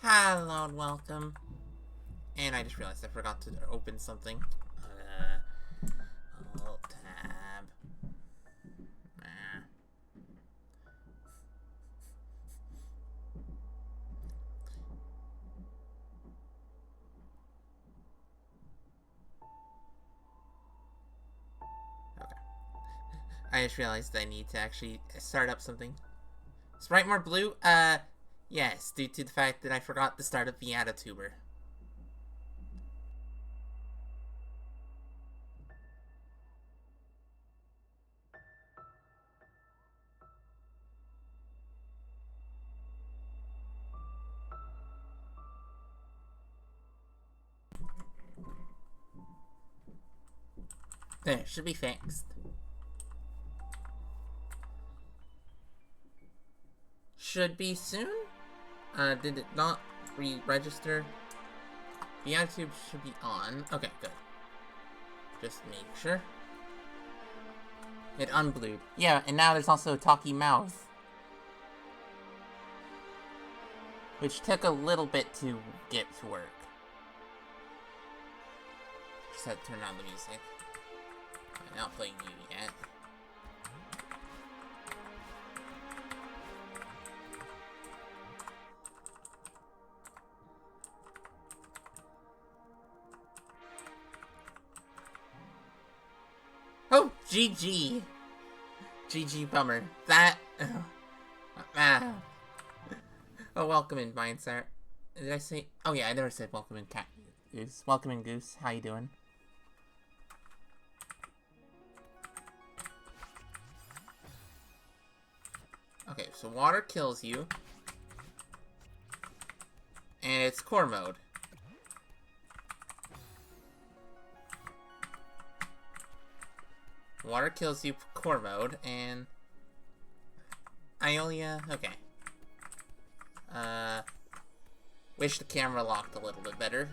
Hello and welcome. And I just realized I forgot to open something. Alt tab. Okay. I just realized I need to actually start up something. Sprite more blue? Yes, due to the fact that I forgot to start up the AdaTuber. There, should be fixed. Should be soon? Did it not re-register? The AdaTube should be on. Okay, good. Just make sure. It unblued. Yeah, and now there's also a talking mouth. Which took a little bit to get to work. Just had to turn on the music. I'm not playing you yet. Oh, GG. GG bummer. That... Oh, welcome in, Mindstar. Did I say... Oh yeah, I never said welcome in, Cat Goose. Welcome in, Goose. How you doing? Okay, so water kills you. And it's core mode. Water kills you, core mode, and... Iolia, okay. Wish the camera locked a little bit better.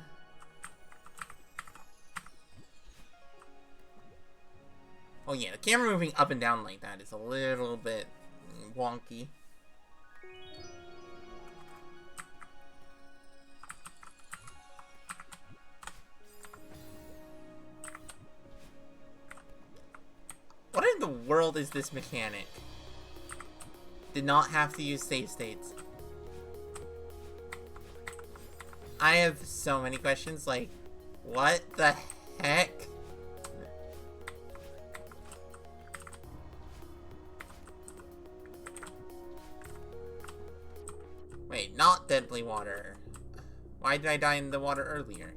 Oh yeah, the camera moving up and down like that is a little bit wonky. What in the world is this mechanic? Did not have to use save states. I have so many questions, like, what the heck? Wait, not deadly water. Why did I die in the water earlier?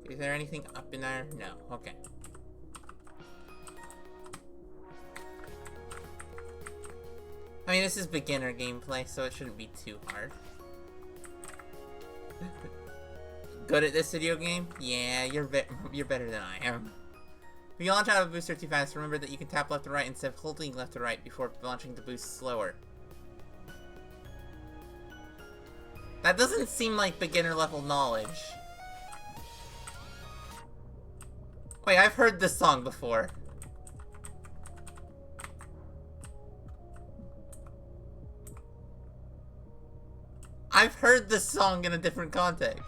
Is there anything up in there? No, okay. I mean, this is beginner gameplay, so it shouldn't be too hard. Good at this video game? Yeah, you're better than I am. If you launch out of a booster too fast, remember that you can tap left or right instead of holding left or right before launching the boost slower. That doesn't seem like beginner level knowledge. Wait, I've heard this song before. I've heard this song in a different context.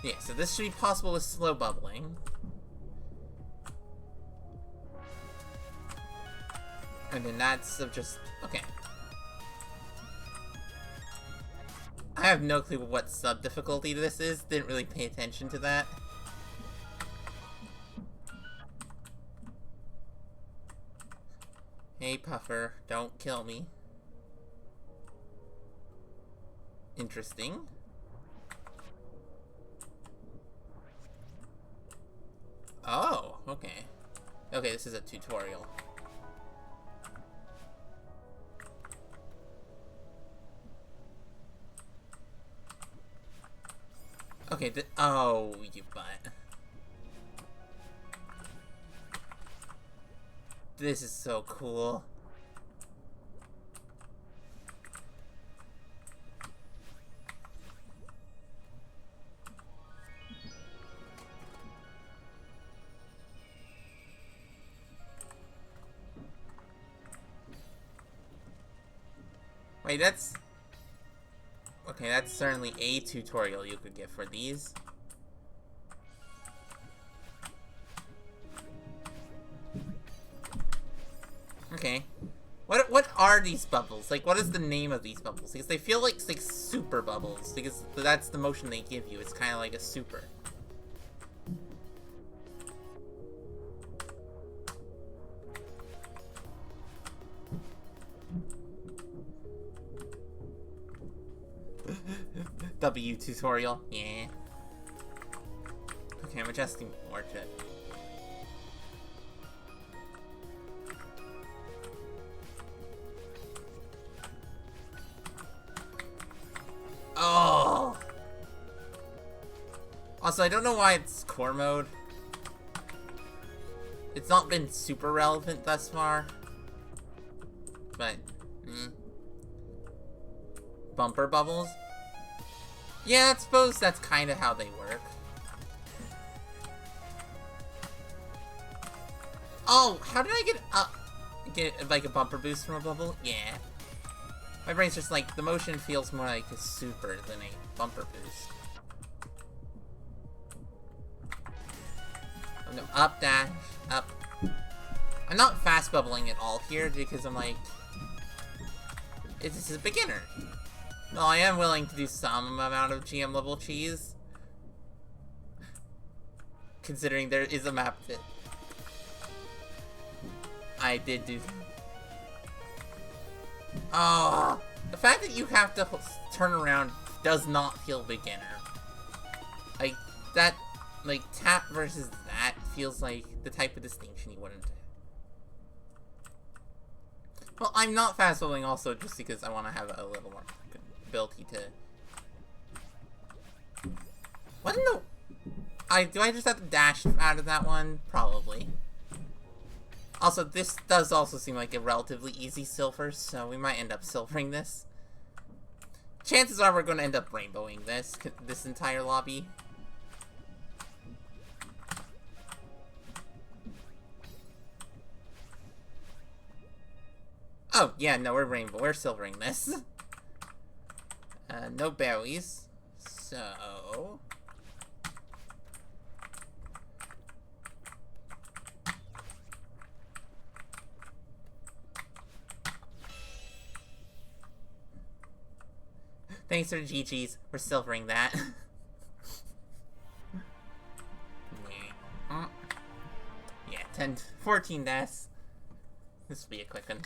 Yeah, so this should be possible with slow bubbling. And then that's just... okay. I have no clue what sub-difficulty this is. Didn't really pay attention to that. Hey, Puffer, don't kill me. Interesting. Oh, okay. Okay, this is a tutorial. Okay, oh, you butt. This is so cool. Wait, that's... Okay, that's certainly a tutorial you could get for these. Okay. What are these bubbles? Like, what is the name of these bubbles? Because they feel like super bubbles, because that's the motion they give you. It's kind of like a super. W tutorial, yeah. Okay, I'm adjusting more to it. Oh! Also, I don't know why it's core mode. It's not been super relevant thus far. But, Bumper bubbles? Yeah, I suppose that's kind of how they work. Oh, how did I get like a bumper boost from a bubble? Yeah. My brain's just like, the motion feels more like a super than a bumper boost. Oh no, up dash, up. I'm not fast bubbling at all here because I'm like, this is a beginner. Well, I am willing to do some amount of GM level cheese. Considering there is a map that I did do. Oh, the fact that you have to turn around does not feel beginner. Like, that, like, tap versus that feels like the type of distinction you wouldn't. Well, I'm not fast bubbling also just because I want to have a little more ability to... What in the... do I just have to dash out of that one? Probably. Also, this does also seem like a relatively easy silver, so we might end up silvering this. Chances are we're going to end up rainbowing this entire lobby. Oh, yeah, no, we're silvering this. No berries, so... Thanks for the GGs, we're silvering that. Yeah, 14 deaths. This will be a quick one.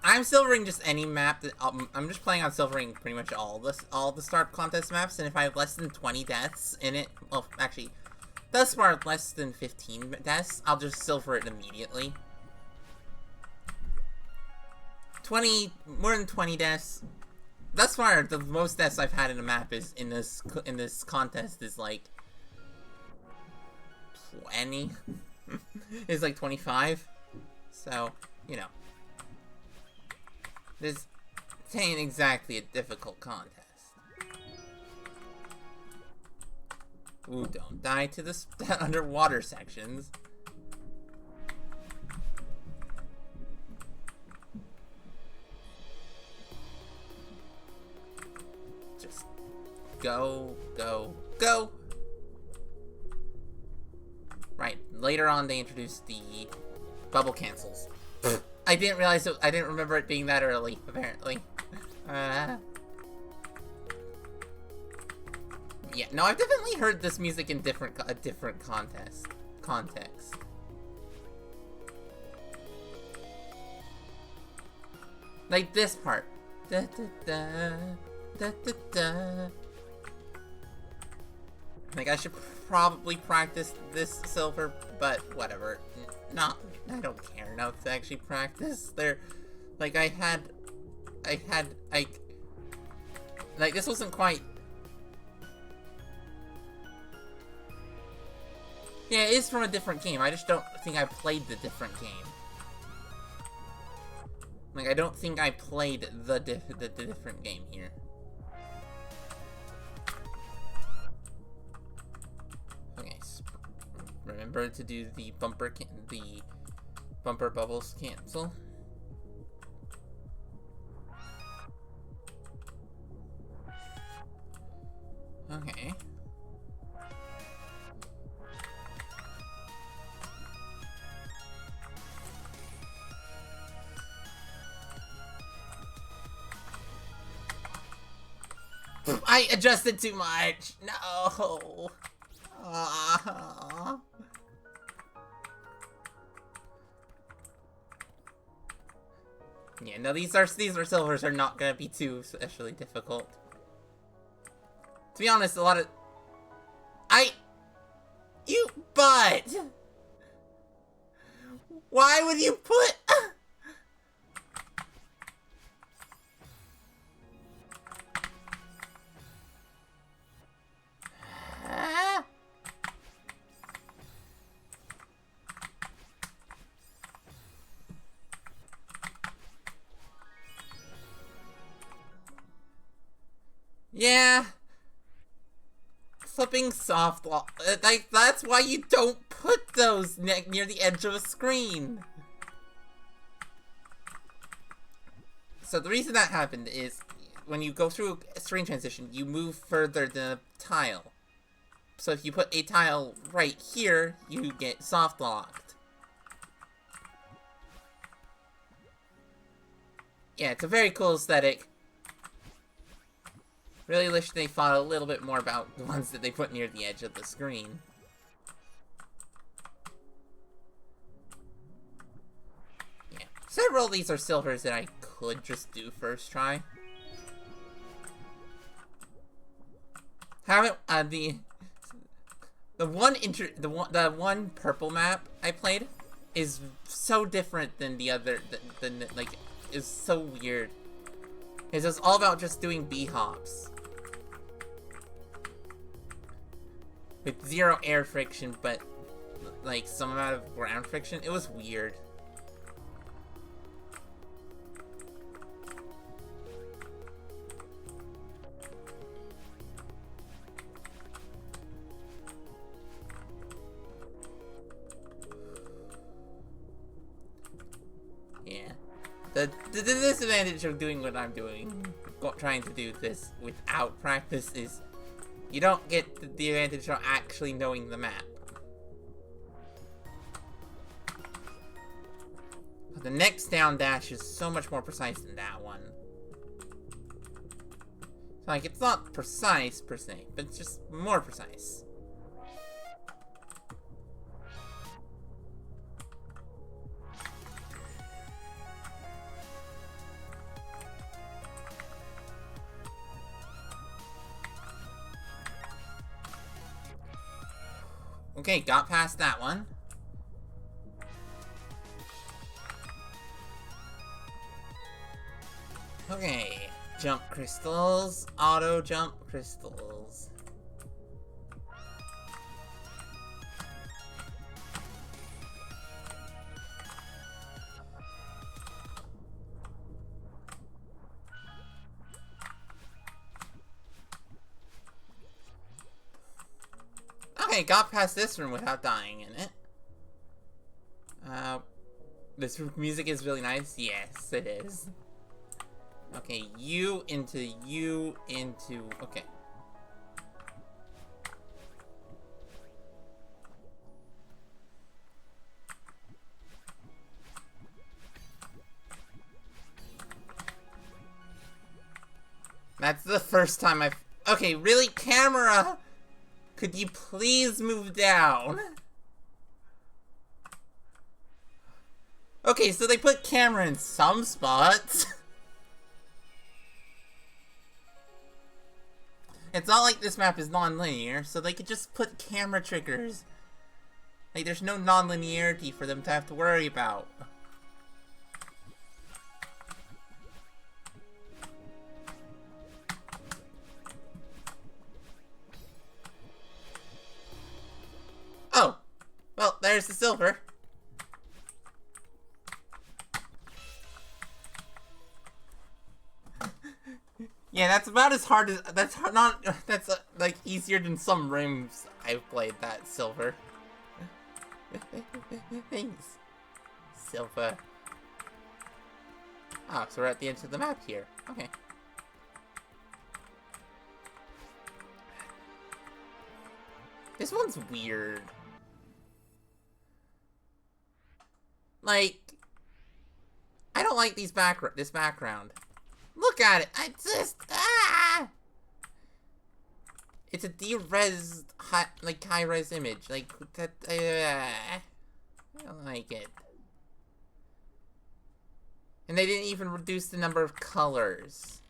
I'm silvering just any map that I'm just playing on silvering pretty much all the start contest maps, and if I have less than 20 deaths in it, well, actually, thus far less than 15 deaths, I'll just silver it immediately. More than 20 deaths. Thus far, the most deaths I've had in a map is in this contest is like 20. It's like 25. So, you know. This ain't exactly a difficult contest. Ooh, don't die to the underwater sections. Just go, go, go! Right, later on they introduced the bubble cancels. I didn't realize it, I didn't remember it being that early, apparently. Yeah, no, I've definitely heard this music in a different context. Like this part. Da, da, da, da, da, da. Like, I should probably practice this silver, but whatever. I don't care enough to actually practice. Like, like, this wasn't quite... Yeah, it is from a different game. I just don't think I played the different game. Like, I don't think I played the different game here. Okay, remember to do the bumper bubbles cancel. Okay. I adjusted too much. No. Yeah, no, these silvers are not gonna be too especially difficult. To be honest, a lot of but why would you put yeah. Flipping soft lock. Like, that's why you don't put those near the edge of a screen. So the reason that happened is when you go through a screen transition, you move further than a tile. So if you put a tile right here, you get soft locked. Yeah, it's a very cool aesthetic. Really wish they thought a little bit more about the ones that they put near the edge of the screen. Yeah. Several of these are silvers that I could just do first try. Haven't the one purple map I played is so different than the other like is so weird. It's just all about just doing B-hops. With zero air friction, but like some amount of ground friction. It was weird. Yeah. The disadvantage of doing what I'm doing, trying to do this without practice, is you don't get the advantage of actually knowing the map. But the next down dash is so much more precise than that one. So, like, it's not precise per se, but it's just more precise. Okay, got past that one. Okay, jump crystals, auto jump crystals. Okay, got past this room without dying in it. This music is really nice. Yes, it is. Okay, you into, okay. That's the first time I've... Okay, really, camera? Could you please move down? Okay, so they put camera in some spots. It's not like this map is non-linear, so they could just put camera triggers. Like, there's no non-linearity for them to have to worry about. Oh! Well, there's the silver. Yeah, that's about as hard as... That's like, easier than some rooms I've played, that silver. Thanks, Silpha. Ah, so we're at the end of the map here. Okay. This one's weird. Like, I don't like this background. Look at it. I just It's a de-res high-res image. Like that. I don't like it. And they didn't even reduce the number of colors.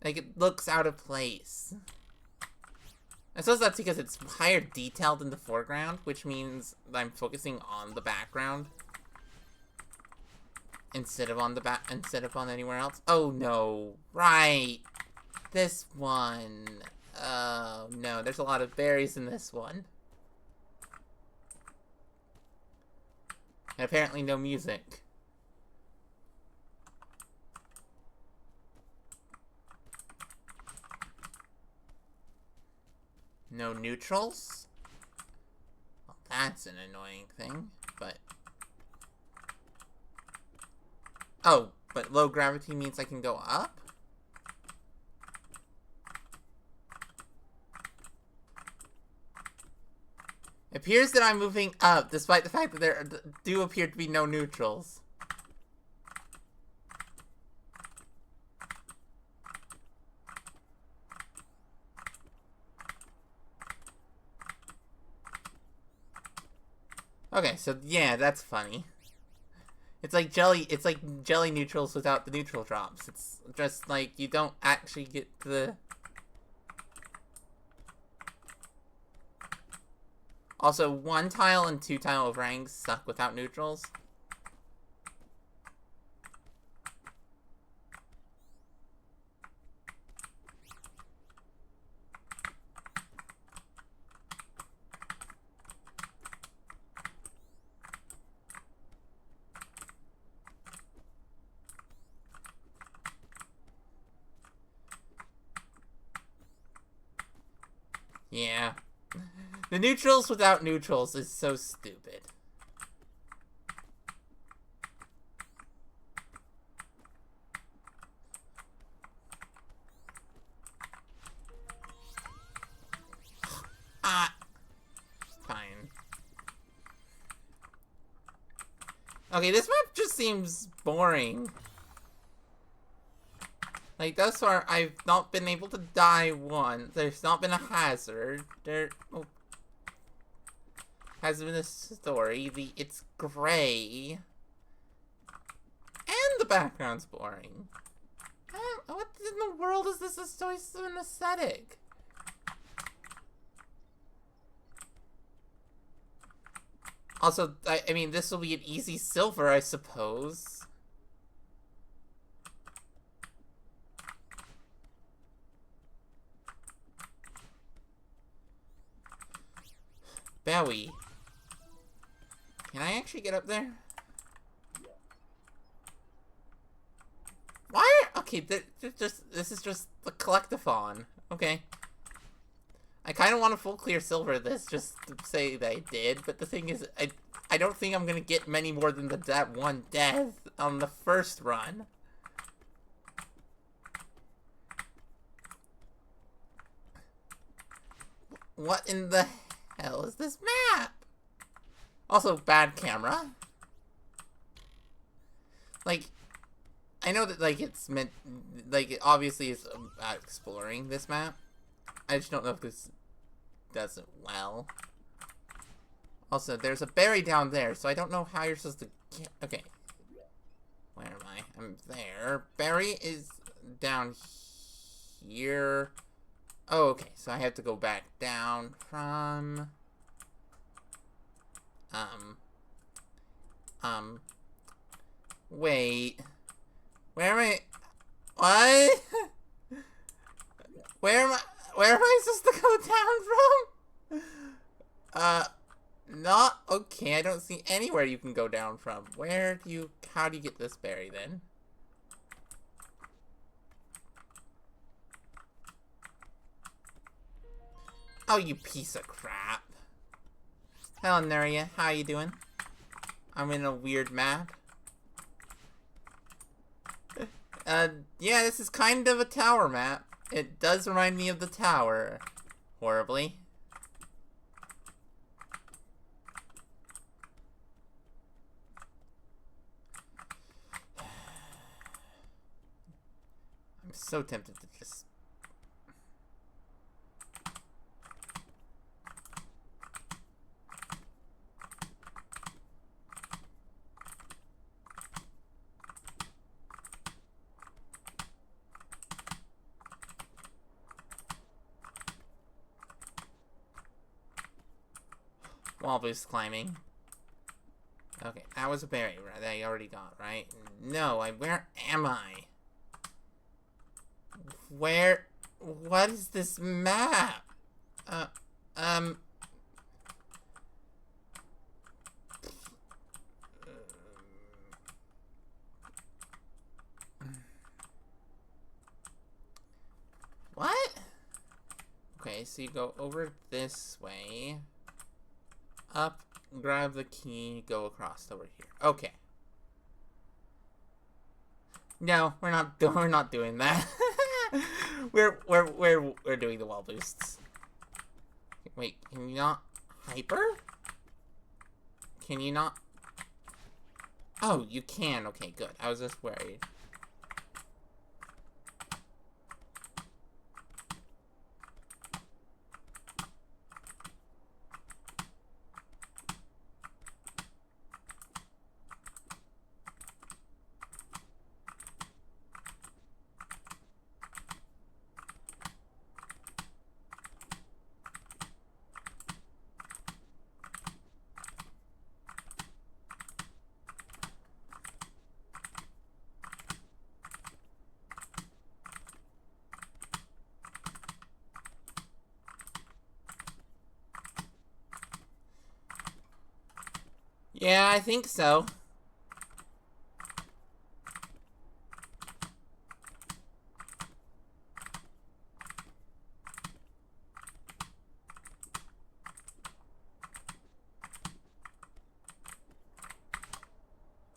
Like, it looks out of place. I suppose that's because it's higher detailed in the foreground, which means I'm focusing on the background instead of on anywhere else. Oh no, right. This one. Oh no, there's a lot of berries in this one. And apparently no music. No neutrals? Well, that's an annoying thing, but... Oh, but low gravity means I can go up? It appears that I'm moving up, despite the fact that there do appear to be no neutrals. Okay, so yeah, that's funny. It's like jelly neutrals without the neutral drops. It's just like you don't actually get the... Also, 1 tile and 2 tile overhangs suck without neutrals. Yeah. The neutrals without neutrals is so stupid. Fine. Okay, this map just seems boring. Like, thus far, I've not been able to die once. There's not been a hazard. Hasn't been a story. It's gray. And the background's boring. What in the world is this? It's so an aesthetic. Also, I mean, this will be an easy silver, I suppose. Bowie. Can I actually get up there? Why? Okay, this is just the collectathon. Okay. I kind of want to full clear silver this just to say that I did, but the thing is, I don't think I'm gonna get many more than that one death on the first run. What in the hell is this map? Also, bad camera. Like, I know that, like, it's meant, like, it obviously is about exploring this map. I just don't know if this does it well. Also, there's a berry down there, so I don't know how you're supposed to get... Okay. Where am I? I'm there. Berry is down here. Oh, okay. So I have to go back down from... Wait. Where am I? What? Where am I supposed to go down from? Not okay. I don't see anywhere you can go down from. How do you get this berry then? Oh, you piece of crap. Hello, Nuria. How you doing? I'm in a weird map. Yeah, this is kind of a tower map. It does remind me of the tower. Horribly. I'm so tempted to just... Wall boost climbing. Okay, that was a berry that I already got, right? No, where am I? Where? What is this map? What? Okay, so you go over this way. Up, grab the key, go across over here. Okay. No, we're not doing that. we're doing the wall boosts. Wait, can you not hyper? Can you not? Oh, you can. Okay, good. I was just worried. Yeah, I think so.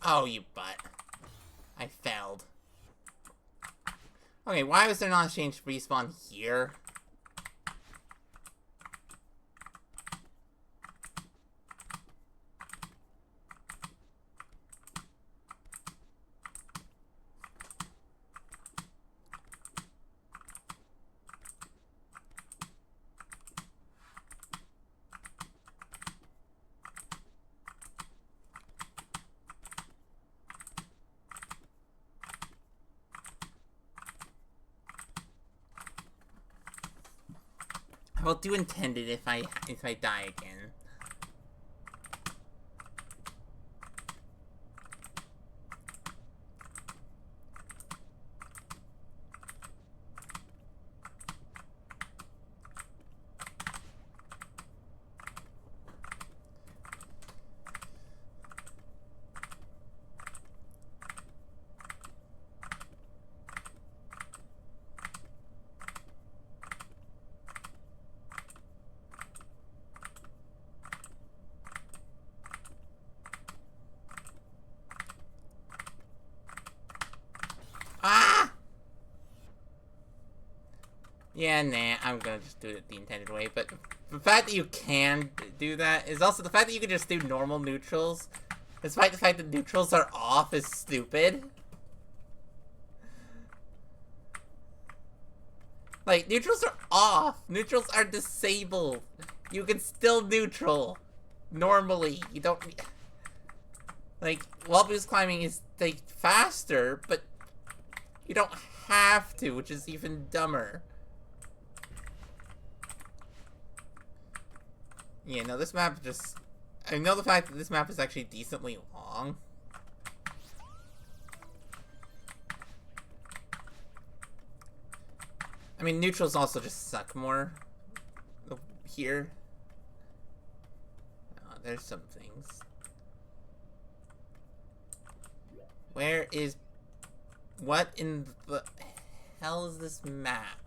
Oh, you butt. I failed. Okay, why was there not a change respawn here? I will do intended if I die again. Ah! Yeah, nah, I'm gonna just do it the intended way, but the fact that you can do that is also the fact that you can just do normal neutrals, despite the fact that neutrals are off, is stupid. Like, neutrals are off! Neutrals are disabled! You can still neutral. Normally. You don't... Like, wall boost climbing is, like, faster, but you don't have to, which is even dumber. Yeah, no, this map just... I know the fact that this map is actually decently long. I mean, neutrals also just suck more here. Oh, there's some things. Where is... What in the hell is this map?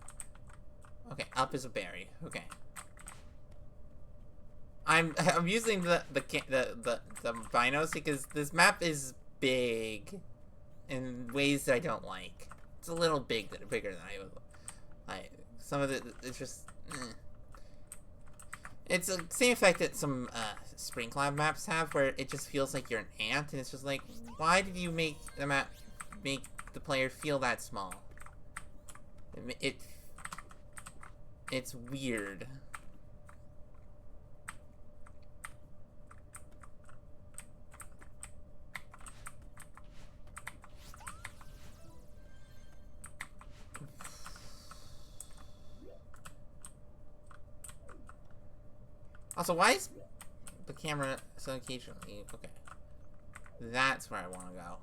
Okay, up is a berry. Okay. I'm using the binos because this map is big in ways that I don't like. It's a little bigger than I would like. Some of it's just it's the same effect that some Springcloud maps have, where it just feels like you're an ant, and it's just like, why did you make the map make the player feel that small? It's weird. Also, why is the camera so occasionally... Okay. That's where I want to go.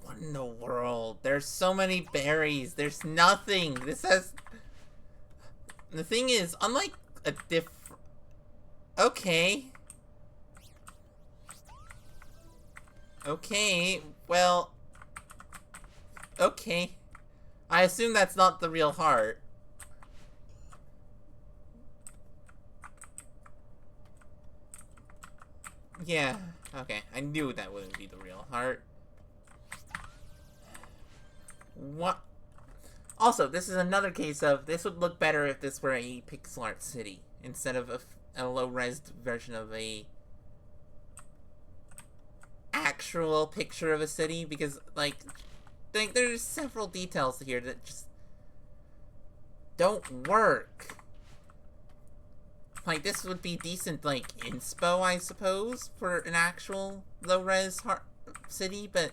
What in the world? There's so many berries. There's nothing. This has... The thing is, unlike a Okay. Okay, well... Okay. I assume that's not the real heart. Yeah, okay. I knew that wouldn't be the real heart. What? Also, this is another case of, this would look better if this were a pixel art city instead of a low-res version of a actual picture of a city, because, like, there's several details here that just don't work. Like, this would be decent, like, inspo, I suppose, for an actual low-res city, but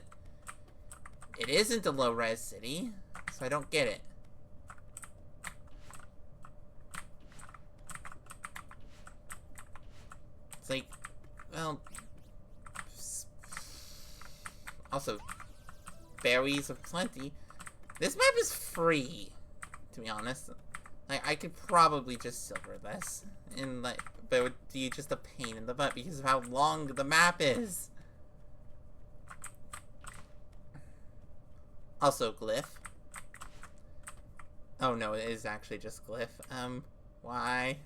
it isn't a low-res city, so I don't get it. It's like, well... Also, berries aplenty. This map is free, to be honest. Like, I could probably just silver this. And, like, but it would be just a pain in the butt because of how long the map is. Also, glyph. Oh no, it is actually just glyph. Why?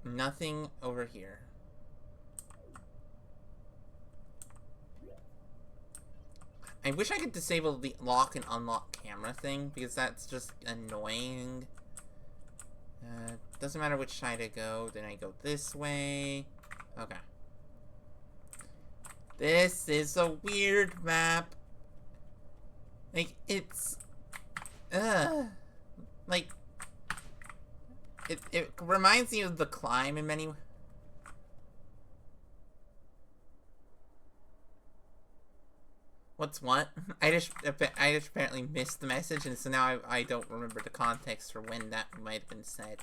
Nothing over here. I wish I could disable the lock and unlock camera thing, because that's just annoying. Doesn't matter which side I go. Then I go this way. Okay. This is a weird map. Like, it's... Like... It reminds me of The Climb in many... What's what? I just apparently missed the message, and so now I don't remember the context for when that might have been said.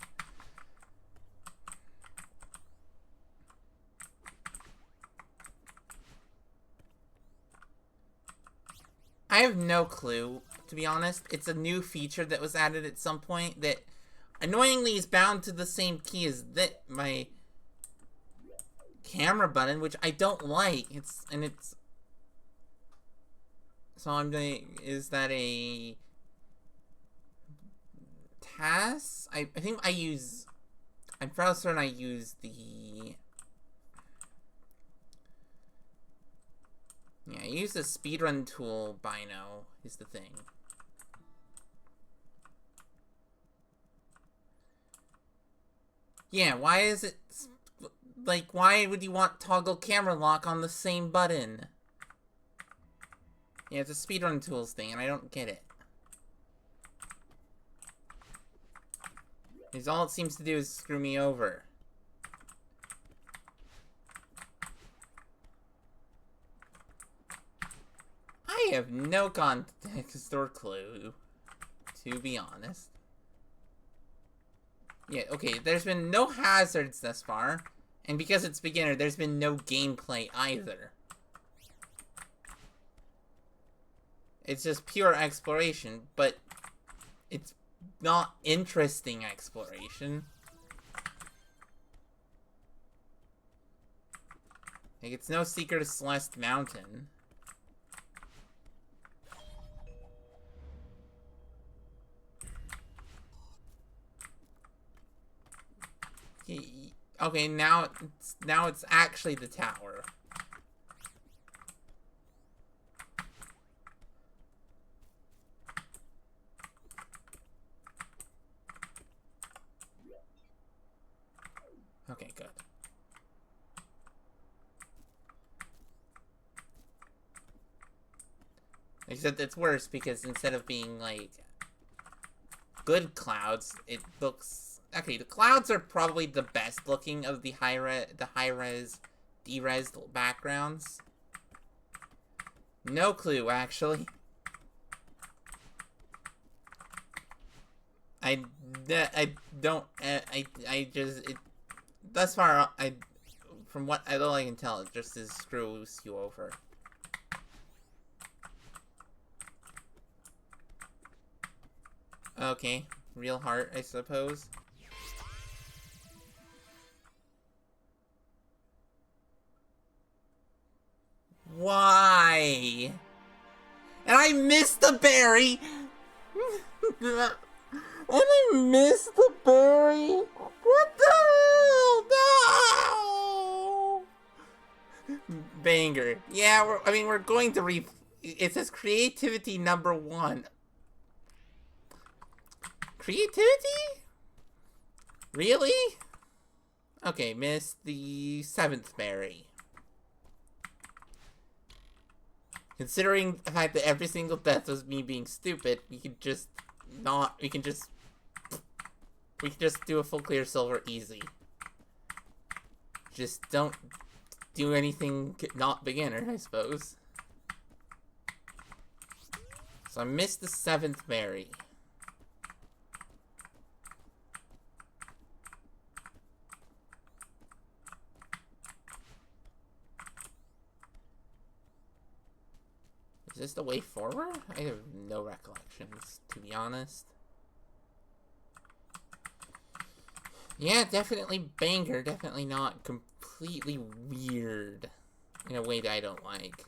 I have no clue, to be honest. It's a new feature that was added at some point that annoyingly is bound to the same key as my camera button, which I don't like. So I'm doing, is that a task? I think I use, I'm fairly certain I use the, yeah, I use the speedrun tool bino is the thing. Yeah, why is it, like, why would you want toggle camera lock on the same button? Yeah, it's a speedrun tools thing, and I don't get it. Because all it seems to do is screw me over. I have no context or clue, to be honest. Yeah, okay, there's been no hazards thus far, and because it's beginner, there's been no gameplay either. It's just pure exploration, but it's not interesting exploration. Like, it's no Secret of Celeste Mountain. Okay, now it's actually the tower. Okay, good. Except it's worse because instead of being like good clouds, it looks okay. The clouds are probably the best looking of the high res, de-res backgrounds. No clue, actually. I don't. I just thus far from what all I can tell, it just screws you over. Okay, real heart, I suppose. Why? And I missed the berry! And I missed the berry! What the hell? No! Banger. Yeah, we're going to it says creativity #1. Creativity? Really? Okay, missed the 7th berry. Considering the fact that every single death was me being stupid, we can just do a full clear silver easy. Just don't do anything not beginner, I suppose. So I missed the 7th berry. Is this the way forward? I have no recollections, to be honest. Yeah, definitely banger. Definitely not completely weird in a way that I don't like.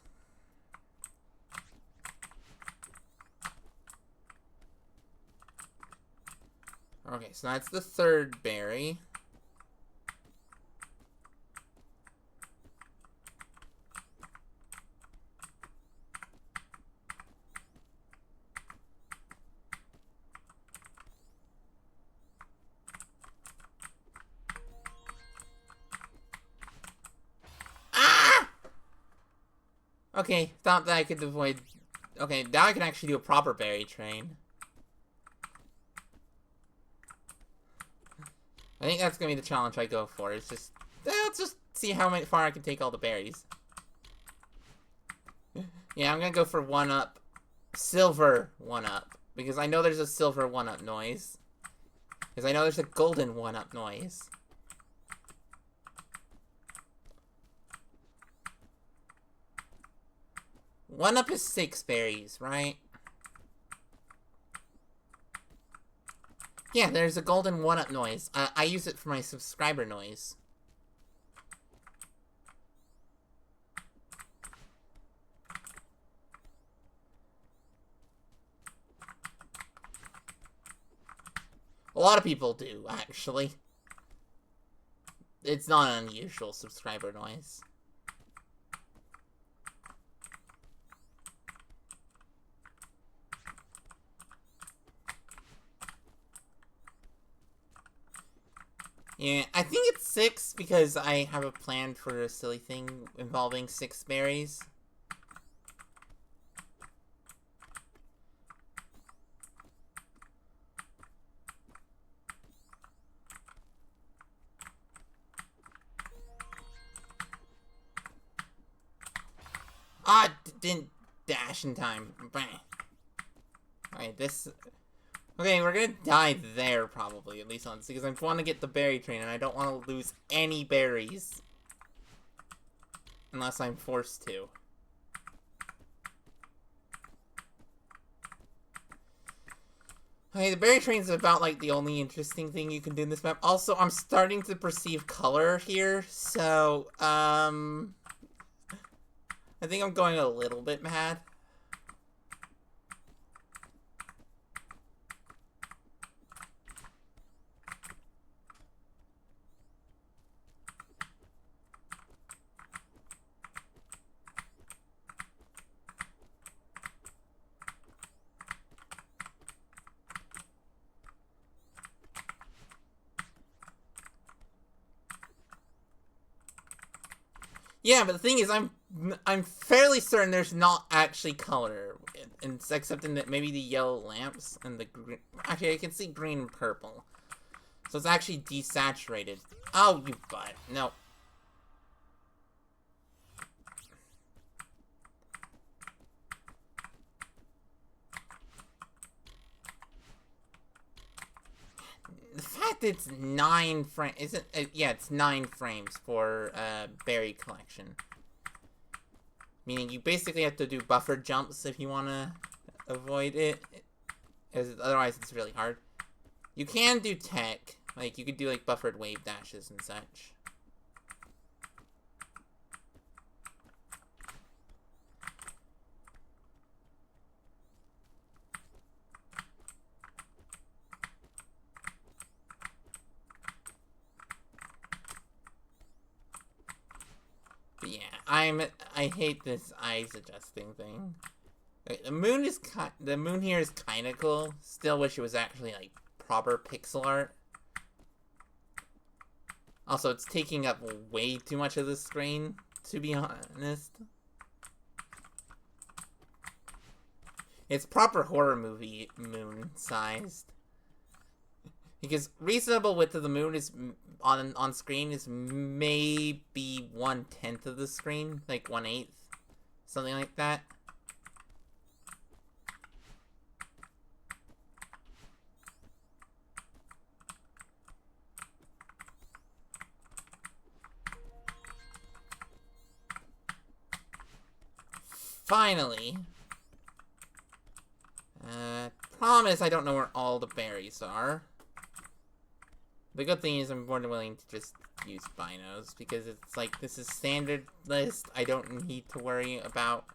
Okay, so that's the 3rd berry. Okay, thought that I could avoid... Okay, now I can actually do a proper berry train. I think that's gonna be the challenge I go for. It's just... let's just see how far I can take all the berries. Yeah, I'm gonna go for 1-up. Silver 1-up. Because I know there's a silver 1-up noise. Because I know there's a golden 1-up noise. One up is 6 berries, right? Yeah, there's a golden 1-up noise. I use it for my subscriber noise. A lot of people do, actually. It's not an unusual subscriber noise. Yeah, I think it's 6 because I have a plan for a silly thing involving 6 berries. Ah, didn't dash in time. Bang. Alright, this... Okay, we're gonna die there, probably, at least on this, because I want to get the berry train, and I don't want to lose any berries. Unless I'm forced to. Okay, the berry train's about, like, the only interesting thing you can do in this map. Also, I'm starting to perceive color here, so, I think I'm going a little bit mad. Yeah, but the thing is, I'm fairly certain there's not actually color, except in maybe the yellow lamps and the green. Actually, I can see green and purple, so it's actually desaturated. Oh, you butt! No. The fact it's 9 frames isn't. Yeah, it's 9 frames for berry collection. Meaning you basically have to do buffer jumps if you want to avoid it. Otherwise, it's really hard. You can do tech. Like, you could do, like, buffered wave dashes and such. But yeah, I hate this eyes adjusting thing. The moon here is kind of cool. Still wish it was actually like proper pixel art. Also, it's taking up way too much of the screen, to be honest. It's proper horror movie moon sized. Because reasonable width of the moon is on screen is maybe 1/10 of the screen, like 1/8, something like that. Finally. Promise I don't know where all the berries are. The good thing is I'm more than willing to just use binos, because it's like, this is standard list. I don't need to worry about,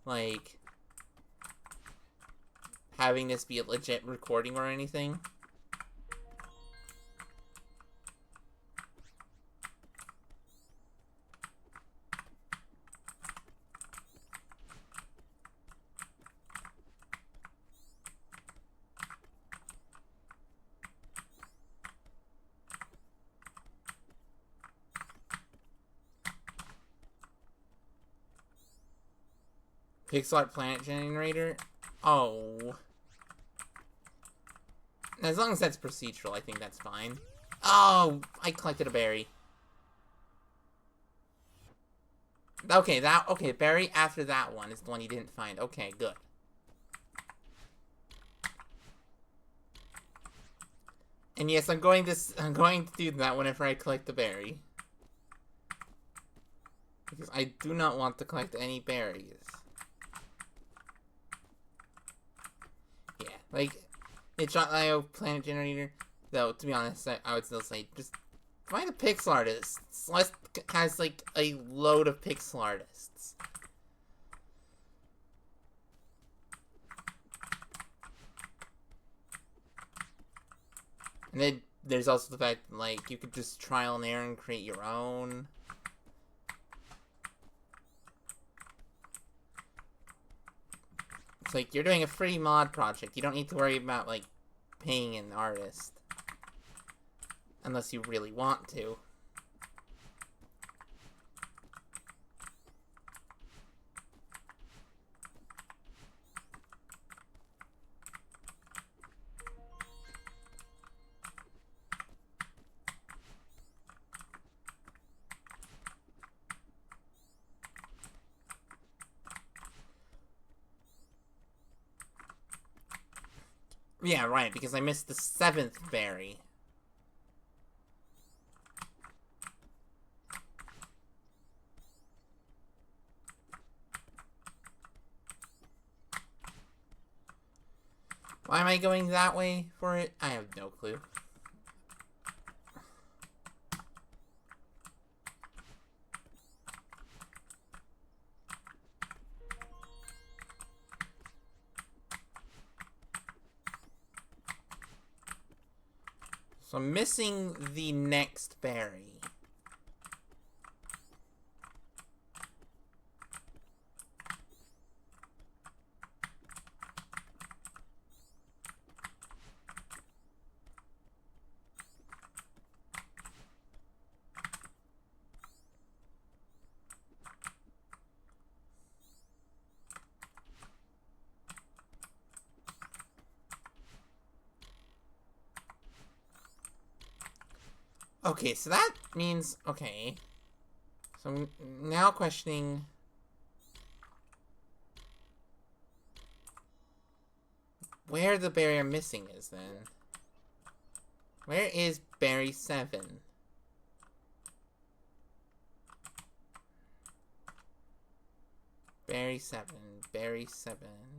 like, having this be a legit recording or anything. Pixel art planet generator? Oh. As long as that's procedural, I think that's fine. Oh, I collected a berry. Okay, berry after that one is the one you didn't find. Okay, good. And yes, I'm going to do that whenever I collect the berry. Because I do not want to collect any berries. Yeah, like, itch.io planet generator, though, to be honest, I would still say, just find a pixel artist. Celeste has, like, a load of pixel artists. And then there's also the fact that, like, you could just trial and error and create your own. It's like, you're doing a free mod project. You don't need to worry about, like, paying an artist. Unless you really want to. Yeah, right, because I missed the 7th berry. Why am I going that way for it? I have no clue. So I'm missing the next berry. Okay, so that means... Okay. So I'm now questioning... where the berry I'm missing is, then. Where is berry 7? Berry 7, berry 7,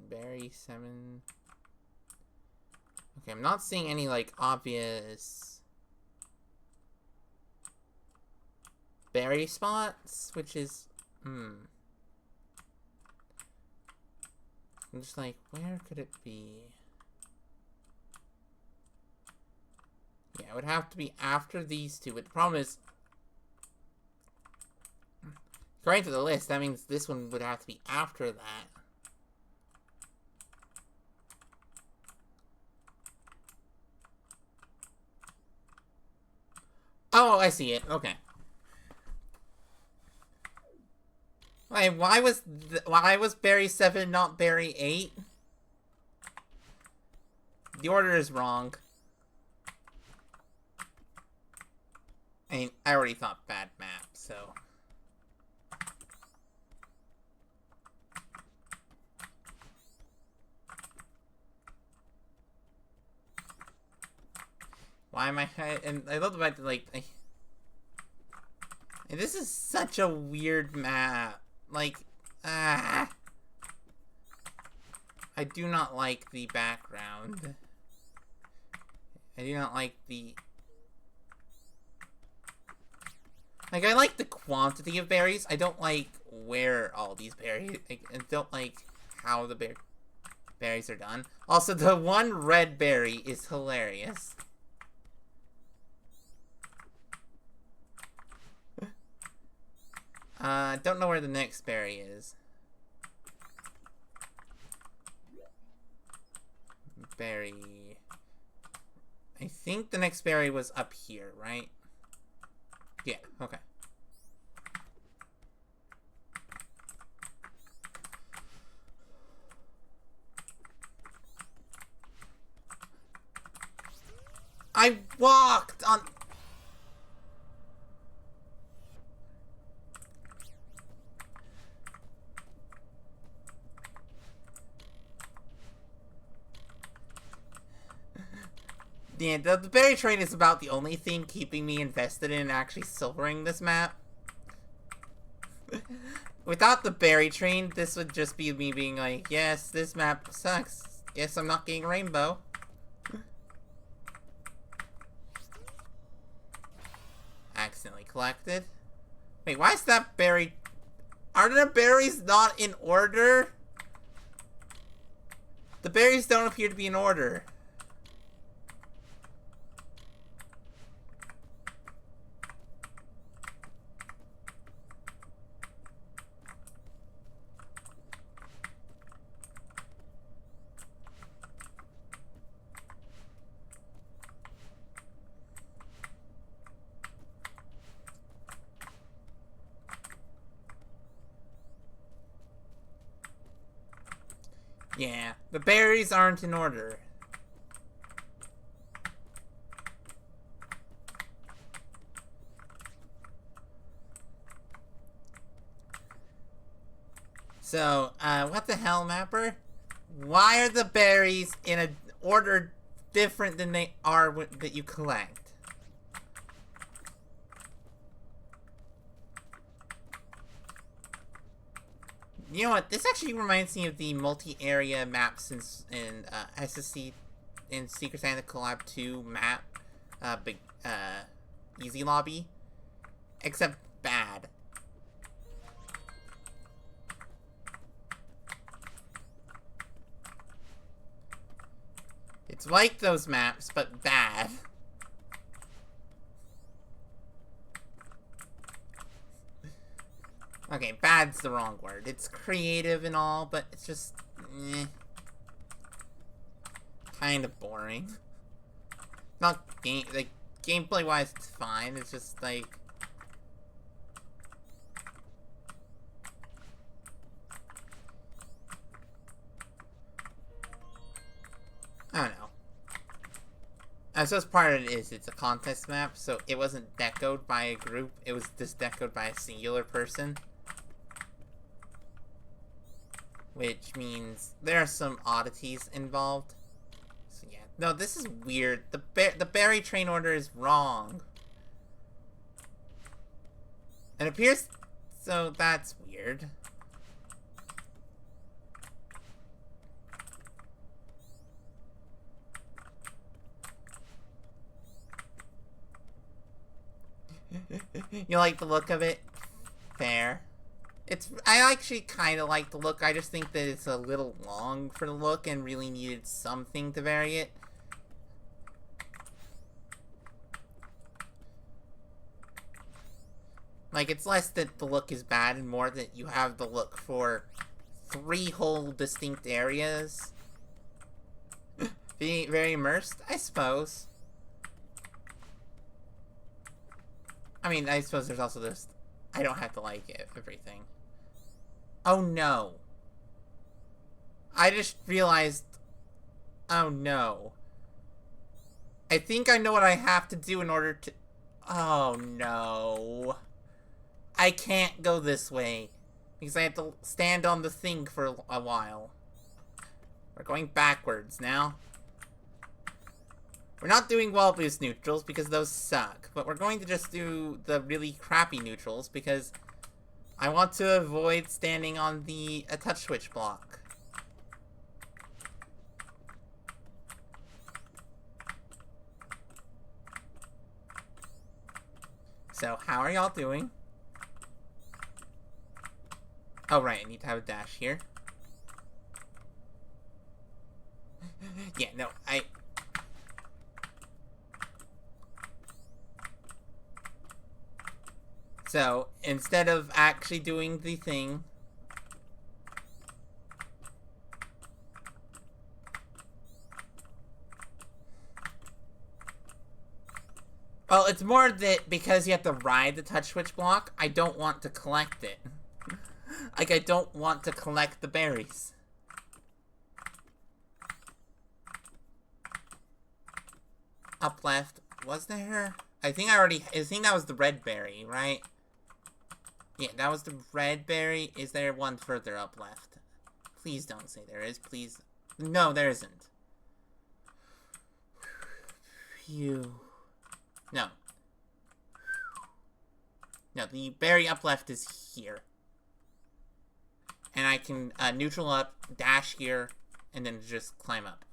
berry 7... Okay, I'm not seeing any, like, obvious... berry spots, which is... I'm just like, where could it be? Yeah, it would have to be after these two, but the problem is... according to the list, that means this one would have to be after that. Oh, I see it. Okay. Wait, why was berry 7 not berry 8? The order is wrong. I mean, I already thought bad map, so... why am I... and I love the fact that, like... and this is such a weird map. Like, I do not like the background. I do not like the... like, I like the quantity of berries. I don't like where all these berries... I don't like how the berries are done. Also, the one red berry is hilarious. Don't know where the next berry is. Berry... I think the next berry was up here, right? Yeah, okay. I walked on... yeah, the berry train is about the only thing keeping me invested in actually silvering this map. Without the berry train, this would just be me being like, yes, this map sucks. Yes, I'm not getting rainbow. Accidentally collected. Wait, why is that berry... are the berries not in order? The berries don't appear to be in order. Yeah, the berries aren't in order. So, what the hell, mapper? Why are the berries in an order different than they are that you collect? You know what? This actually reminds me of the multi-area maps in SSC in Secret Santa Collab 2 map, Easy Lobby, except bad. It's like those maps, but bad. Okay, bad's the wrong word. It's creative and all, but it's just... kind of boring. Not like, gameplay-wise, it's fine. It's just, like... I don't know. I suppose part of it is it's a contest map, so it wasn't decoed by a group, it was just decoed by a singular person. Which means there are some oddities involved. So yeah. No, this is weird. The berry train order is wrong. It appears... So that's weird. You like the look of it? Fair. I actually kind of like the look. I just think that it's a little long for the look and really needed something to vary it. Like, it's less that the look is bad and more that you have the look for 3 whole distinct areas. Being very immersed, I suppose. I mean, I suppose there's also this... I don't have to like it, everything. Oh no. I just realized... Oh no. I think I know what I have to do in order to... Oh no. I can't go this way. Because I have to stand on the thing for a while. We're going backwards now. We're not doing wall boost neutrals because those suck. But we're going to just do the really crappy neutrals because I want to avoid standing on the touch switch block. So, how are y'all doing? Oh, right, I need to have a dash here. Yeah, no, So, instead of actually doing the thing... Well, it's more that because you have to ride the touch switch block, I don't want to collect it. Like, I don't want to collect the berries. Up left. Was there? I think that was the red berry, right? Yeah, that was the red berry. Is there one further up left? Please don't say there is, please. No, there isn't. Phew. No. No, the berry up left is here. And I can neutral up, dash here, and then just climb up.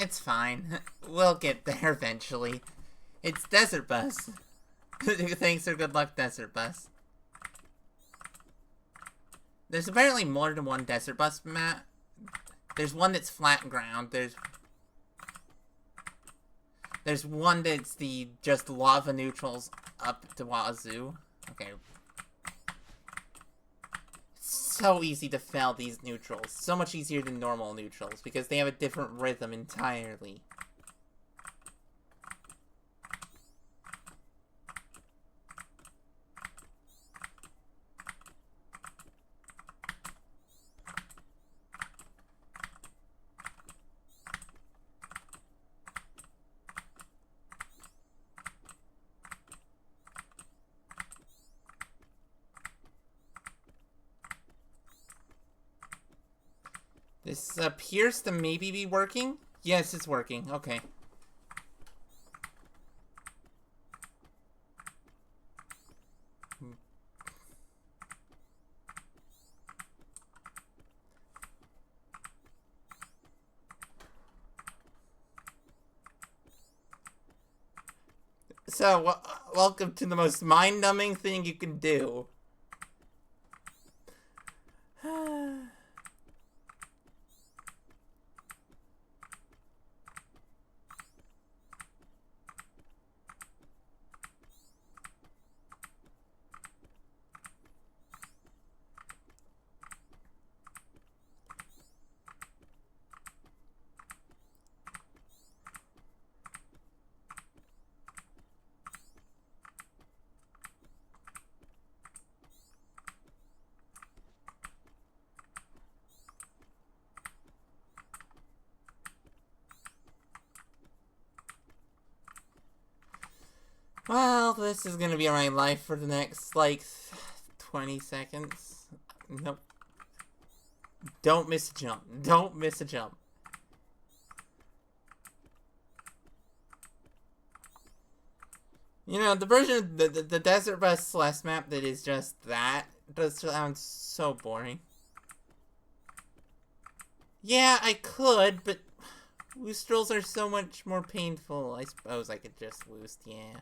It's fine. We'll get there eventually. It's Desert Bus. Thanks for good luck, Desert Bus. There's apparently more than one Desert Bus map. There's one that's flat ground. There's one that's just lava neutrals up to wazoo. Okay. So easy to fail these neutrals. So much easier than normal neutrals because they have a different rhythm entirely. This appears to maybe be working. Yes, it's working. Okay. So, welcome to the most mind-numbing thing you can do. Well, this is gonna be my life for the next, like, 20 seconds. Nope. Don't miss a jump. Don't miss a jump. You know, the version of the Desert Bus Celeste map that is just that does sound so boring. Yeah, I could, but Woostrels are so much more painful. I suppose I could just Woost, yeah.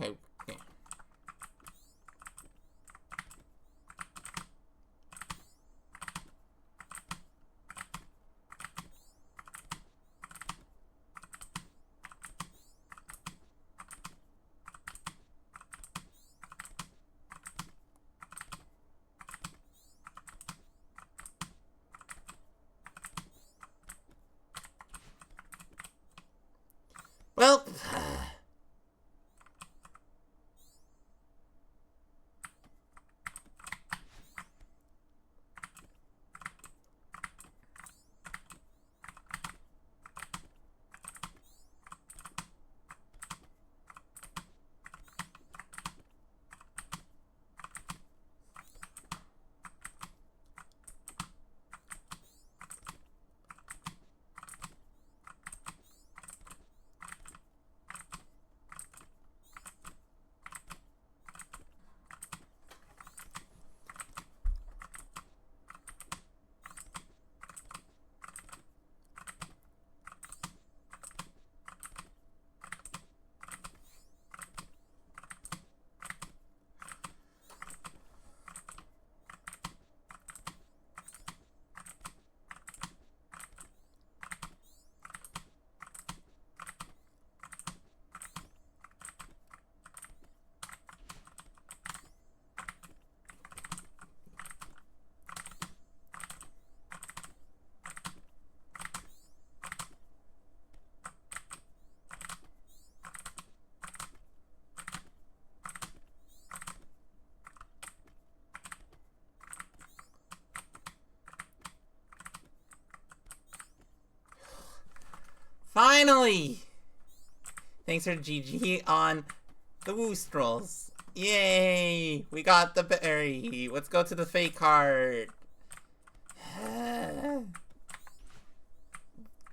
Okay, yeah. Well, finally! Thanks for GG on the Woostrels. Yay! We got the berry. Let's go to the fake heart.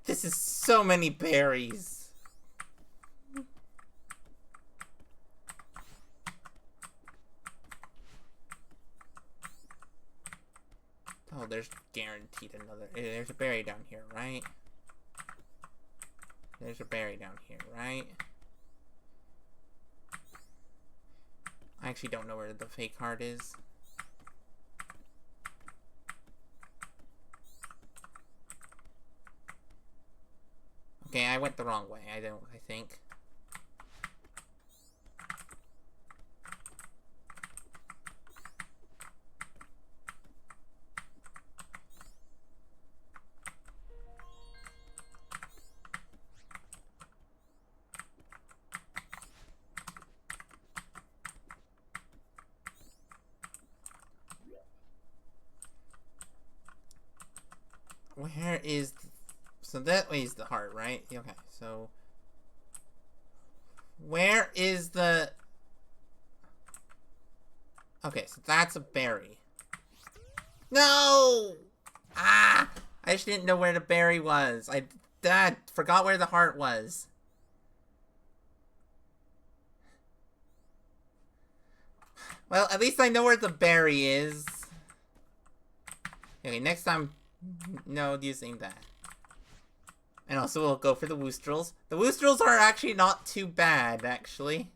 This is so many berries. Oh, there's guaranteed another. There's a berry down here, right? There's a berry down here, right? I actually don't know where the fake heart is. Okay, I went the wrong way. I think. Where is... So that way is the heart, right? Okay, so... Where is the... Okay, so that's a berry. No! Ah! I just didn't know where the berry was. I forgot where the heart was. Well, at least I know where the berry is. Okay, next time, no using that. And also we'll go for the Woostrels. The Woostrels are actually not too bad, actually.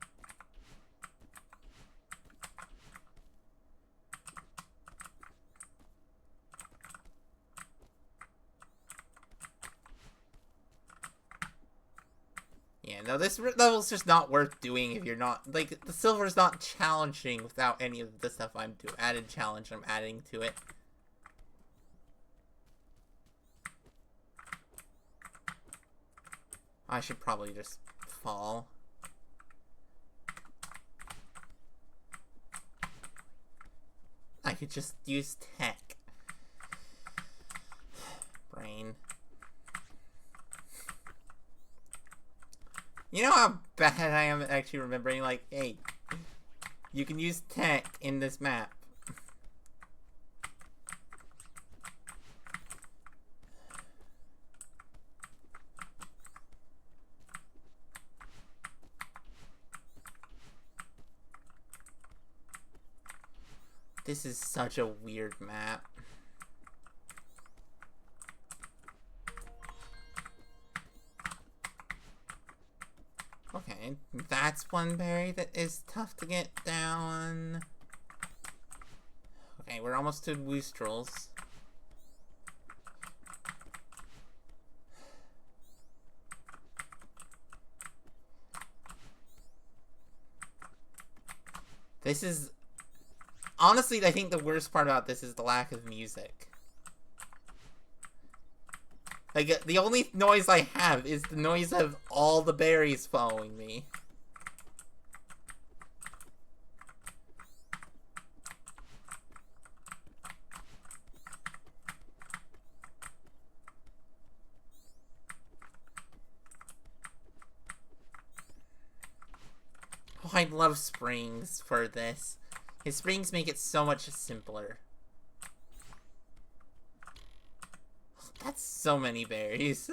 Yeah, no, this level's just not worth doing if you're not... Like, the silver's not challenging without any of the stuff I'm doing. Added challenge I'm adding to it. I should probably just fall. I could just use tech. Brain. You know how bad I am at actually remembering, like, hey, you can use tech in this map. This is such a weird map. Okay, that's one berry that is tough to get down. Okay, we're almost to Woostrels. This is... Honestly, I think the worst part about this is the lack of music. Like, the only noise I have is the noise of all the berries following me. Oh, I love springs for this. His springs make it so much simpler. That's so many berries.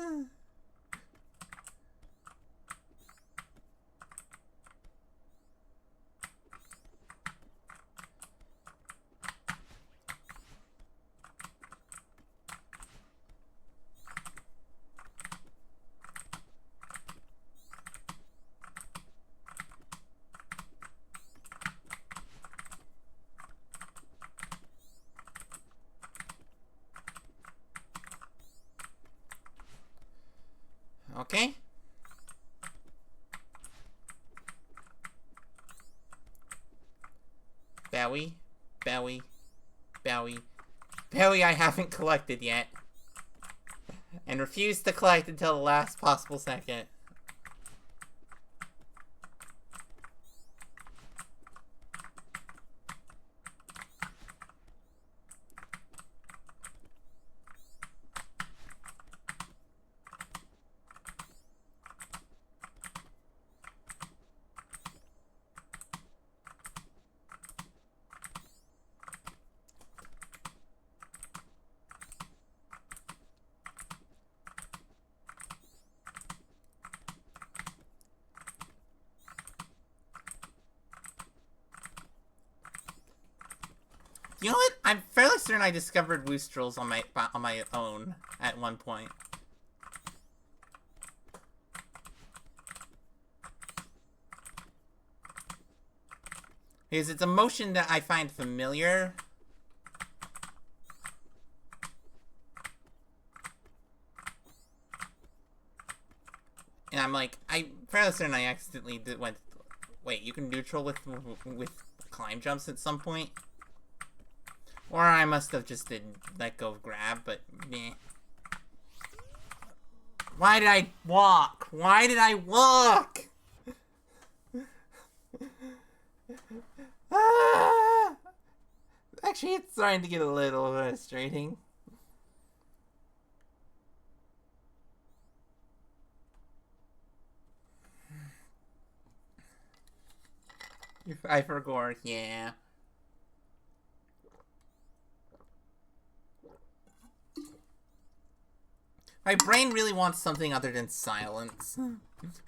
Okay. Bowie, Bowie, Bowie. Bowie I haven't collected yet. And refuse to collect until the last possible second. You know what? I'm fairly certain I discovered Woostrels on my own at one point. Because it's a motion that I find familiar. And I'm like, I'm fairly certain I accidentally went... Wait, you can neutral with climb jumps at some point? Or I must have just did let go of grab, but meh. Why did I walk? Why did I walk? Ah! Actually, it's starting to get a little frustrating. I forgot, yeah. My brain really wants something other than silence.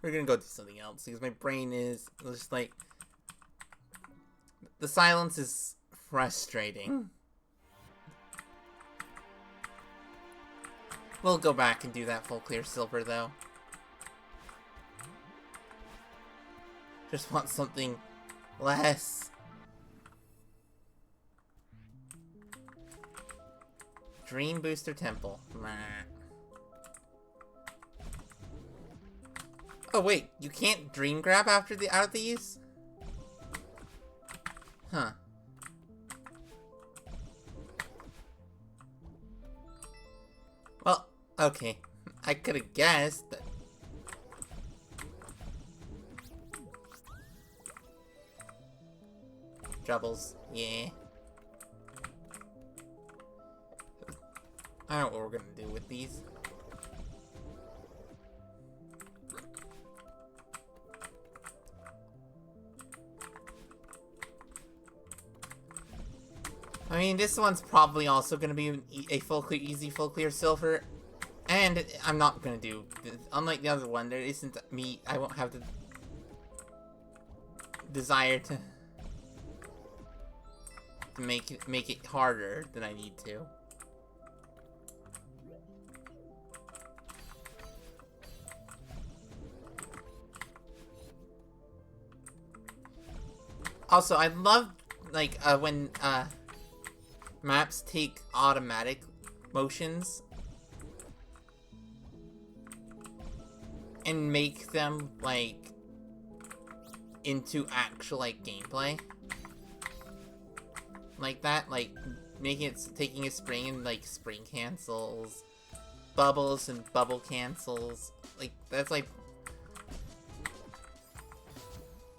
We're gonna go do something else because my brain is just like... The silence is frustrating. We'll go back and do that full clear silver though. Just want something less. Dream Booster Temple. Meh. Oh wait, you can't dream grab after out of these? Huh. Well, okay. I could have guessed, but... Troubles, yeah. I don't know what we're gonna do with these. I mean, this one's probably also gonna be a full clear, easy full clear silver. And I'm not gonna do, unlike the other one, there isn't me, I won't have the desire to make it harder than I need to. Also, I love, like, when, maps take automatic motions and make them, like, into actual, like, gameplay. Like that, like, making it, taking a spring and, like, spring cancels, bubbles and bubble cancels. Like, that's, like,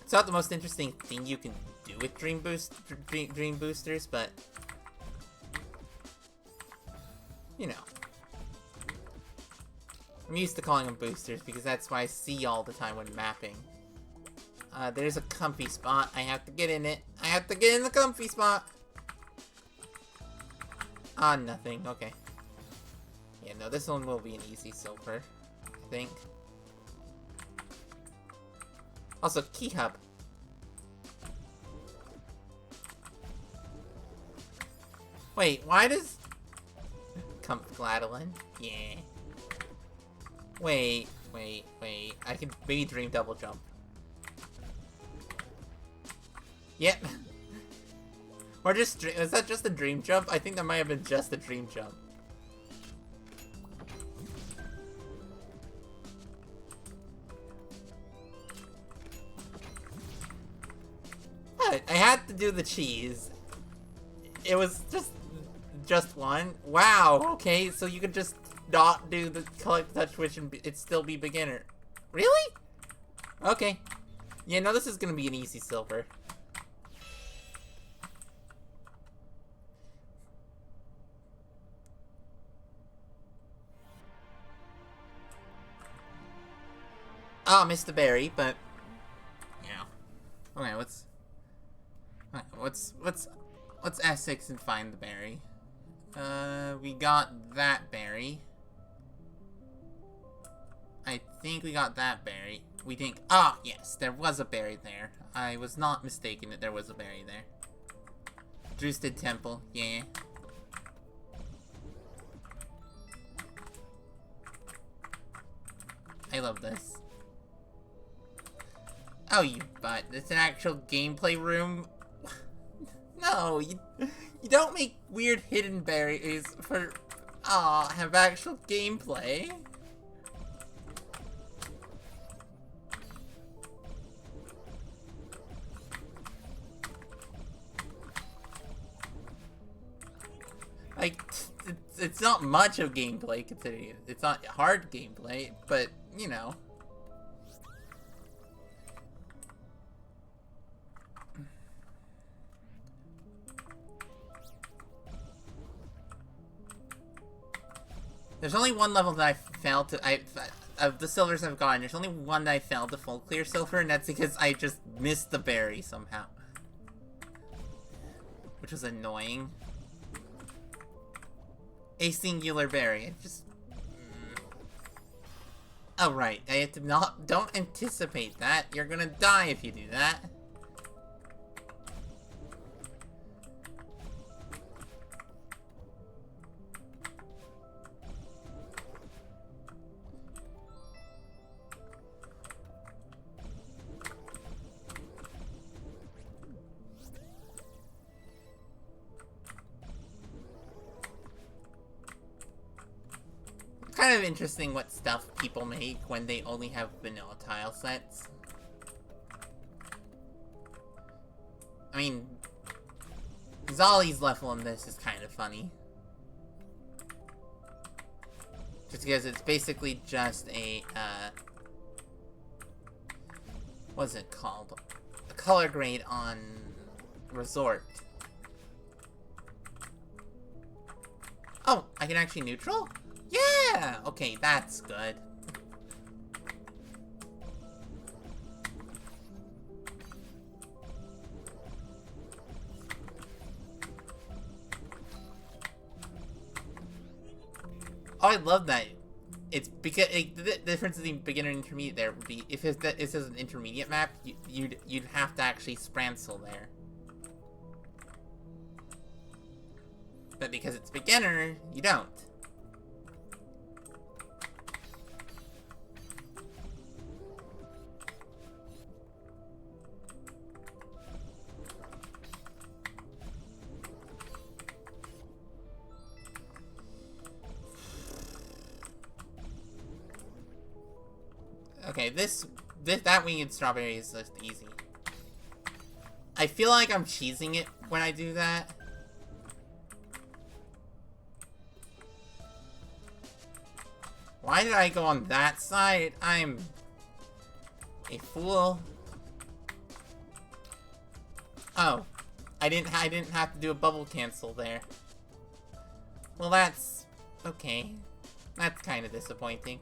it's not the most interesting thing you can do with Dream Boosters, but, you know. I'm used to calling them boosters because that's what I see all the time when mapping. There's a comfy spot. I have to get in it. I have to get in the comfy spot. Ah, nothing. Okay. Yeah, no, this one will be an easy silver, I think. Also, key hub. Wait, why does... Gladoline? Yeah. Wait. I can maybe dream double jump. Yep. Or just, is that just a dream jump? I think that might have been just a dream jump. I had to do the cheese. It was just one. Wow, okay, so you could just not do the collect touch switch and it'd still be beginner. Really? Okay. Yeah, no, this is gonna be an easy silver. Oh, missed the berry, but yeah. Okay, let's S6 and find the berry. We got that berry. I think we got that berry. We think, ah, yes, there was a berry there. I was not mistaken that there was a berry there. Drusted Temple, yeah. I love this. Oh, you butt. It's an actual gameplay room? No, you don't make weird hidden berries for, have actual gameplay. Like, it's not much of gameplay considering it's not hard gameplay, but, you know. There's only one level that I failed to, of the silvers I've gotten, there's only one that I failed to full clear silver, and that's because I just missed the berry somehow. Which was annoying. A singular berry, I just... Oh right, I have to don't anticipate that, you're gonna die if you do that. Kind of interesting what stuff people make when they only have vanilla tile sets. I mean, Zolly's level in this is kind of funny. Just because it's basically just a, what's it called? A color grade on Resort. Oh, I can actually neutral? Yeah! Okay, that's good. Oh, I love that. It's because the difference between beginner and intermediate there would be if it is an intermediate map, you'd have to actually sprancel there. But because it's beginner, you don't. Okay, that winged strawberry is just easy. I feel like I'm cheesing it when I do that. Why did I go on that side? I'm a fool. Oh, I didn't have to do a bubble cancel there. Well, that's okay. That's kind of disappointing.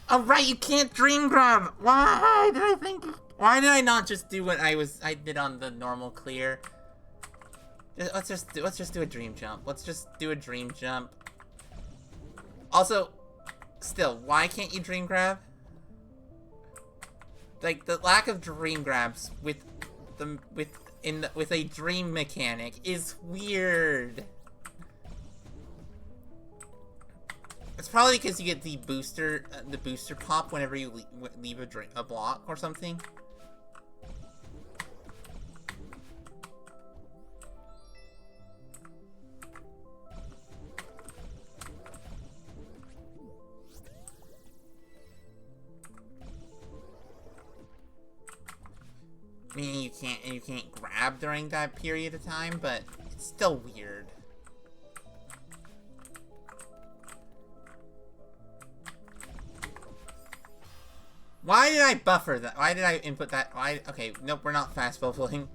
Oh, right, you can't dream grab. Why did I think? Why did I not just do what I did on the normal clear? Let's just do a dream jump. Let's just do a dream jump. Also, still, why can't you dream grab? Like the lack of dream grabs with a dream mechanic is weird. It's probably because you get the booster pop whenever you leave a block or something. I mean, you can't grab during that period of time, but it's still weird. Why did I buffer that? Why did I input that? Why? Okay, nope, we're not fast bubbling.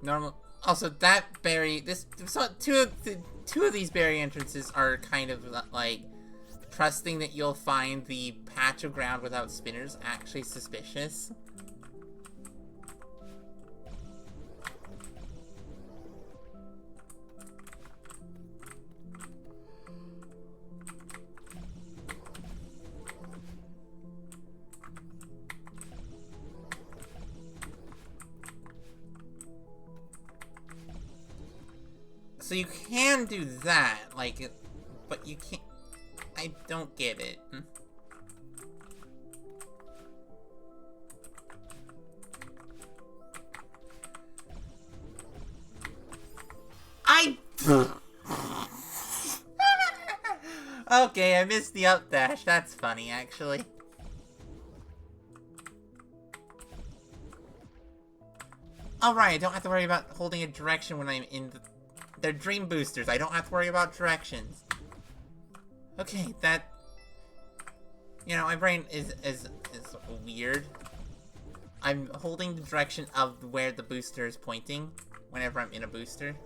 Normal. Also, that berry. So two of these berry entrances are kind of like trusting that you'll find the patch of ground without spinners actually suspicious. So you can do that, like, but you can't. I don't get it. Okay, I missed the up dash. That's funny, actually. Alright, I don't have to worry about holding a direction when I'm in the... They're dream boosters. I don't have to worry about directions. Okay, that... You know, my brain is weird. I'm holding the direction of where the booster is pointing whenever I'm in a booster.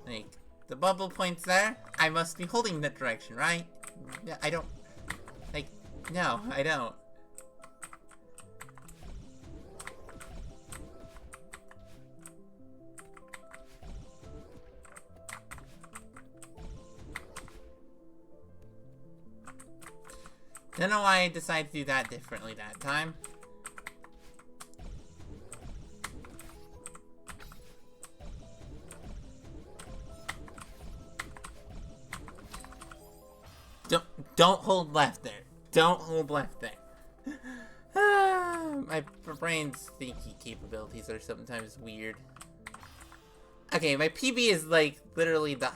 Like, the bubble points there. I must be holding that direction, right? Yeah, I don't... Like, no, I don't. Don't know why I decided to do that differently that time. Don't hold left there. Don't hold left there. My brain's thinking capabilities are sometimes weird. Okay, my PB is like literally the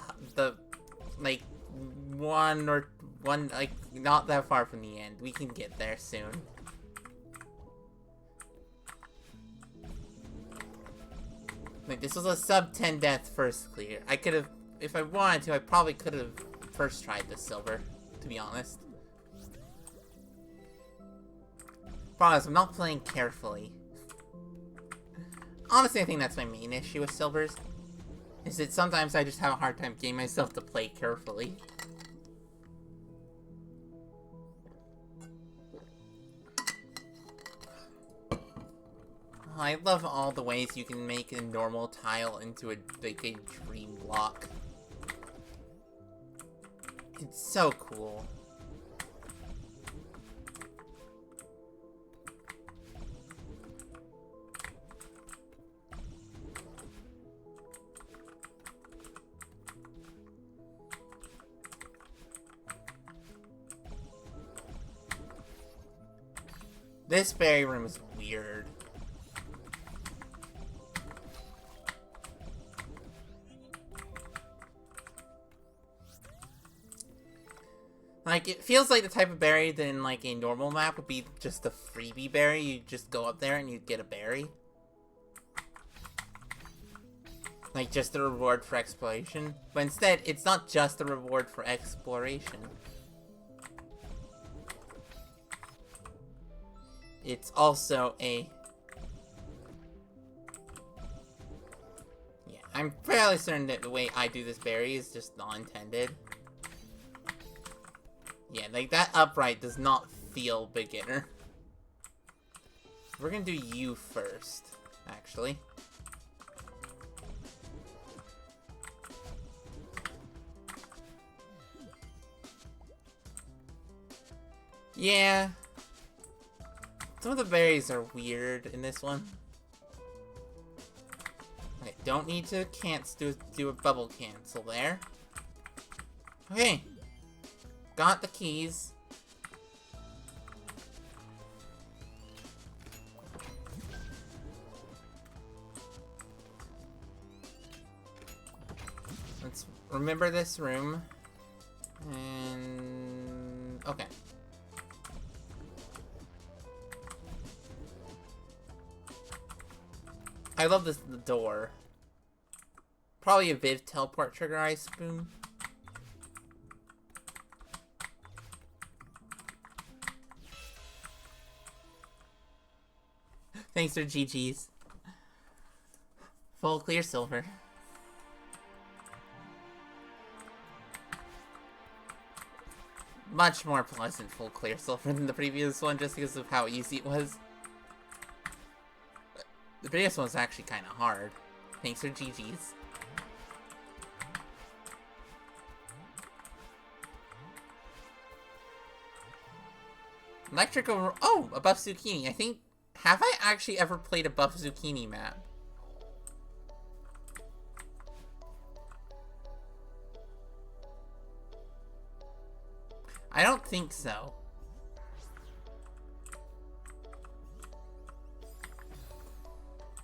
like one, like not that far from the end. We can get there soon. Like, this was a sub 10 death first clear. I could have, if I wanted to, I probably could have first tried this silver, to be honest. Promise, I'm not playing carefully. Honestly, I think that's my main issue with silvers. Is that sometimes I just have a hard time getting myself to play carefully. I love all the ways you can make a normal tile into a dream block. It's so cool. This berry room is weird. Like, it feels like the type of berry that in, like, a normal map would be just a freebie berry. You just go up there and you get a berry. Like, just a reward for exploration. But instead, it's not just a reward for exploration. It's also a... Yeah, I'm fairly certain that the way I do this berry is just not intended. Yeah, like, that upright does not feel beginner. We're gonna do you first, actually. Yeah. Some of the berries are weird in this one. Okay, don't need to do a bubble cancel there. Okay. Got the keys. Let's remember this room. And... okay. I love this the door. Probably a Viv teleport trigger, I assume. Thanks for GG's. Full clear silver. Much more pleasant full clear silver than the previous one just because of how easy it was. The previous one was actually kind of hard. Thanks for GG's. Electrical... oh! A buff zucchini. I think... have I actually ever played a buff zucchini map? I don't think so.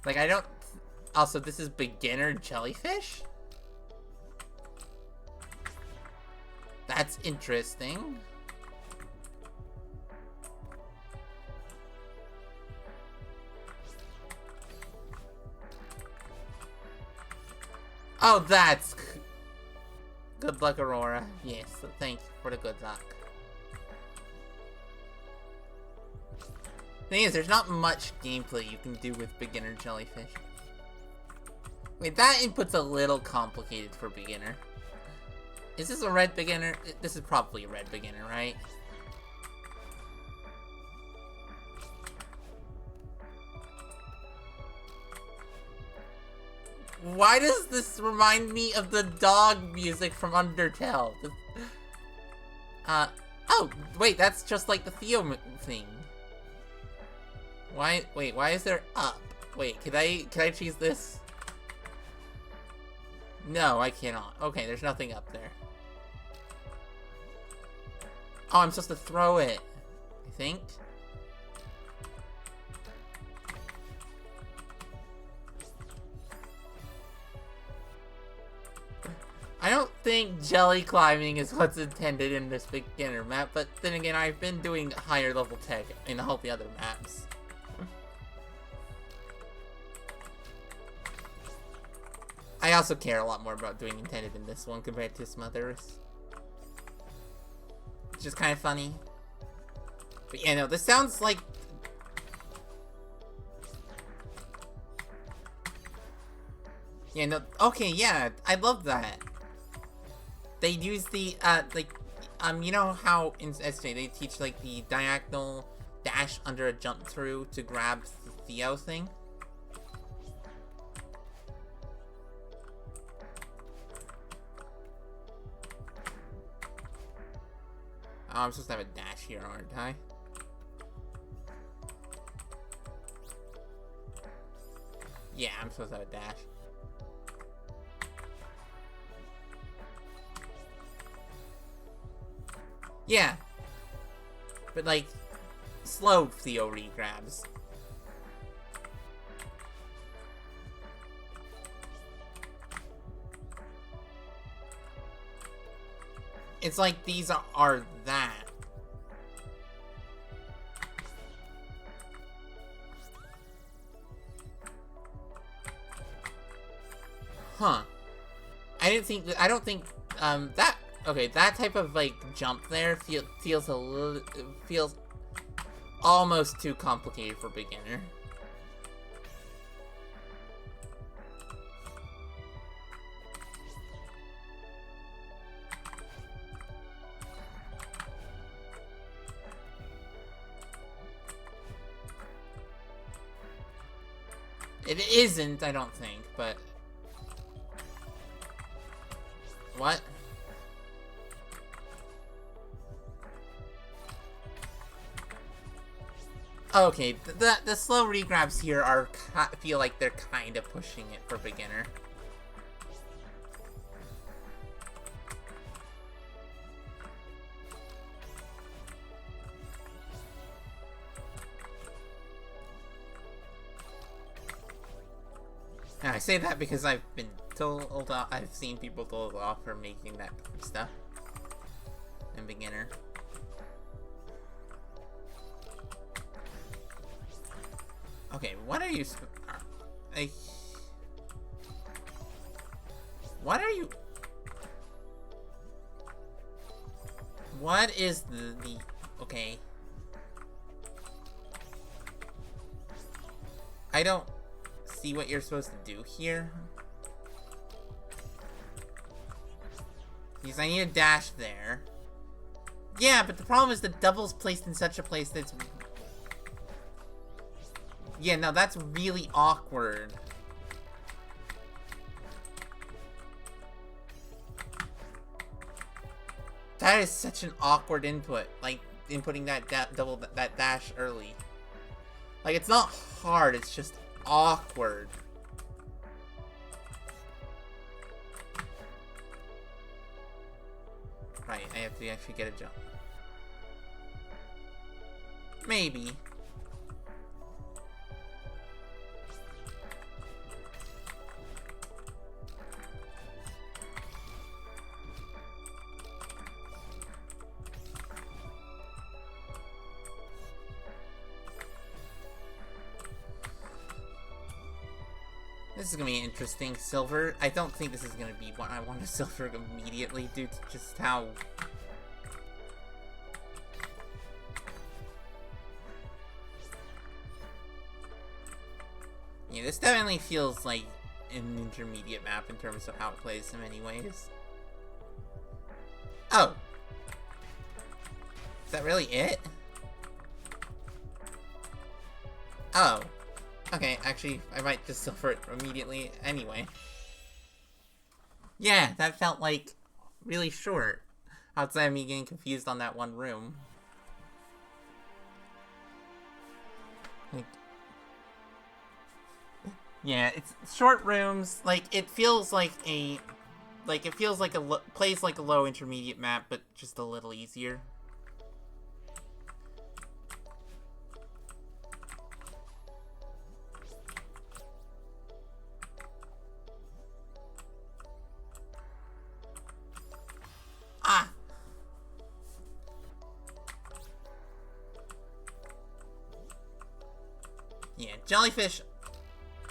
Like, I don't... also, this is beginner jellyfish? That's interesting. Oh, that's... good luck, Aurora. Yes, thank you for the good luck. Thing is, there's not much gameplay you can do with beginner jellyfish. Wait, that input's a little complicated for beginner. Is this a red beginner? This is probably a red beginner, right? Why does this remind me of the dog music from Undertale? Oh, wait, that's just like the Theo thing. Why, wait, why is there up? Wait, can I choose this? No, I cannot. Okay, there's nothing up there. Oh, I'm supposed to throw it, I think. I don't think jelly climbing is what's intended in this beginner map, but then again, I've been doing higher level tech in all the other maps. I also care a lot more about doing intended in this one compared to some others. It's just kind of funny. But yeah, no, this sounds like... Yeah, no, okay, yeah, I love that. They use the, like, you know how in SJ they teach, like, the diagonal dash under a jump through to grab the Theo thing? Oh, I'm supposed to have a dash here, aren't I? Yeah, I'm supposed to have a dash. Yeah. But, like, slow Theo re-grabs. It's like these are that. Huh. I don't think, that, okay, that type of, like, jump there feels a little, feels almost too complicated for beginner. It isn't, I don't think, but... What? Okay, the slow regrabs here are feel like they're kind of pushing it for beginner. And I say that because I've been told off, I've seen people told off for making that stuff in beginner. Okay, what are you? What are you? What is the? Okay. I don't see what you're supposed to do here. Because I need a dash there. Yeah, but the problem is the double's placed in such a place that's... Yeah, no, that's really awkward. That is such an awkward input. Like, inputting that that dash early. Like, it's not hard, it's just awkward. Right, I have to actually get a jump. Maybe. This is gonna be interesting. Silver. I don't think this is gonna be what I want to silver immediately due to just how... Yeah, this definitely feels like an intermediate map in terms of how it plays in many ways. Oh! Is that really it? Oh. Okay, actually, I might just silver it immediately anyway. Yeah, that felt like really short. Outside of me getting confused on that one room. Like, yeah, it's short rooms. Like, it feels like a... Like, it feels like plays like a low intermediate map, but just a little easier. Ah! Yeah, jellyfish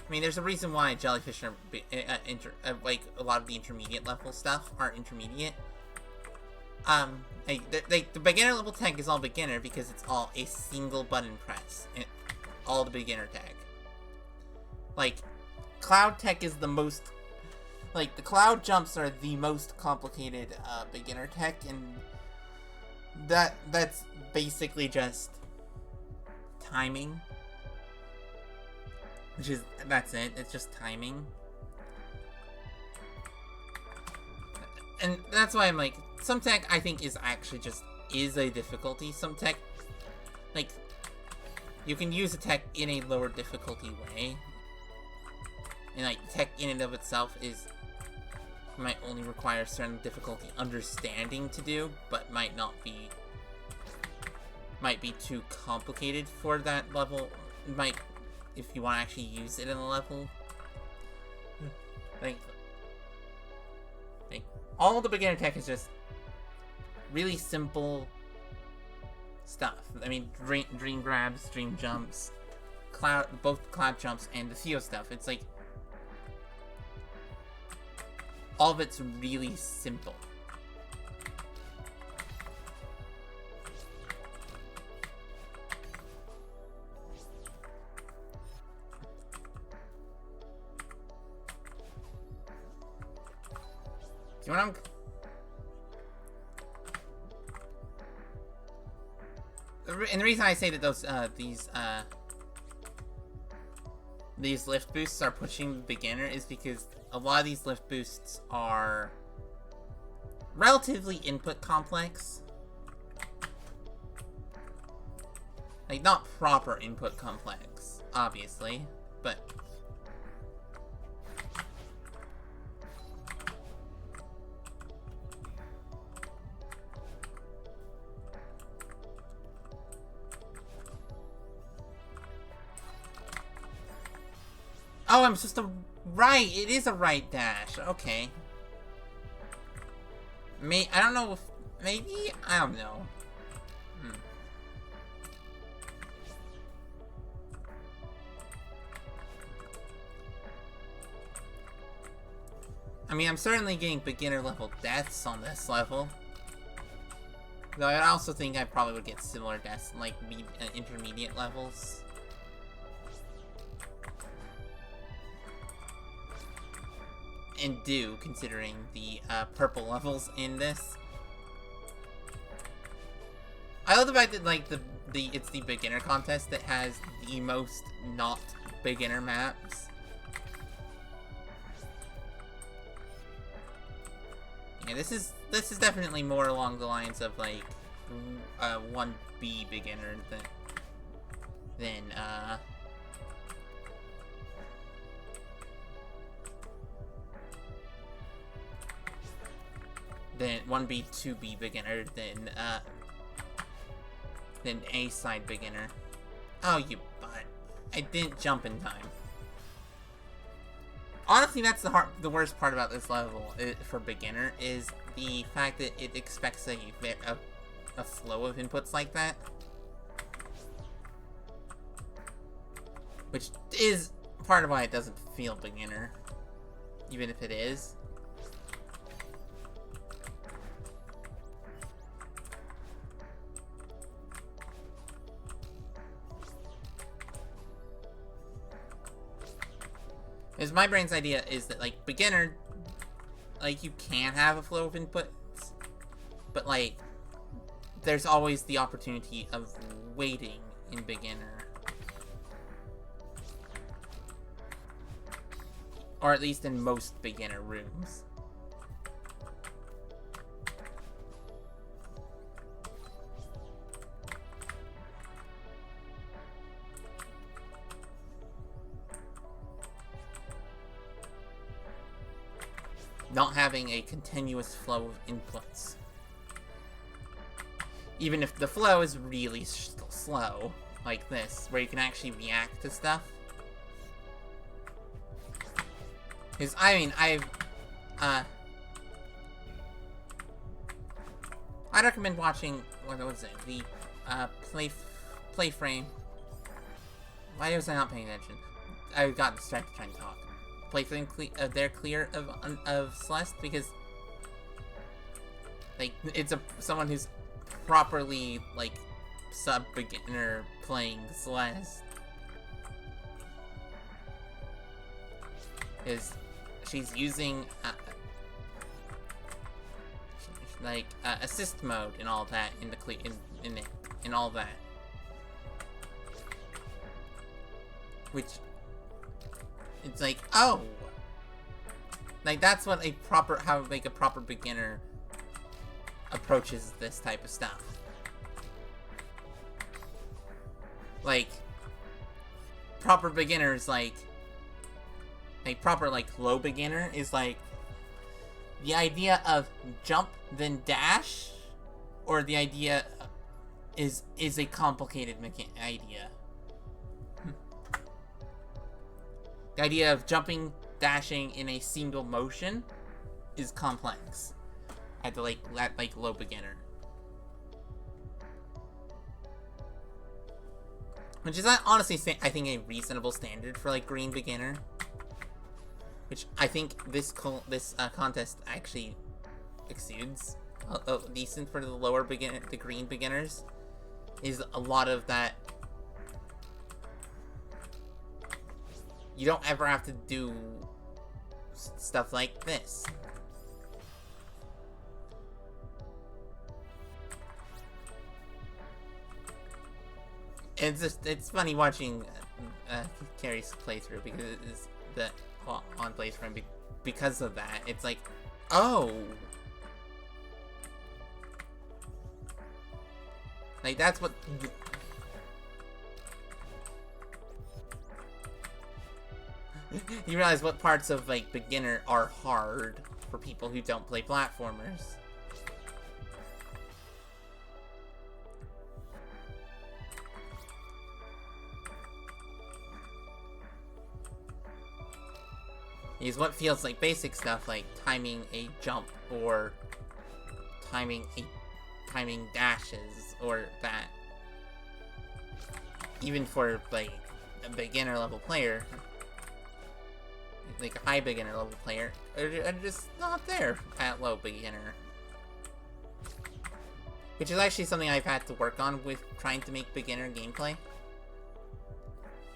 I mean, there's a reason why jellyfish are, like, a lot of the intermediate level stuff are intermediate. Like, the beginner level tech is all beginner because it's all a single button press. All the beginner tech. Like, cloud tech is the most... Like, the cloud jumps are the most complicated, beginner tech, and that's basically just timing. That's it. It's just timing. And that's why I'm like, some tech I think is actually is a difficulty. Some tech, like, you can use a tech in a lower difficulty way. And like, tech in and of itself might only require certain difficulty understanding to do, but might be too complicated for that level. If you want to actually use it in a level. Like, all the beginner tech is just really simple stuff. I mean, dream grabs, dream jumps, both cloud jumps, and the Theo stuff. It's like, all of it's really simple. You know what and the reason I say that these lift boosts are pushing the beginner is because a lot of these lift boosts are relatively input complex. Like, not proper input complex, obviously, but... Oh, I'm supposed to... Right, it is a right dash. Okay. I don't know if... Maybe? I don't know. I mean, I'm certainly getting beginner level deaths on this level. Though I also think I probably would get similar deaths in, like, intermediate levels. And considering the purple levels in this. I love the fact that, like, it's the beginner contest that has the most not beginner maps. Yeah, this is definitely more along the lines of, like, 1B beginner than 1B, 2B beginner, than A side beginner. Oh, you butt. I didn't jump in time. Honestly, that's the worst part about this level for beginner, is the fact that it expects a flow of inputs like that. Which is part of why it doesn't feel beginner, even if it is. Because my brain's idea is that, like, beginner, like, you can have a flow of inputs, but, like, there's always the opportunity of waiting in beginner. Or at least in most beginner rooms. Not having a continuous flow of inputs. Even if the flow is really slow, like this, where you can actually react to stuff. Because, I mean, I'd recommend watching, what was it, the, Playframe. Why was I not paying attention? I got distracted trying to talk. Playthrough they're clear of Celeste because like it's someone who's properly like sub-beginner playing Celeste is she's using like assist mode and all that in all that, which it's like, oh, like that's what how like a proper beginner approaches this type of stuff. Like proper beginners, like proper like low beginner is like the idea of jump then dash, or the idea is a complicated idea. The idea of jumping, dashing in a single motion is complex at the like low beginner, which is honestly I think a reasonable standard for like green beginner. Which I think this contest actually exudes decent for the lower the green beginners. Is a lot of that. You don't ever have to do stuff like this. It's funny watching Carrie's playthrough because it's on playthrough because of that. It's like, oh, like that's what. You realize what parts of like beginner are hard for people who don't play platformers. Is what feels like basic stuff, like timing a jump or timing dashes, or that. Even for like a beginner level player, like a high beginner level player, are just not there at low beginner. Which is actually something I've had to work on with trying to make beginner gameplay.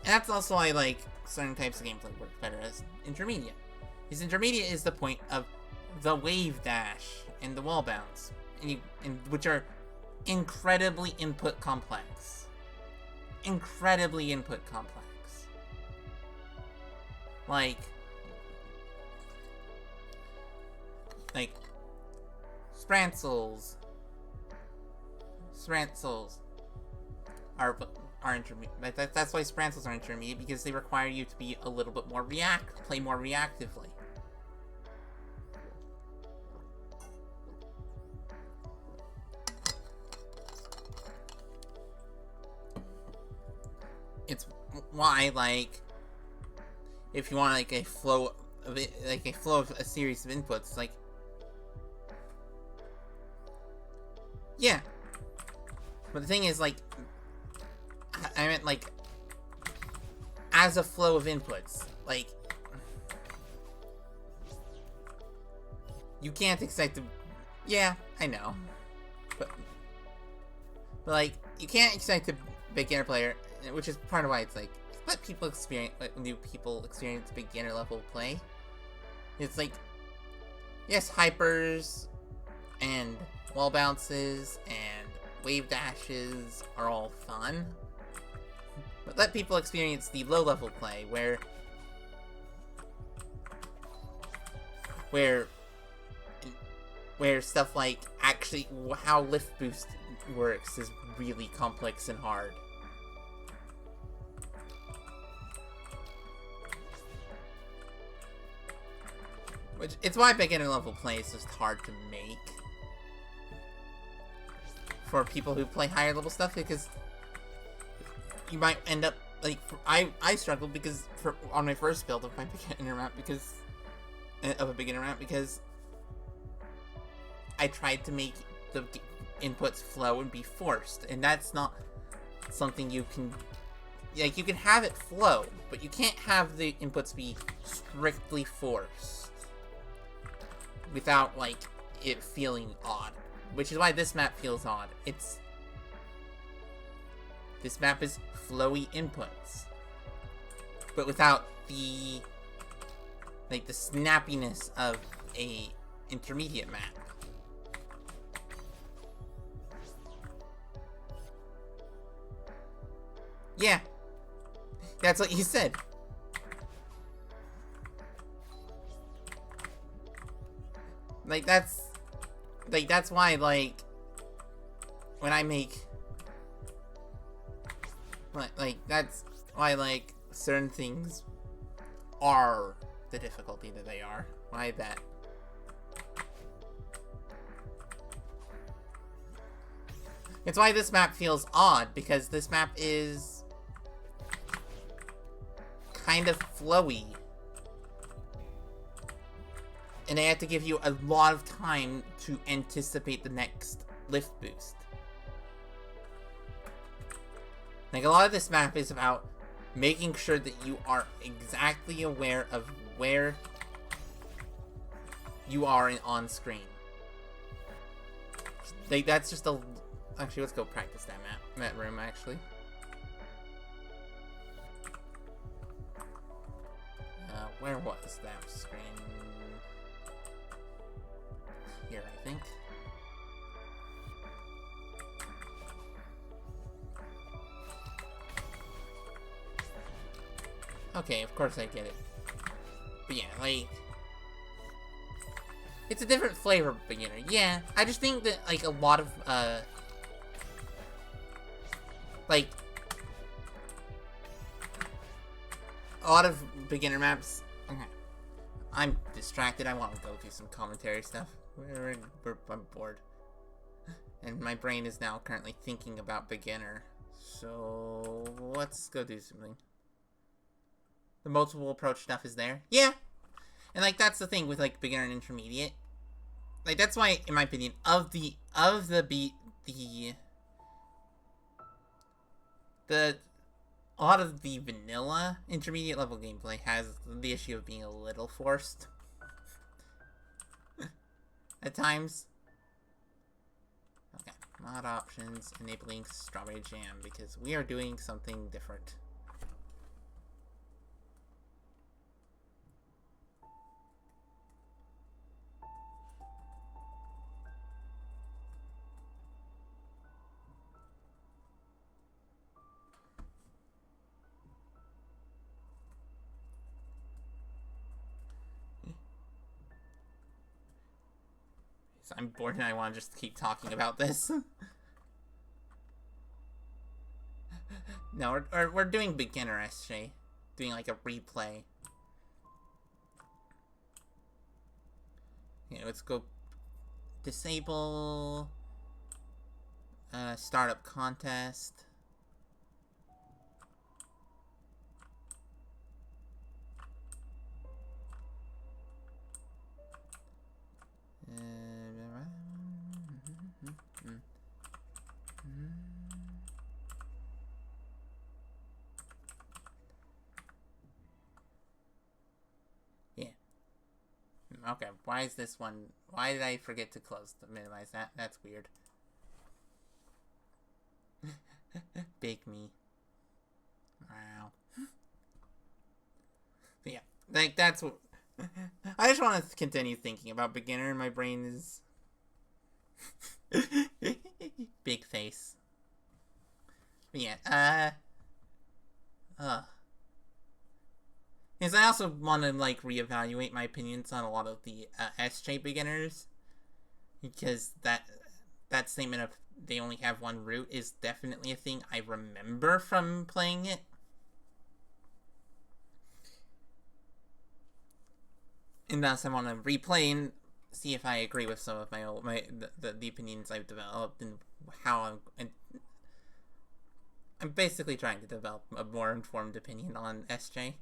And that's also why like certain types of gameplay work better as intermediate. Because intermediate is the point of the wave dash and the wall bounce, which are incredibly input complex. Incredibly input complex. Like Sprancels are intermediate. That's why Sprancels are intermediate, because they require you to be a little bit more play more reactively. It's why, like, if you want like a flow of it, like a flow of a series of inputs, like, yeah. But the thing is, like, I meant like as a flow of inputs, like you can't expect to. Yeah, I know, but like you can't expect a beginner player, which is part of why it's like let people experience, let new people experience beginner level play. It's like, yes, hypers and wall bounces and wave dashes are all fun, but let people experience the low level play where stuff like actually how lift boost works is really complex and hard. Which, it's why beginner level play is just hard to make for people who play higher level stuff, because you might end up like, I struggled because on my first build of my beginner map because I tried to make the inputs flow and be forced, and that's not something you can like, you can have it flow, but you can't have the inputs be strictly forced without, like, it feeling odd. Which is why this map feels odd. This map is flowy inputs, but without the, like, the snappiness of a intermediate map. Yeah, that's what you said. Like, that's why, like, when I make, like, that's why, like, certain things are the difficulty that they are. Why that? It's why this map feels odd, because this map is kind of flowy. And they have to give you a lot of time to anticipate the next lift boost. Like, a lot of this map is about making sure that you are exactly aware of where you are on screen. Like, that's just a... Actually, let's go practice that room, actually. Where was that screen? Here, I think. Okay, of course I get it. But yeah, like... It's a different flavor of beginner. Yeah, I just think that, like, a lot of, like... A lot of beginner maps... Okay. I'm distracted. I want to go do some commentary stuff. I'm bored. And my brain is now currently thinking about beginner. So, let's go do something. The multiple approach stuff is there. Yeah! And, like, that's the thing with, like, beginner and intermediate. Like, that's why, in my opinion, a lot of the vanilla intermediate level gameplay has the issue of being a little forced. At times. Okay, mod options, enabling strawberry jam, because we are doing something different. I'm bored and I want to just keep talking about this. No, we're doing beginner SJ. Doing like a replay. Okay, let's go disable startup contest. Yeah. Okay, why is this one... Why did I forget to minimize that? That's weird. Big me. Wow. But yeah, like, that's what... I just want to continue thinking about beginner, and my brain is... Big face. But yeah, because I also want to, like, reevaluate my opinions on a lot of the SJ beginners. Because that statement of they only have one route is definitely a thing I remember from playing it. And thus I want to replay and see if I agree with some of the opinions I've developed and how I'm basically trying to develop a more informed opinion on SJ.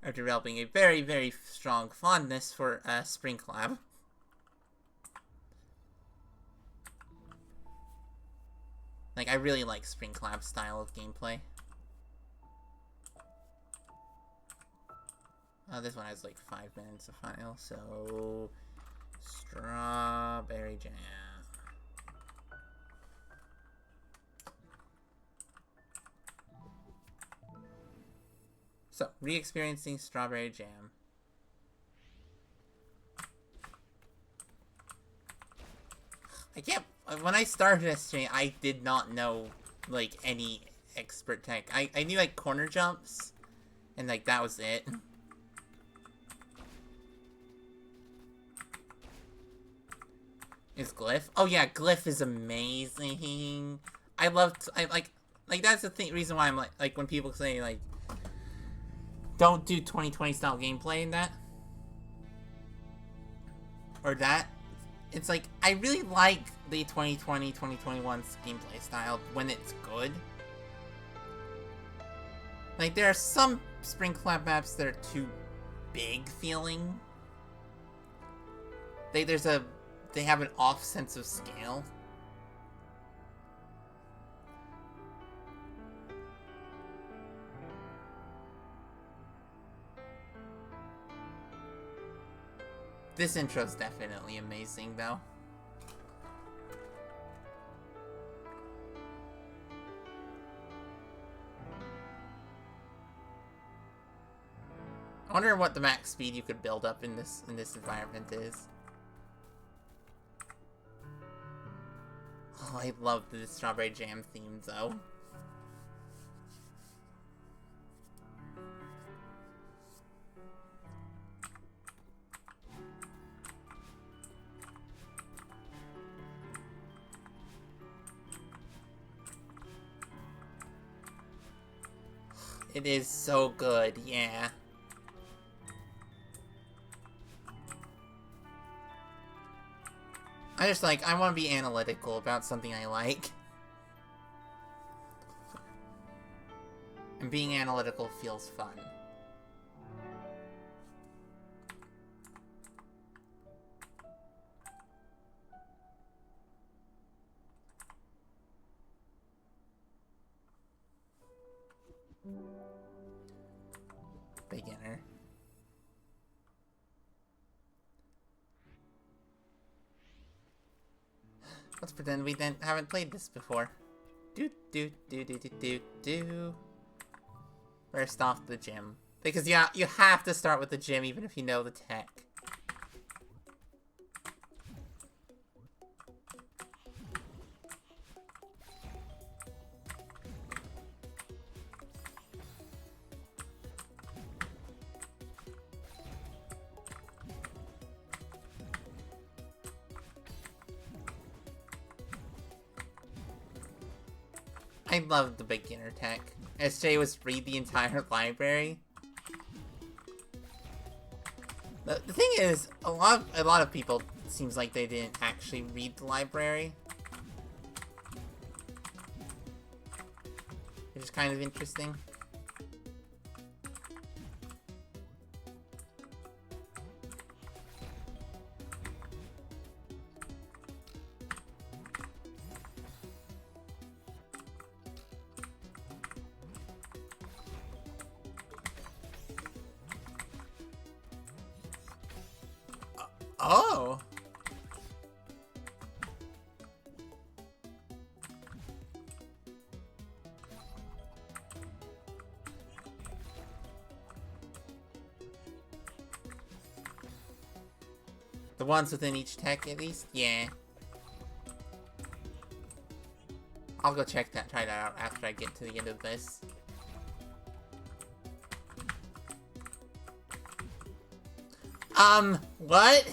Or developing a very, very strong fondness for Spring Collab. Like, I really like Spring Collab style of gameplay. This one has like 5 minutes of final, so... Strawberry Jam. So, re-experiencing Strawberry Jam. I can't... When I started this stream, I did not know, like, any expert tech. I knew, like, corner jumps, and, like, that was it. Is Glyph? Oh yeah, Glyph is amazing. I like, that's the reason why I'm, like, when people say, like, don't do 2020 style gameplay in that. Or that. It's like, I really like the 2020, 2021's gameplay style when it's good. Like, there are some Spring Collab maps that are too big feeling. They have an off sense of scale. This intro's definitely amazing, though. I wonder what the max speed you could build up in this environment is. Oh, I love the Strawberry Jam theme, though. It is so good, yeah. I want to be analytical about something I like. And being analytical feels fun. Beginner. Let's pretend we haven't played this before. First off, the gym. Because yeah, you have to start with the gym even if you know the tech. I love the beginner tech. SJ was read the entire library. The thing is, a lot of people, it seems like they didn't actually read the library. Which is kind of interesting. Oh! The ones within each tech, at least? Yeah. I'll go try that out after I get to the end of this. What?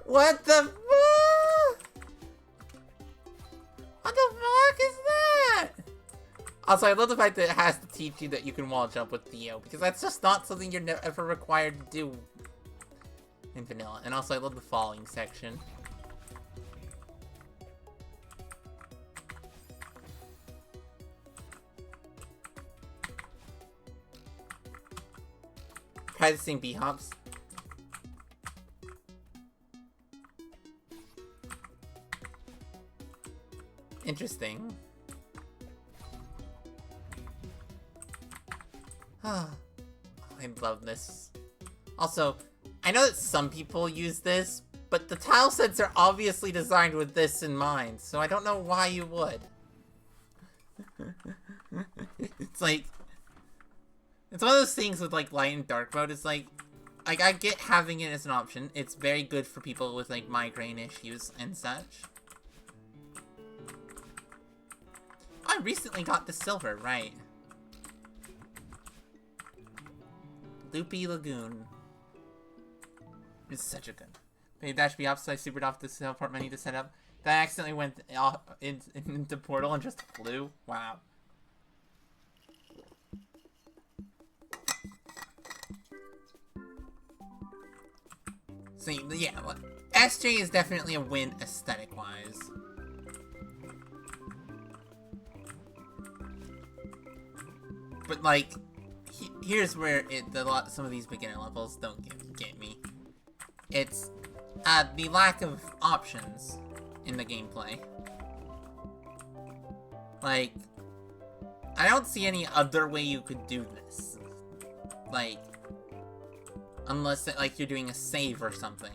What the fuck? What the fuck is that? Also, I love the fact that it has to teach you that you can wall jump with Theo, because that's just not something you're ever required to do in vanilla. And also, I love the falling section. Practicing B-hops. Interesting. I love this. Also, I know that some people use this, but the tile sets are obviously designed with this in mind, so I don't know why you would. It's like... It's one of those things with, like, light and dark mode. It's like I get having it as an option. It's very good for people with, like, migraine issues and such. I recently got the silver, right. Loopy Lagoon. It's such a good. Pay dash be upside supered off the teleport menu to set up. That accidentally went off into portal and just flew. Wow. So yeah, SJ is definitely a win aesthetic-wise. But like, here's where some of these beginner levels don't get me. It's the lack of options in the gameplay. Like, I don't see any other way you could do this. Like, unless like you're doing a save or something.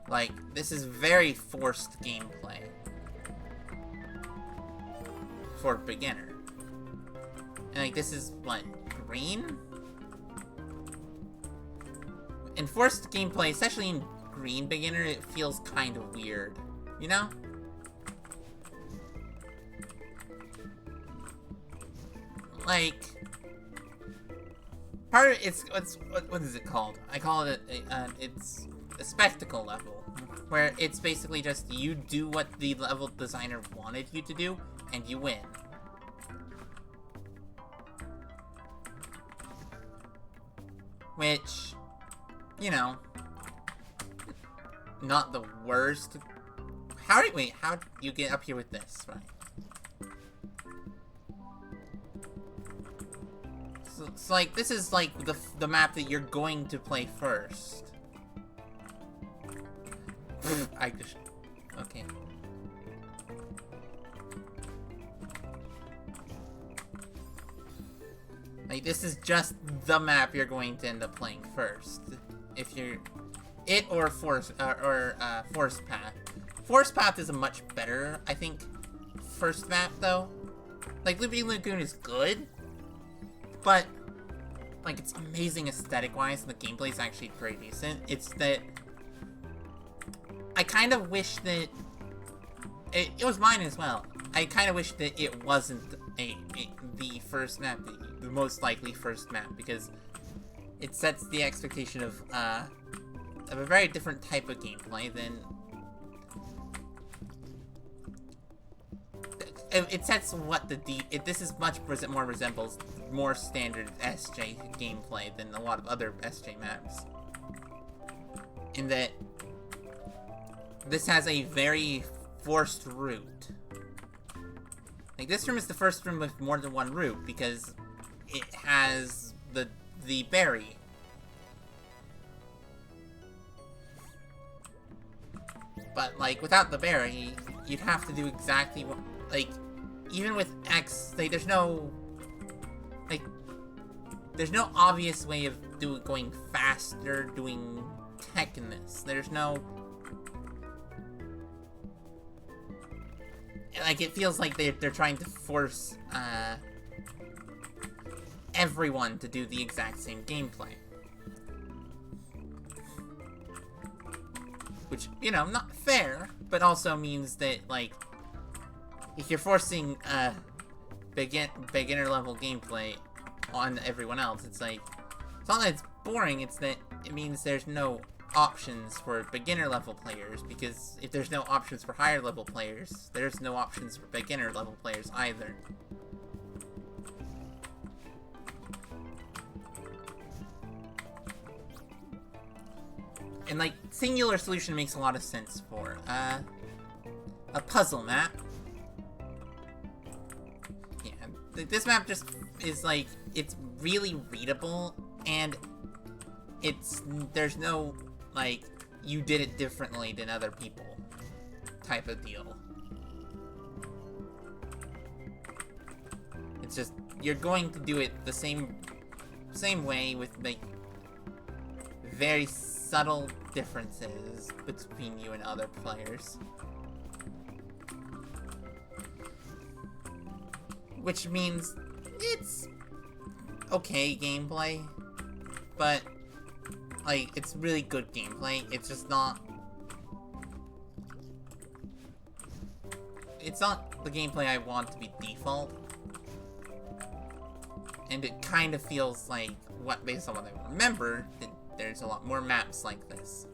Like, this is very forced gameplay for beginner. And like, this is what, green? In forced gameplay, especially in green beginner, it feels kind of weird, you know? Like, part of it's what is it called? I call it it's a spectacle level, where it's basically just you do what the level designer wanted you to do, and you win. Which, you know, not the worst. How do you get up here with this, right? So it's like, this is like the map that you're going to play first. I just... Okay. Like, this is just the map you're going to end up playing first. If you're... It or Forest Path. Forest Path is a much better, I think, first map, though. Like, Loopy Lagoon is good, but, like, it's amazing aesthetic-wise, and the gameplay is actually pretty decent. It's that... I kind of wish that... It was mine as well. I kind of wish that it wasn't the first map, the most likely first map, because it sets the expectation of a very different type of gameplay than... It sets what this is much more resembles more standard SJ gameplay than a lot of other SJ maps. In that this has a very forced route. Like, this room is the first room with more than one route because it has the berry. But, like, without the berry, you'd have to do exactly what, like, even with X, like, there's no obvious way of going faster, doing tech in this. There's no... Like, it feels like they're trying to force, everyone to do the exact same gameplay. Which, you know, not fair, but also means that, like, if you're forcing, beginner level gameplay on everyone else, it's like, it's not that it's boring, it's that it means there's no options for beginner level players, because if there's no options for higher level players, there's no options for beginner level players either. And, like, singular solution makes a lot of sense for, a puzzle map. Yeah, this map just is like, it's really readable, and there's no, like, you did it differently than other people type of deal. It's just, you're going to do it the same way with, like, very subtle differences between you and other players. Which means it's okay gameplay, but, like, it's really good gameplay. It's just not... It's not the gameplay I want to be default. And it kind of feels like, based on what I remember, that there's a lot more maps like this.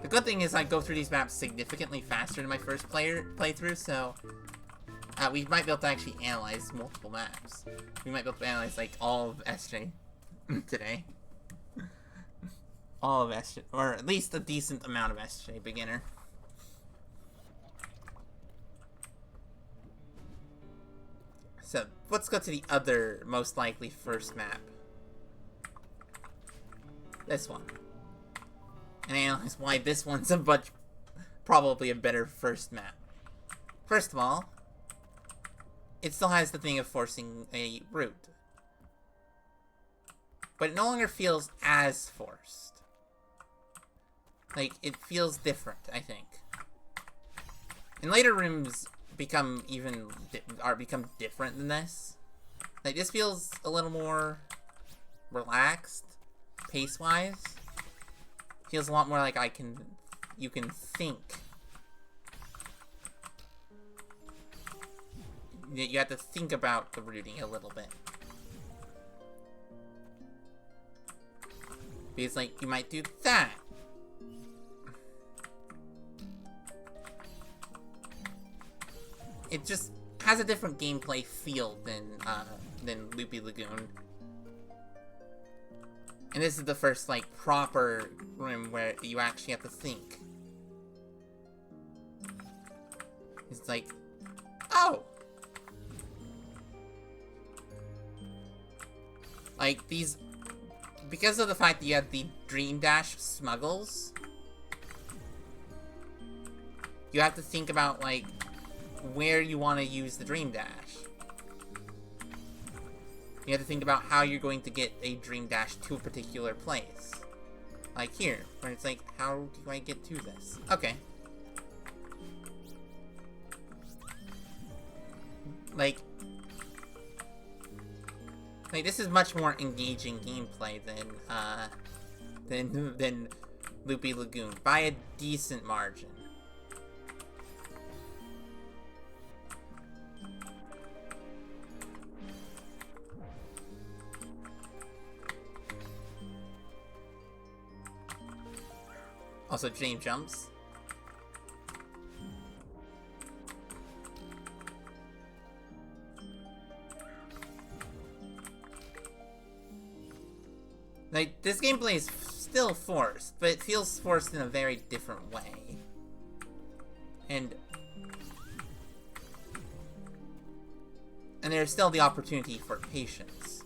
The good thing is I go through these maps significantly faster than my first playthrough, so we might be able to actually analyze multiple maps. We might be able to analyze, like, all of SJ today. All of SJ, or at least a decent amount of SJ Beginner. So, let's go to the other most likely first map. This one. And analyze why this one's probably a better first map. First of all, it still has the thing of forcing a route. But it no longer feels as forced. Like, it feels different, I think. And later rooms become different than this. Like, this feels a little more relaxed, pace-wise. Feels a lot more like you can think. You have to think about the routing a little bit. Because, like, you might do that. It just has a different gameplay feel than Loopy Lagoon. And this is the first, like, proper room where you actually have to think. It's like, oh! Like, these... Because of the fact that you have the Dream Dash smuggles, you have to think about, like, where you want to use the Dream Dash. You have to think about how you're going to get a Dream Dash to a particular place. Like here, where it's like, how do I get to this? Okay. Like, this is much more engaging gameplay than Loopy Lagoon, by a decent margin. Also, Jane jumps. Like, this gameplay is still forced, but it feels forced in a very different way. And there's still the opportunity for patience.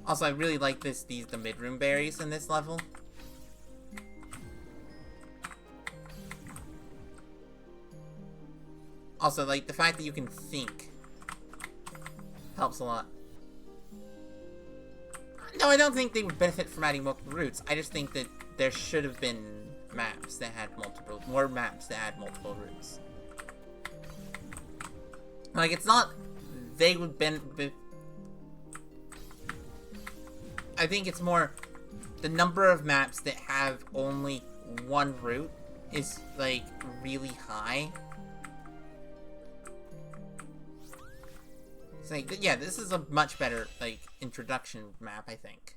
Also, I really like the mid-room berries in this level. Also, like, the fact that you can think helps a lot. No, I don't think they would benefit from adding multiple routes. I just think that there should have been maps that had more maps that had multiple routes. Like, it's not, they would benefit. I think it's more, the number of maps that have only one route is, like, really high. It's like, yeah, this is a much better, like, introduction map, I think.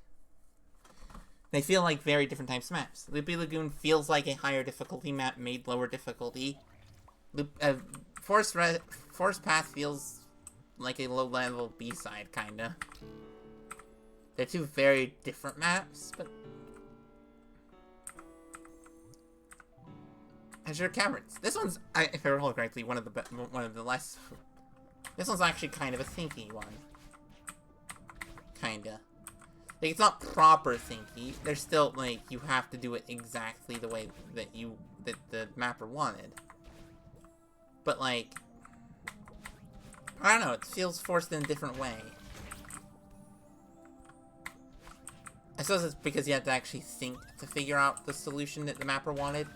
They feel like very different types of maps. Loopy Lagoon feels like a higher difficulty map made lower difficulty. Forest Path feels like a low-level B-side, kinda. They're two very different maps, but Azure Caverns. This one's, if I recall correctly, one of the less. This one's actually kind of a thinky one. Kinda. Like, it's not proper thinky. There's still, like, you have to do it exactly the way that the mapper wanted. But, like, I don't know, it feels forced in a different way. I suppose it's because you have to actually think to figure out the solution that the mapper wanted.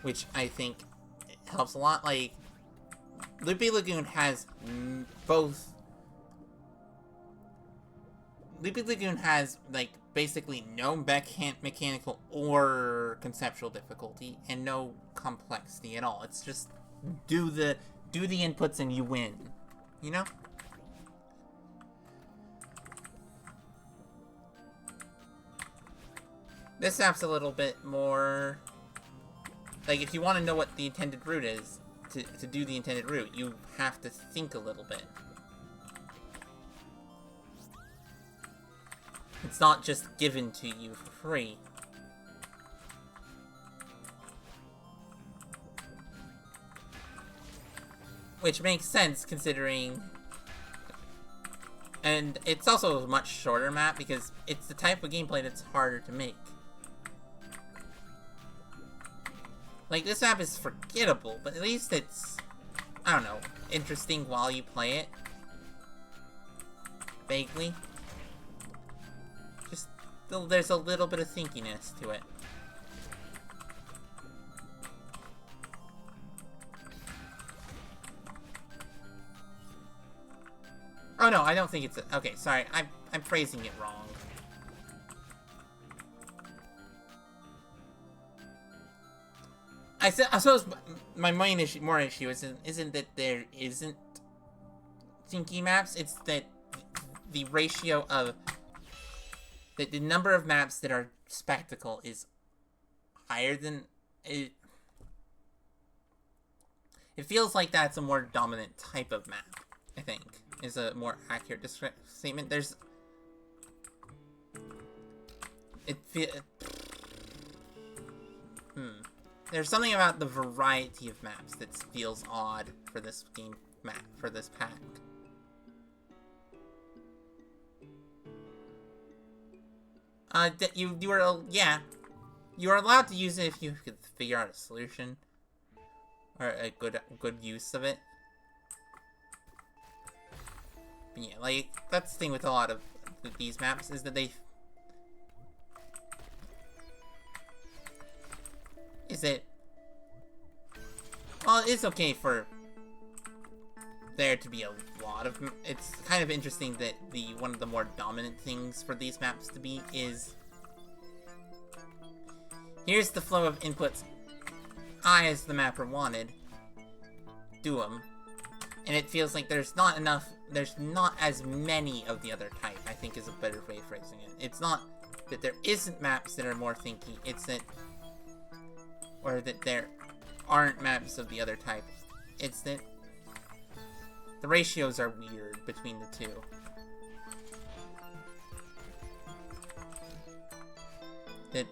Which I think helps a lot. Like, Loopy Lagoon has both. Loopy Lagoon has, like, basically no mechanical or conceptual difficulty and no complexity at all. It's just do the inputs and you win. You know? This app's a little bit more. Like, if you want to know what the intended route is, to do the intended route, you have to think a little bit. It's not just given to you for free. Which makes sense, considering. And it's also a much shorter map, because it's the type of gameplay that's harder to make. Like, this map is forgettable, but at least it's, I don't know, interesting while you play it. Vaguely. Just, there's a little bit of thinkiness to it. Oh no, I don't think it's okay, sorry, I'm phrasing it wrong. I suppose my main issue, isn't that there isn't thinky maps, it's that the ratio of the number of maps that are spectacle is higher than it. It feels like that's a more dominant type of map, I think, is a more accurate statement. There's something about the variety of maps that feels odd for this for this pack. You are allowed to use it if you could figure out a solution or a good use of it. But yeah, like, that's the thing with a lot of these maps, is that well, it's okay for there to be a lot of. It's kind of interesting that one of the more dominant things for these maps to be is, here's the flow of inputs I, as the mapper, wanted. Do them. And it feels like there's not as many of the other type, I think is a better way of phrasing it. It's not that there isn't maps that are more thinky, it's that, or that there aren't maps of the other type. It's that the ratios are weird between the two. That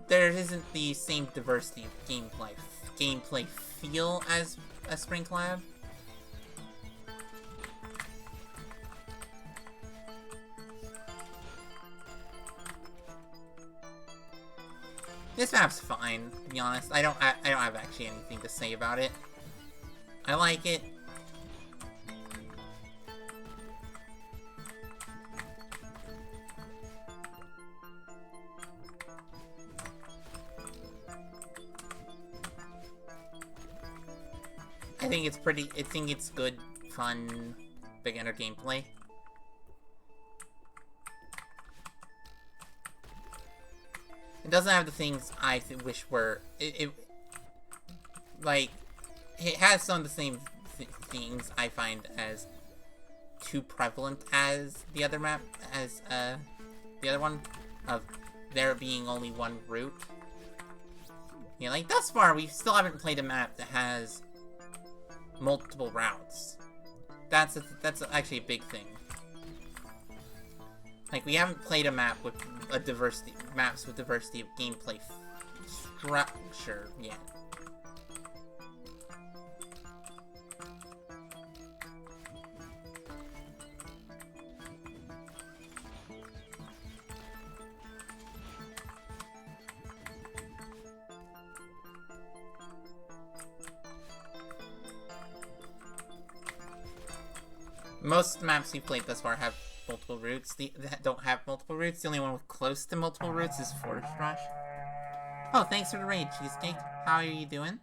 there isn't the same diversity of gameplay feel as a Springclad. This map's fine, to be honest. I don't have actually anything to say about it. I like it. I think it's good, fun, beginner gameplay. It doesn't have the things I wish were. Like, it has some of the same things I find as too prevalent as the other map, as the other one, of there being only one route. Yeah, like, thus far, we still haven't played a map that has multiple routes. That's actually a big thing. Like, we haven't played a map with a maps with diversity of gameplay structure yet. Most maps we've played thus far have multiple routes. That don't have multiple routes. The only one with close to multiple routes is Forest Rush. Oh, thanks for the raid, Cheesecake. How are you doing?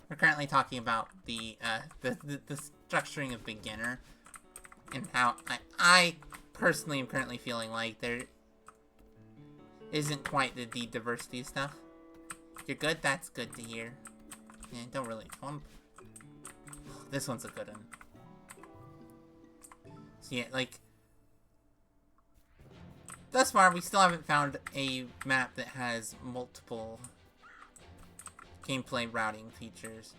We're currently talking about the structuring of beginner and how I personally am currently feeling like there isn't quite the diversity stuff. You're good? That's good to hear. Yeah, don't really. This one's a good one. So yeah, like, thus far we still haven't found a map that has multiple gameplay routing features.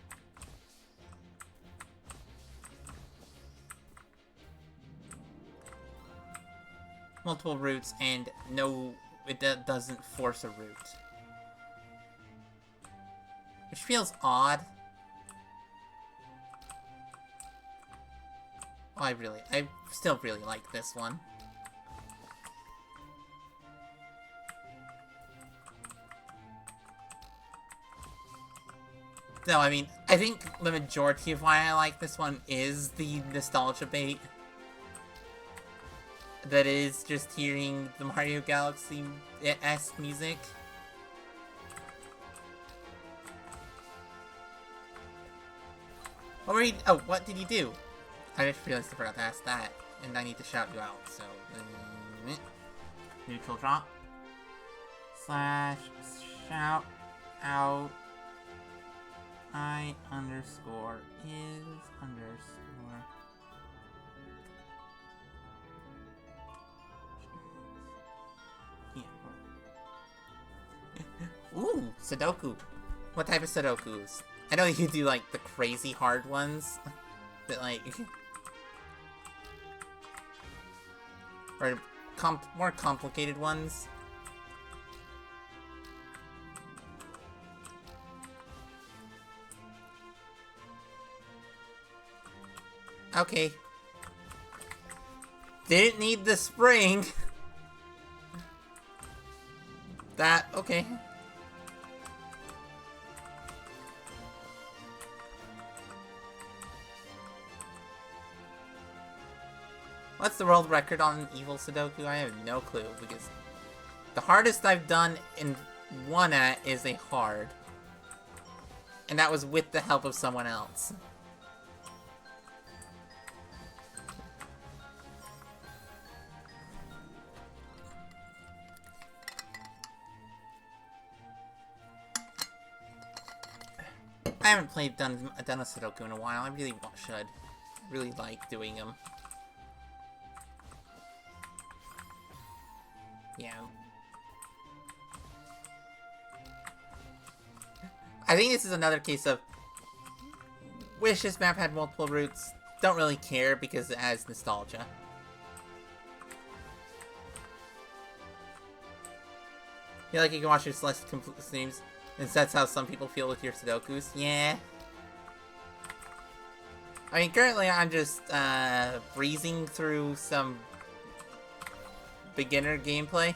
Multiple routes and no, it doesn't force a route. Which feels odd. I still really like this one. No, I mean, I think the majority of why I like this one is the nostalgia bait. That is just hearing the Mario Galaxy-esque music. What did you do? I just realized I forgot to ask that, and I need to shout you out, so... neutral drop. / shout out I underscore is underscore... Yeah. Ooh, Sudoku. What type of Sudokus? I know you do, like, the crazy hard ones. That, like... or more complicated ones. Okay. Didn't need the spring. Okay. What's the world record on Evil Sudoku? I have no clue, because the hardest I've done in one at is a hard. And that was with the help of someone else. I haven't done a Sudoku in a while. I really should. I really like doing them. Yeah. I think this is another case of wish this map had multiple routes. Don't really care because it has nostalgia. Feel like you can watch your Celeste complete streams, and that's how some people feel with your Sudokus. Yeah. I mean, currently I'm just breezing through some beginner gameplay.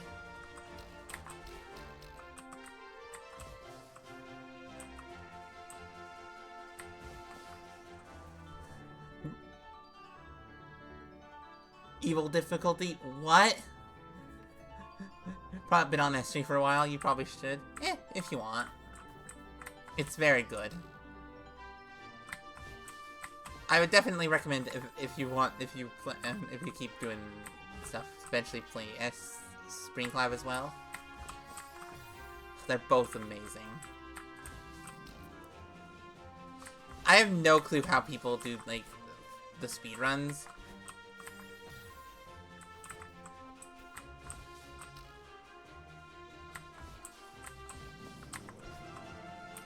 Evil difficulty? What? Probably been on that stream for a while. You probably should. If you want. It's very good. I would definitely recommend if you keep doing stuff, eventually play Springclave as well. They're both amazing. I have no clue how people do, like, the speedruns.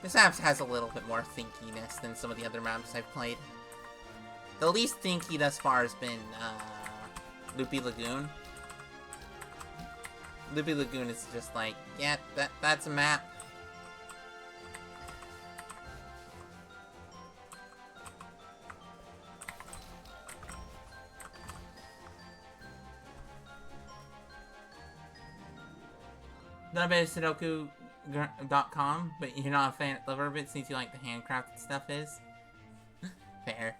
This map has a little bit more thinkiness than some of the other maps I've played. The least thinky thus far has been, Loopy Lagoon. Loopy Lagoon is just like, yeah, that's a map. Not a bit of Sudoku.com, but you're not a fan lover of it since you like the handcrafted stuff is. Fair.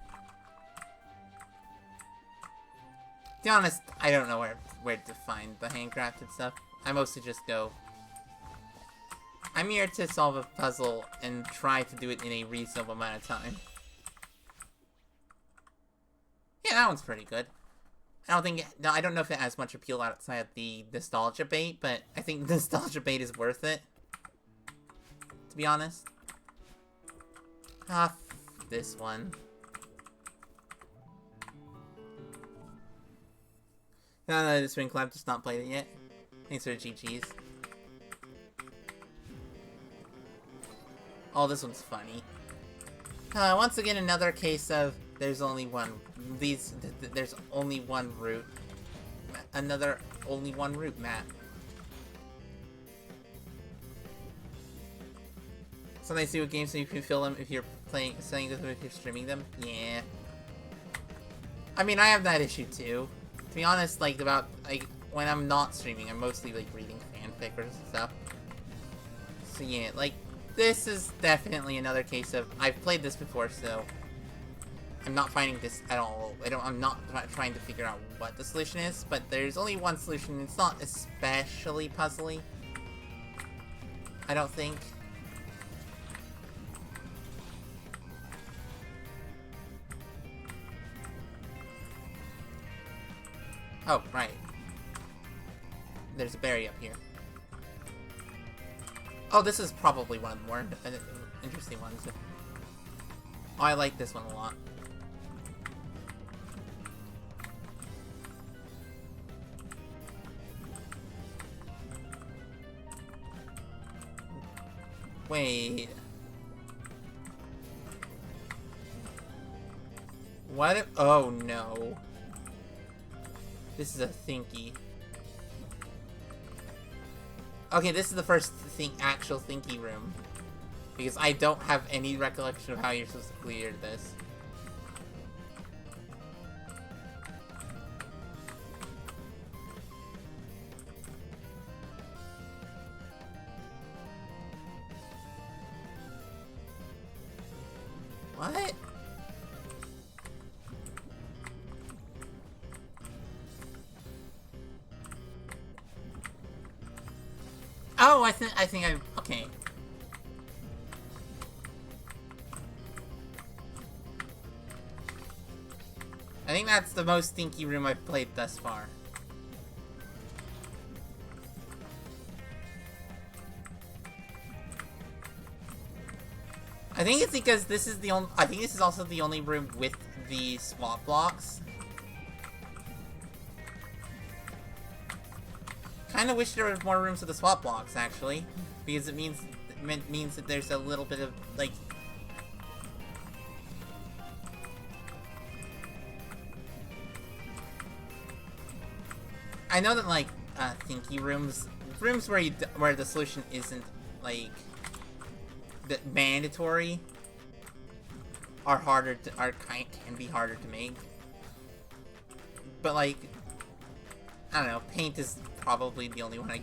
To be honest, I don't know where to find the handcrafted stuff. I mostly just go, I'm here to solve a puzzle and try to do it in a reasonable amount of time. Yeah, that one's pretty good. I don't know if it has much appeal outside of the nostalgia bait, but I think nostalgia bait is worth it. To be honest. This one. No, the Swing Club just not played it yet. Thanks for the GGs. Oh, this one's funny. Once again, another case of there's only one. There's only one route. Another only one route map. Sometimes do games so you can fill them if you're selling them if you're streaming them. Yeah. I mean, I have that issue too. To be honest, when I'm not streaming, I'm mostly reading fanfic or stuff. So yeah, this is definitely another case of I've played this before, so I'm not finding this at all. I'm not trying to figure out what the solution is, but there's only one solution. It's not especially puzzly, I don't think. Oh, right. There's a berry up here. Oh, this is probably one of the more interesting ones. Oh, I like this one a lot. Wait. What if— oh no. This is a thinky. Okay, this is the first actual thinky room. Because I don't have any recollection of how you're supposed to clear this. What? Oh, I think I okay. I think that's the most stinky room I've played thus far. I think it's because this is the only— I think this is also the only room with the swap blocks. Kinda wish there were more rooms with the swap blocks, actually. Because it means that there's a little bit of, I know that, thinky rooms where the solution isn't, mandatory, can be harder to make. But, I don't know, paint is probably the only one I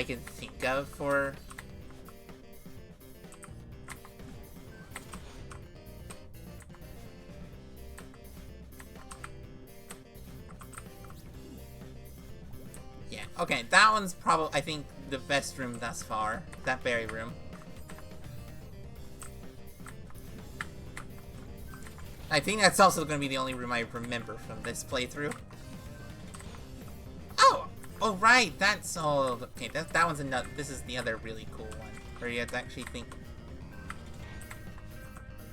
can think of for— yeah, okay, that one's probably, I think, the best room thus far. That berry room. I think that's also going to be the only room I remember from this playthrough. Oh, right, that's all— okay, that one's another— this is the other really cool one, where you have to actually think.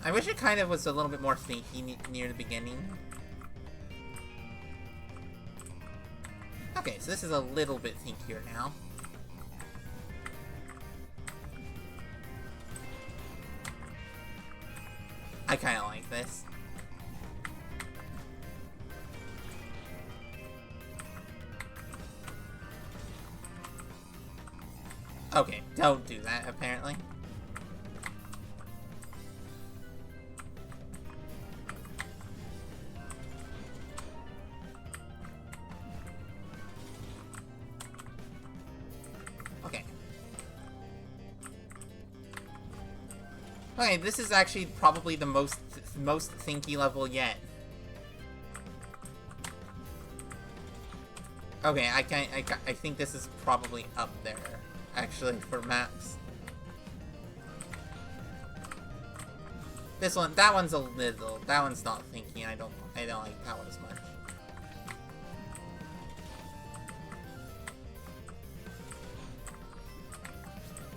I wish it kind of was a little bit more thinky near the beginning. Okay, so this is a little bit thinkier now. I kinda like this. Okay, don't do that, apparently. Okay. Okay, this is actually probably the most thinky level yet. Okay, I think this is probably up there, actually, for maps. This one, that one's a little, that one's not thinky, I don't like that one as much.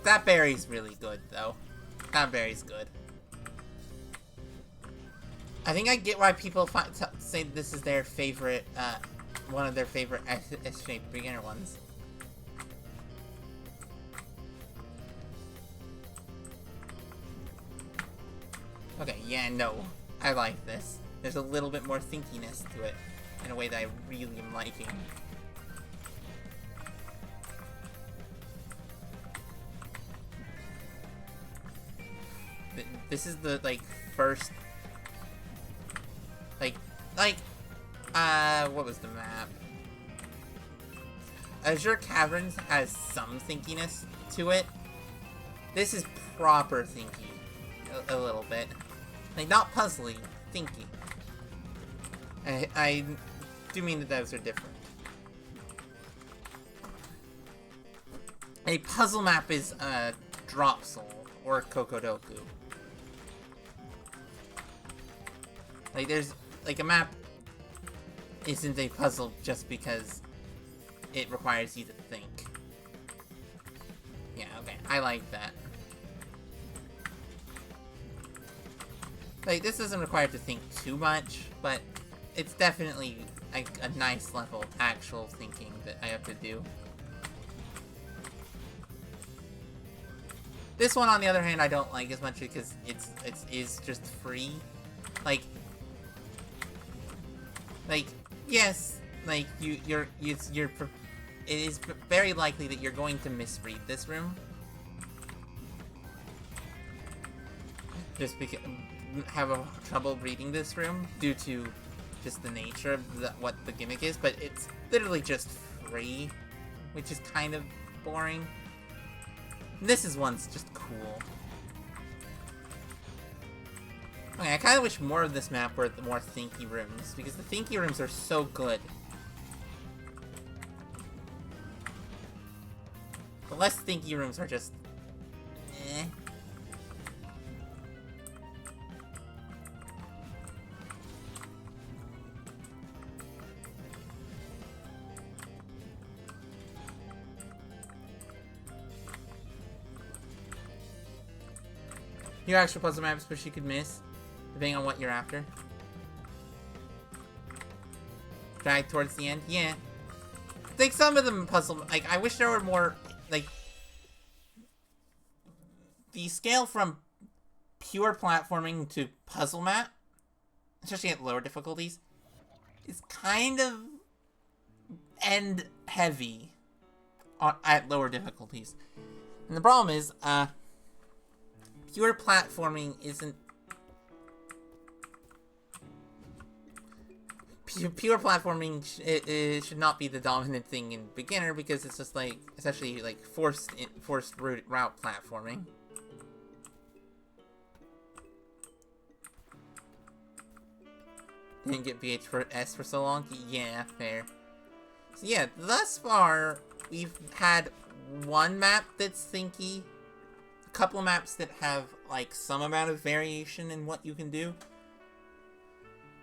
That berry's really good, though. That berry's good. I think I get why people say this is their favorite, one of their favorite S-shaped beginner ones. Okay, yeah, no. I like this. There's a little bit more thinkiness to it, in a way that I really am liking. This is the, like, first... what was the map? Azure Caverns has some thinkiness to it. This is proper thinky. A little bit. Like, not puzzly, thinky. I do mean that those are different. A puzzle map is, Drop Soul, or Kokodoku. Like, there's, like, a map isn't a puzzle just because it requires you to think. Yeah, okay, I like that. Like, this doesn't require to think too much, but it's definitely, like, a nice level of actual thinking that I have to do. This one, on the other hand, I don't like as much because it is just free. Like, yes, like, it is very likely that you're going to misread this room. Just because, have a trouble reading this room due to just the nature of what the gimmick is, but it's literally just free, which is kind of boring. This one's just cool. Okay, I kind of wish more of this map were the more thinky rooms, because the thinky rooms are so good. The less thinky rooms are just... eh. Your actual puzzle maps, which you could miss, depending on what you're after. Drag towards the end? Yeah. Like, some of them puzzle... Like, I wish there were more... Like... The scale from pure platforming to puzzle map, especially at lower difficulties, is kind of... end heavy at lower difficulties. And the problem is, pure platforming isn't... Pure platforming it should not be the dominant thing in beginner, because it's just like, especially like forced route platforming. Didn't get BH for S for so long? Yeah, fair. So yeah, thus far, we've had one map that's thinky, a couple maps that have, like, some amount of variation in what you can do.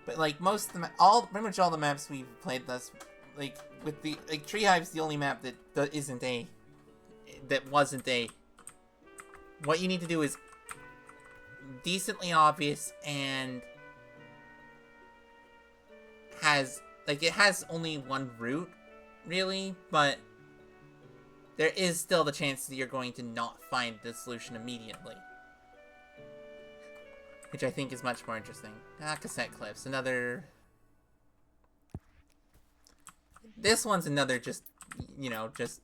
But, like, most of the pretty much all the maps we've played thus, like, with the, like, Tree Hive's the only map that wasn't a, what you need to do is decently obvious and has, like, it has only one route, really, but there is still the chance that you're going to not find the solution immediately. Which I think is much more interesting. Cassette clips, another... This one's another just, you know, just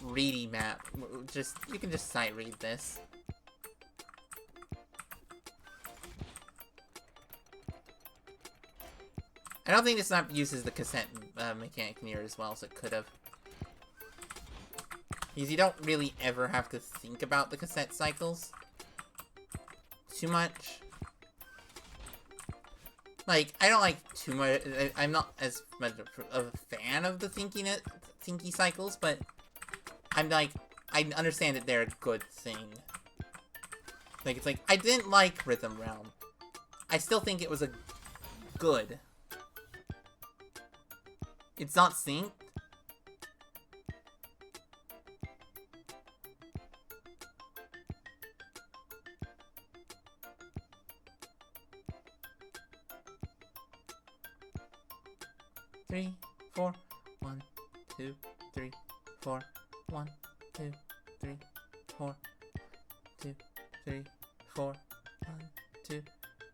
ready map. You can just sight read this. I don't think this map uses the cassette mechanic near as well as it could have. Because you don't really ever have to think about the cassette cycles too much. Like, I don't like too much. I'm not as much of a fan of the thinky cycles, but I'm like, I understand that they're a good thing. Like, it's like, I didn't like Rhythm Realm. I still think it was a good. It's not synced. Three, four, 1, 2, 3, 4, 1, 2, 3, 4, 2, 3, 4, 1, 2,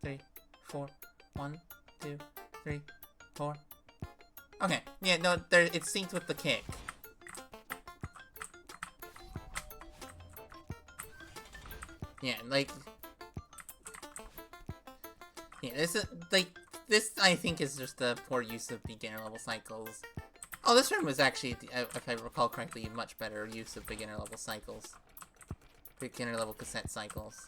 3, 4, 1, 2, 3, 4. Okay, yeah, no, it's synced with the kick. Yeah, like, yeah, this is, like, this, I think, is just a poor use of beginner-level cycles. Oh, this room was actually, if I recall correctly, a much better use of beginner-level cycles. Beginner-level cassette cycles.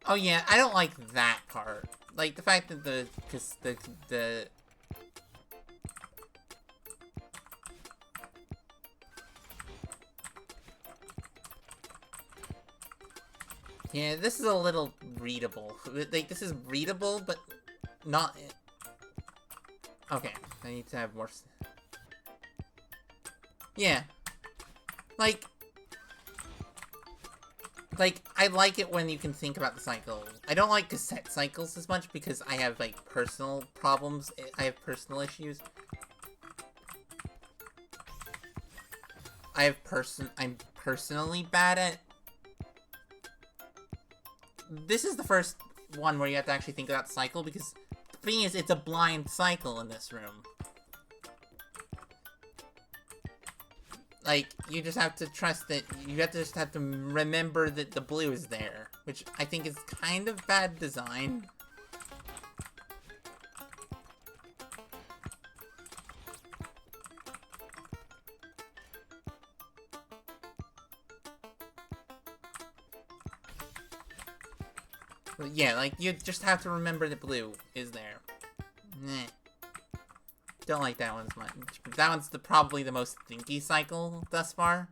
Oh yeah, I don't like that part. Like, the fact that the yeah, this is a little readable. Like, this is readable, but not... Okay, I need to have more... Yeah. Like, I like it when you can think about the cycle. I don't like cassette cycles as much because I have, like, personal problems. I have personal issues. I'm personally bad at... This is the first one where you have to actually think about the cycle because the thing is, it's a blind cycle in this room. Like, you just have to trust that, just have to remember that the blue is there, which I think is kind of bad design. But yeah, like, you just have to remember that blue is there. Meh. Don't like that one as much. But that one's probably the most thinky cycle thus far.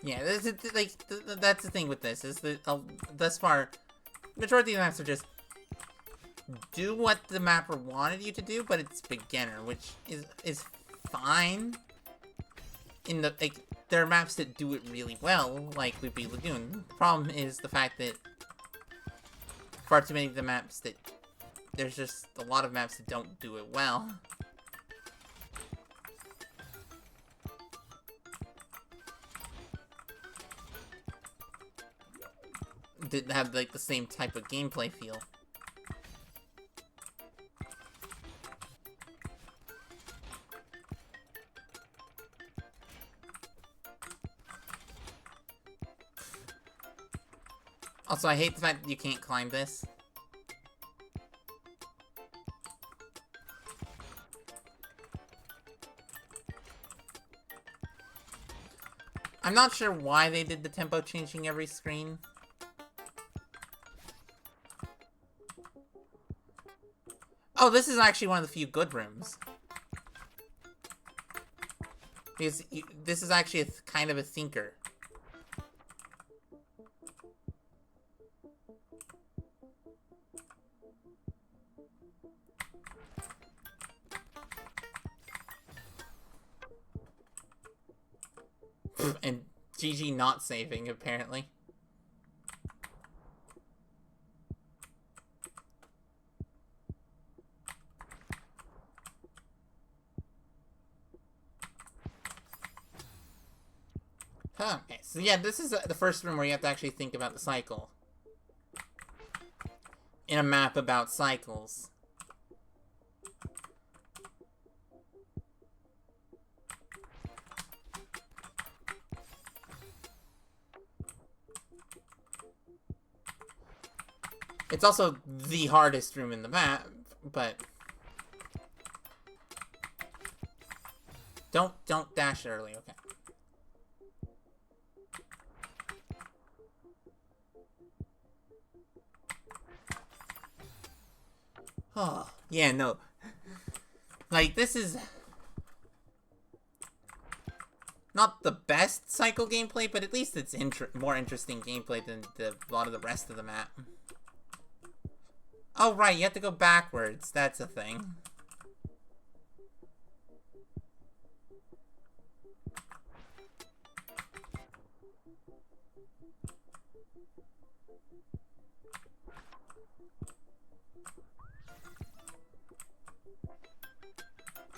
Yeah, that's the thing with this, is that thus far, majority of the maps are just do what the mapper wanted you to do, but it's beginner, which is fine. In the, like, there are maps that do it really well, like Loopy Lagoon. The problem is the fact that far too many of the maps that, there's just a lot of maps that don't do it well. Didn't have, like, the same type of gameplay feel. Also, I hate the fact that you can't climb this. I'm not sure why they did the tempo changing every screen. Oh, this is actually one of the few good rooms. Because this is actually kind of a thinker. And GG not saving, apparently. Okay, so yeah, this is the first room where you have to actually think about the cycle. In a map about cycles. It's also the hardest room in the map, but... Don't dash early, okay. Oh, yeah, no. Like, this is... not the best cycle gameplay, but at least it's more interesting gameplay than a lot of the rest of the map. Oh, right, you have to go backwards. That's a thing.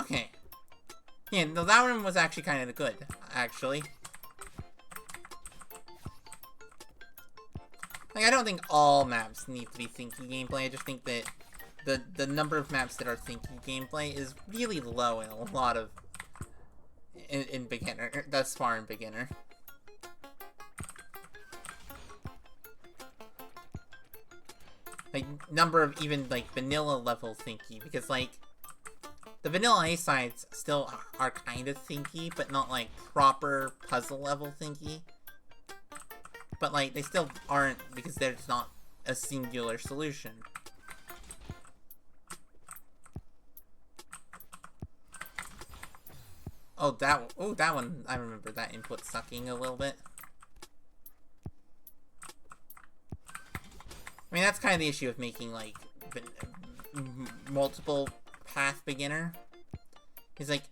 Okay. Yeah, no, that one was actually kind of good, actually. Like, I don't think all maps need to be thinky gameplay. I just think that the number of maps that are thinky gameplay is really low in a lot of... in beginner. Thus far in beginner. Like, number of even, like, vanilla level thinky. Because, like... the vanilla A-sides still are kind of thinky, but not, like, proper puzzle level thinky. But, like, they still aren't, because there's not a singular solution. Oh, that one, I remember that input sucking a little bit. I mean, that's kind of the issue with making, like, multiple path beginner. He's like...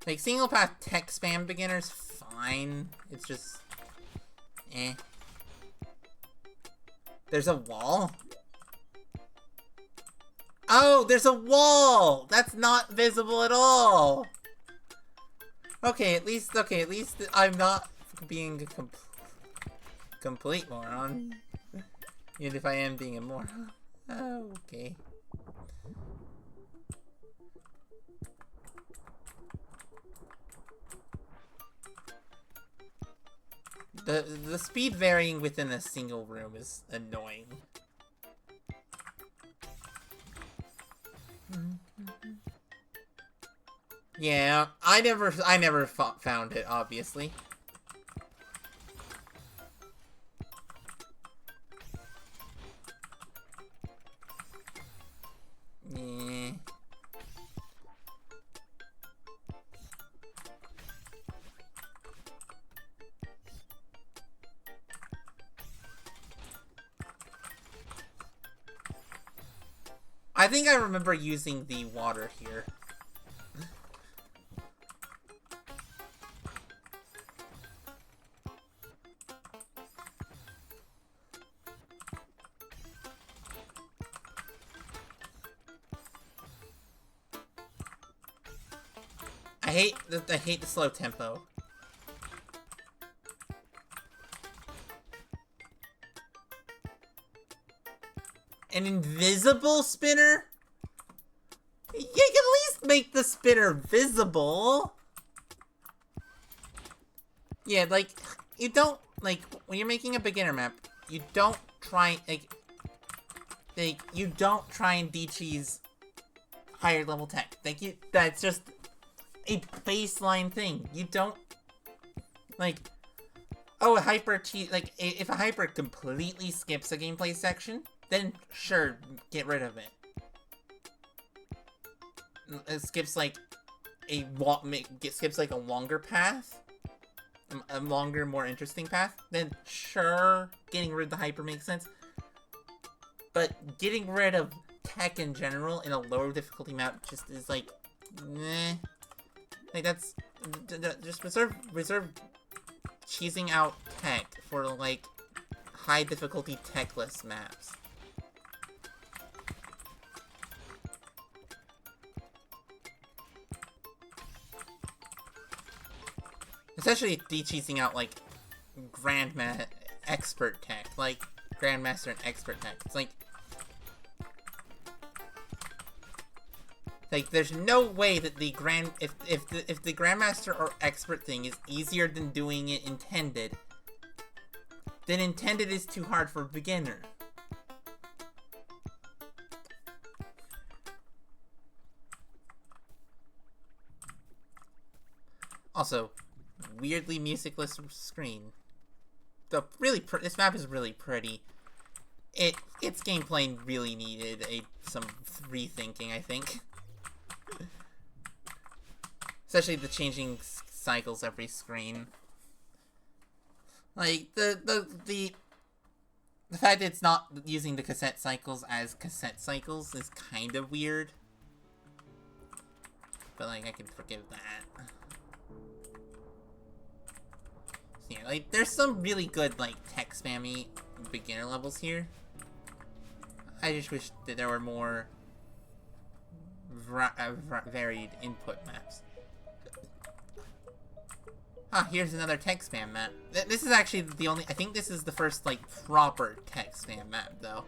like, single path tech spam beginner's fine. It's just... eh. There's a wall? Oh, there's a wall! That's not visible at all! Okay, at least I'm not being a complete moron. Even if I am being a moron. Oh, okay. The speed varying within a single room is annoying. Yeah, I never found it, obviously. Yeah. I think I remember using the water here. I hate the slow tempo. An invisible spinner? You can at least make the spinner visible. Yeah, like, you don't, like, when you're making a beginner map, you don't try, like you don't try and de-cheese higher level tech. That's just a baseline thing. You don't, like, oh, a hyper cheese, like, if a hyper completely skips a gameplay section, then sure, get rid of it. It skips like skips like a longer path, a longer, more interesting path. Then sure, getting rid of the hyper makes sense. But getting rid of tech in general in a lower difficulty map just is like, meh. Like that's just reserve cheesing out tech for like high difficulty techless maps. Especially de-cheesing out, like, expert tech. Like, Grandmaster and expert tech. It's like... Like, there's no way that the if the Grandmaster or expert thing is easier than doing it intended, then intended is too hard for a beginner. Also, weirdly musicless screen. This map is really pretty. Its gameplay really needed some rethinking, I think. Especially the changing cycles every screen. Like, the fact that it's not using the cassette cycles as cassette cycles is kind of weird. But, like, I can forgive that. So, yeah, like, there's some really good, like, tech spammy beginner levels here. I just wish that there were more varied input maps. Ah, here's another tech spam map. This is actually the only... I think this is the first, like, proper tech spam map, though.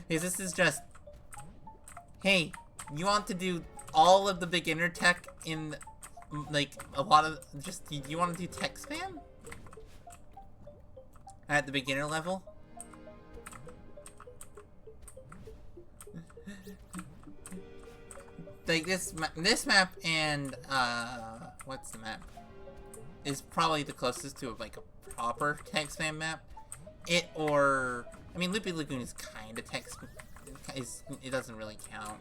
Because this is just... Hey, you want to do all of the beginner tech in, like, a lot of... Just, you want to do tech spam? At the beginner level? Like, this map and, what's the map? Is probably the closest to, like, a proper tech spam map. I mean, Loopy Lagoon is kind of tech spam. It doesn't really count.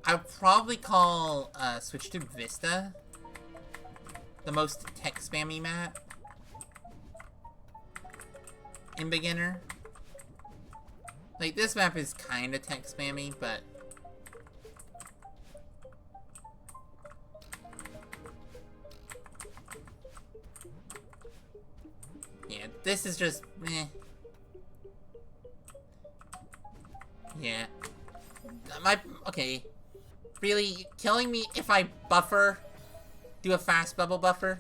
I would probably call, Switch to Vista the most tech spammy map in beginner. Like, this map is kind of tech spammy, but... Yeah, this is just, meh. Yeah. Okay. Really? Killing me if I buffer? Do a fast bubble buffer?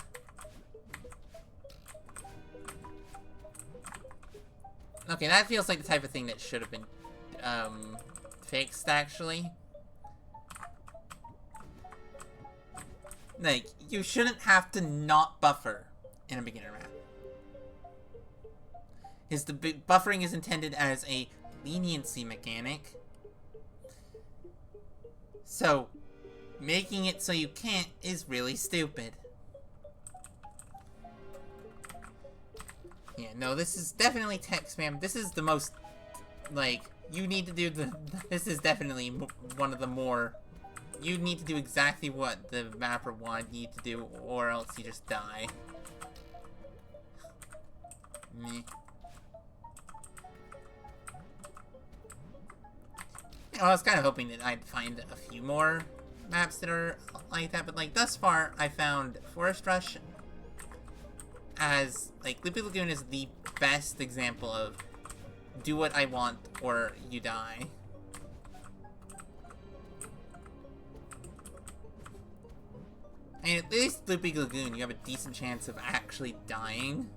Okay, that feels like the type of thing that should have been, fixed, actually. Like, you shouldn't have to not buffer in a beginner map. Buffering is intended as a leniency mechanic. So, making it so you can't is really stupid. Yeah, no, this is definitely tech spam. This is the most, like, you need to do this is definitely one of the more, you need to do exactly what the mapper wanted you to do, or else you just die. Meh. I was kind of hoping that I'd find a few more maps that are like that, but, like, thus far, I found Forest Rush as, like, Loopy Lagoon is the best example of do what I want or you die. And at least Loopy Lagoon, you have a decent chance of actually dying.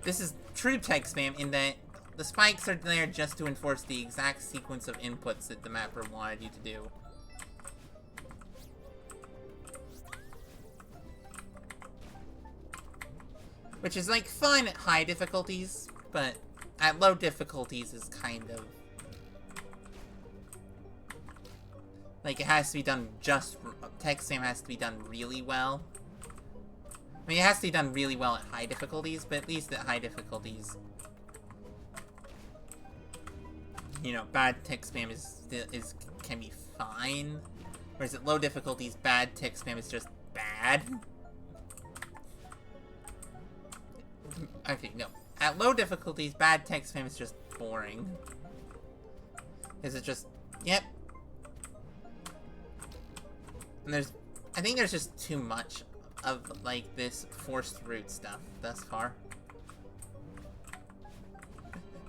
This is true tech spam in that the spikes are there just to enforce the exact sequence of inputs that the mapper wanted you to do. Which is, like, fine at high difficulties, but at low difficulties is kind of... Like, it has to be done tech spam has to be done really well. I mean, it has to be done really well at high difficulties, but at least at high difficulties, you know, bad tech spam can be fine. Whereas at low difficulties, bad tech spam is just bad. Okay, no. At low difficulties, bad tech spam is just boring. Is it just, yep. And I think there's just too much of, like, this forced route stuff thus far.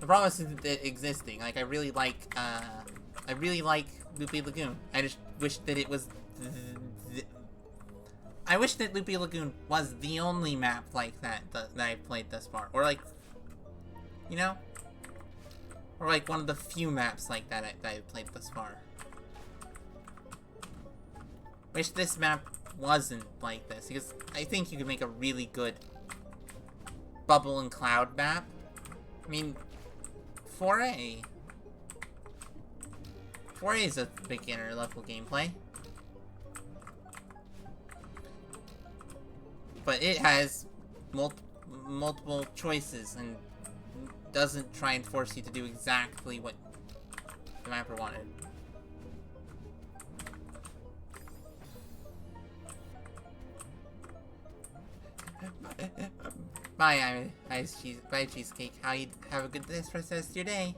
The problem isn't it existing. Like, I really like Loopy Lagoon. I just wish that it was... I wish that Loopy Lagoon was the only map like that I've played thus far. Or like, you know? Or like one of the few maps like that I've played thus far. Wish this map wasn't like this, because I think you could make a really good bubble and cloud map. I mean, 4A. 4A is a beginner level gameplay. But it has multiple choices and doesn't try and force you to do exactly what the mapper wanted. Bye, bye, Cheesecake. How you have a good rest of your day.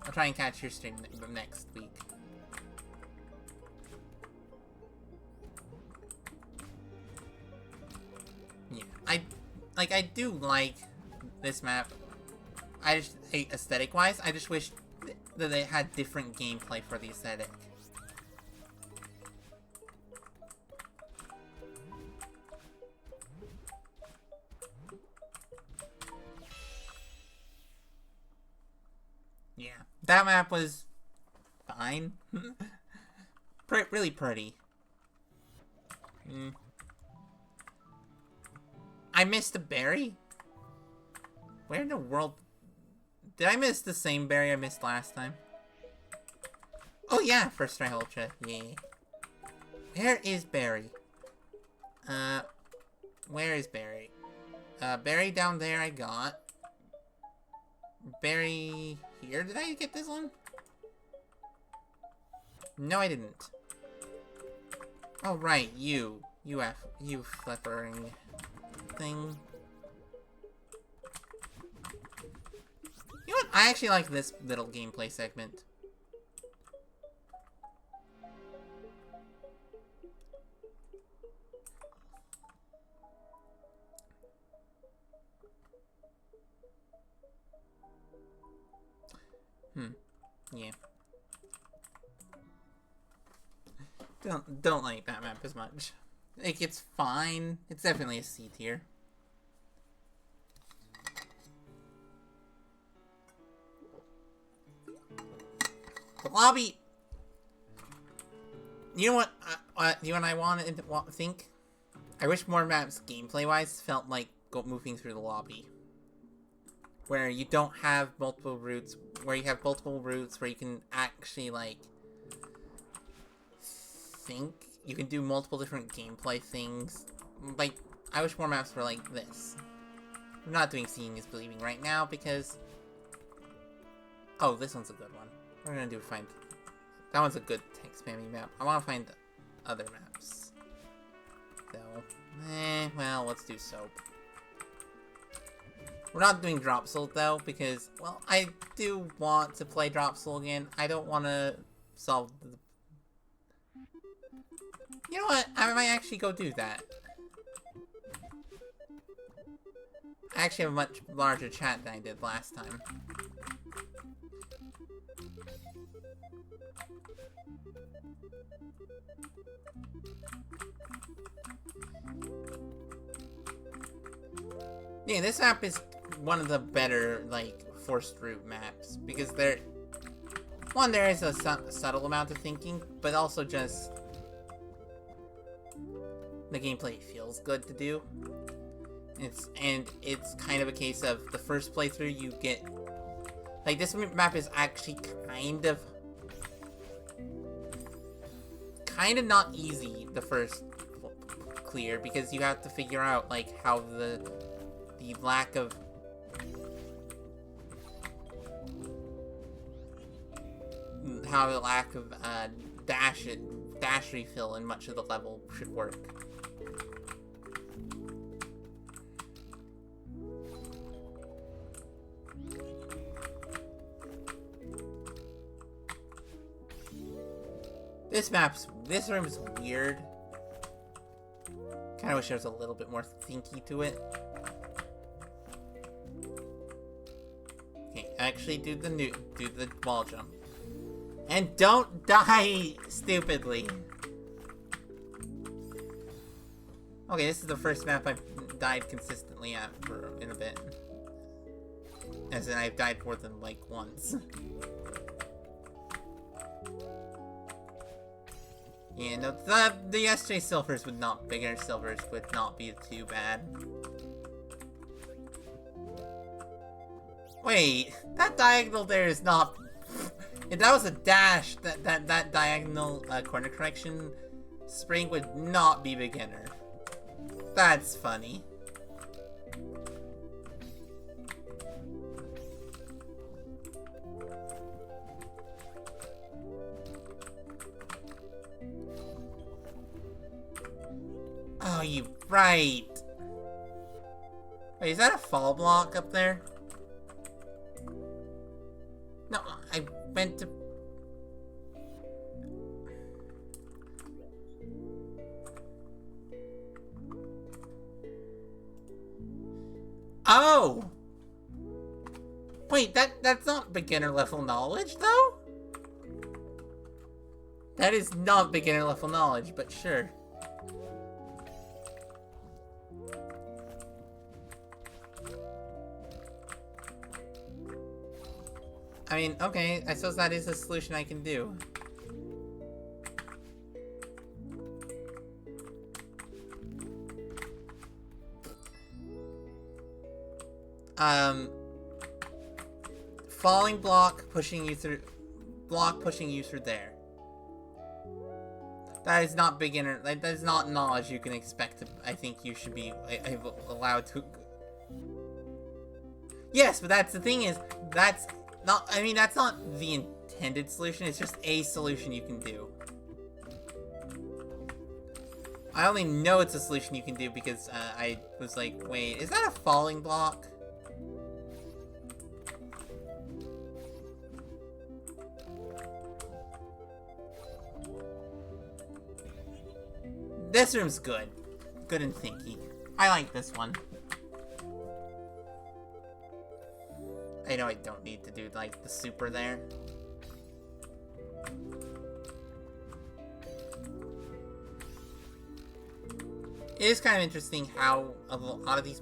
I'll try and catch your stream next week. Yeah, I do like this map. I just hate aesthetic-wise. I just wish that they had different gameplay for the aesthetic. Yeah, that map was fine. Really pretty. I missed a berry? Where in the world? Did I miss the same berry I missed last time? Oh yeah, first try ultra. Yeah. Where is Barry? Where is Barry? Barry down there I got. Barry here? Did I get this one? No, I didn't. Oh right, you flippering thing. You know what? I actually like this little gameplay segment. Yeah. Don't like that map as much. Like, it's fine. It's definitely a C tier. The lobby. You know what? You and I want to think. I wish more maps, gameplay-wise, felt like moving through the lobby, where you don't have multiple routes. Where you have multiple routes, where you can actually like think. You can do multiple different gameplay things. Like, I wish more maps were like this. I'm not doing Seeing is Believing right now because... Oh, this one's a good one. We're gonna do find... That one's a good text spammy map. I want to find other maps. So, well, let's do Soap. We're not doing Dropsel though, because, well, I do want to play Dropsel again. I don't want to solve the... You know what? I might actually go do that. I actually have a much larger chat than I did last time. Yeah, this map is one of the better, like, forced route maps. Because there... One, there is a subtle amount of thinking, but also just... The gameplay feels good to do. It's kind of a case of the first playthrough you get... Like, this map is actually kind of not easy the first clear, because you have to figure out, like, how the lack of... How the lack of, dash refill in much of the level should work. This room is weird. Kinda wish there was a little bit more thinky to it. actually do the wall jump. And don't die stupidly. Okay, this is the first map I've died consistently at in a bit. As in, I've died more than, like, once. Yeah, no, the SJ silvers would not, beginner silvers would not be too bad. Wait, that diagonal there is not... If that was a dash, that diagonal corner correction spring would not be beginner. That's funny. Oh, you right. Wait, is that a fall block up there? No, I meant to... Oh! Wait, that's not beginner level knowledge, though? That is not beginner level knowledge, but sure. I mean, okay, I suppose that is a solution I can do. Falling block pushing you through there. That is not beginner, that is not knowledge you can expect to, I think you should be allowed to. Yes, but that's the thing is, that's not, I mean, that's not the intended solution, it's just a solution you can do. I only know it's a solution you can do because I was like, wait, is that a falling block? This room's good. Good and thinky. I like this one. I know I don't need to do, like, the super there. It is kind of interesting how a lot of these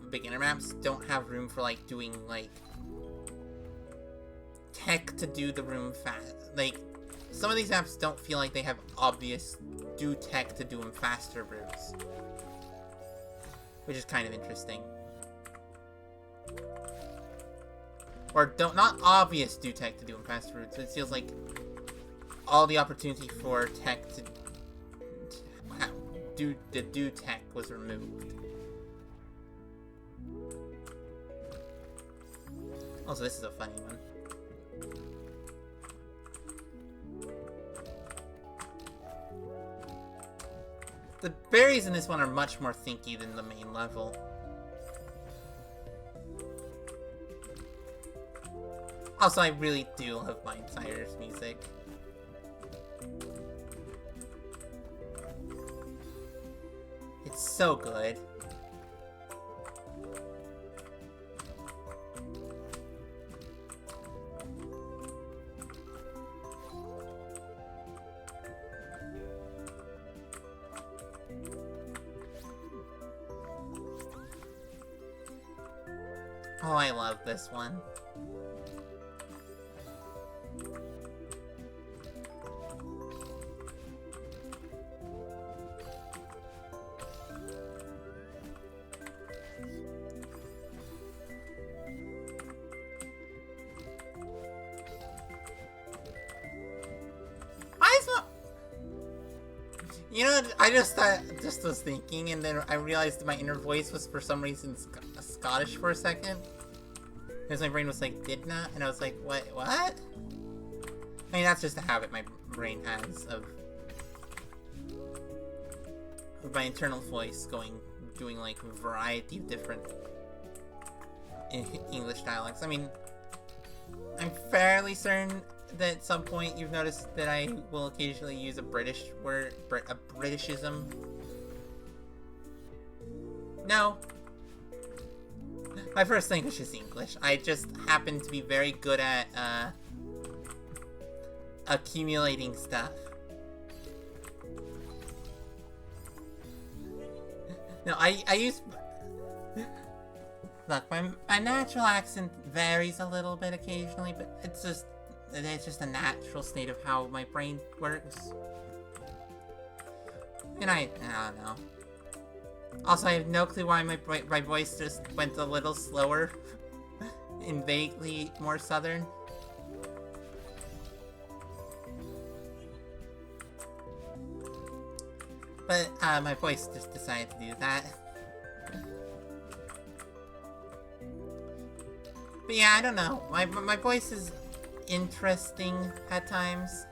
beginner maps don't have room for, like, doing, like, tech to do the room fast. Like, some of these maps don't feel like they have obvious do tech to do them faster routes. Which is kind of interesting. Or not obvious do tech to do them faster routes, but it feels like all the opportunity for tech to do tech was removed. Also, this is a funny one. The berries in this one are much more thinky than the main level. Also, I really do love Mind Sire's music. It's so good. Oh, I love this one. You know, I just was thinking, and then I realized my inner voice was for some reason Scottish for a second. Because my brain was like, Didna? And I was like, what? I mean, that's just a habit my brain has of my internal voice doing like a variety of different English dialects. I mean, I'm fairly certain that at some point you've noticed that I will occasionally use a British word, a Britishism. No. My first language is English. I just happen to be very good at, accumulating stuff. No, I use... Look, my natural accent varies a little bit occasionally, but it's just a natural state of how my brain works. And I don't know. Also, I have no clue why my voice just went a little slower and vaguely more southern. But, my voice just decided to do that. But yeah, I don't know. My voice is interesting at times.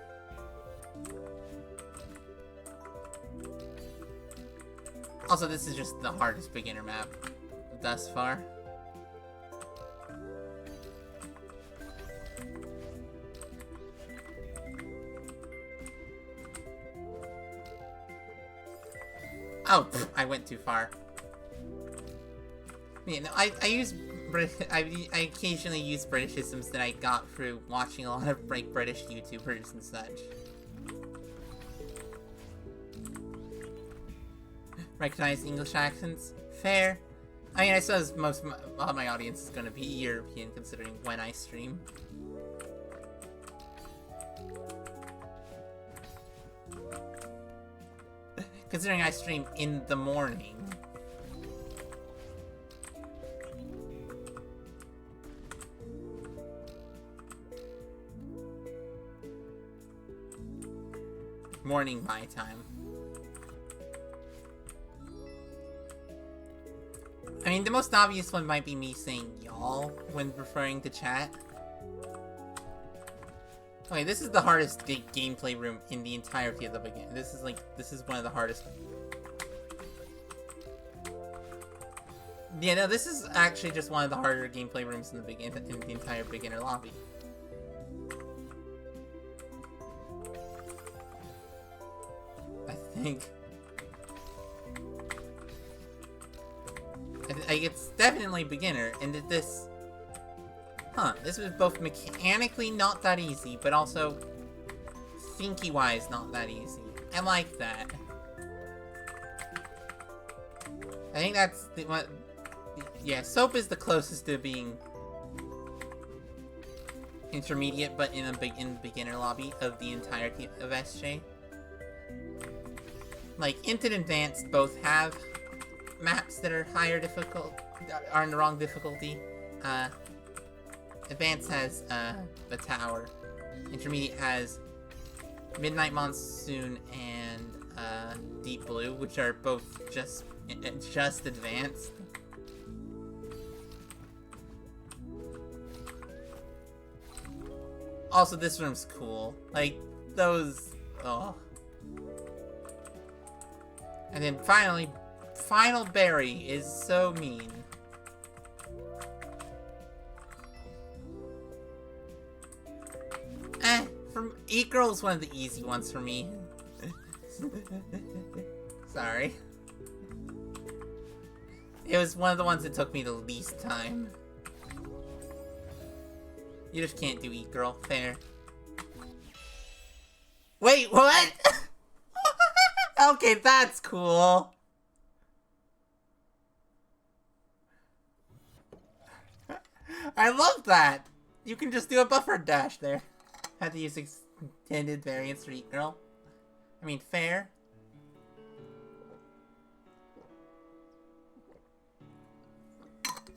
Also, this is just the hardest beginner map thus far. Oh, pff, I went too far. Yeah, no, I use I occasionally use Britishisms that I got through watching a lot of like British YouTubers and such. Recognize English accents? Fair. I mean, I suppose a lot of my audience is going to be European, considering when I stream. Considering I stream in the morning. Morning my time. I mean, the most obvious one might be me saying y'all when referring to chat. Okay, this is the hardest gameplay room in the entirety of the beginning. This is one of the hardest. Yeah, no, this is actually just one of the harder gameplay rooms in the entire beginner lobby. I think. It's definitely beginner, and that this... Huh, this was both mechanically not that easy, but also thinky-wise not that easy. I like that. I think that's the one... Yeah, Soap is the closest to being intermediate, but in the beginner lobby of the entirety of SJ. Like, Int and Advanced both have maps that are are in the wrong difficulty. Advanced has, the Tower. Intermediate has Midnight Monsoon and, Deep Blue, which are both just advanced. Also, this room's cool. Like, those... Oh. And then finally, Final Berry is so mean. E-Girl's one of the easy ones for me. Sorry. It was one of the ones that took me the least time. You just can't do E-Girl. Fair. Wait, what? Okay, that's cool. I love that. You can just do a buffer dash there. Had to use extended variants for E-Girl. I mean, fair.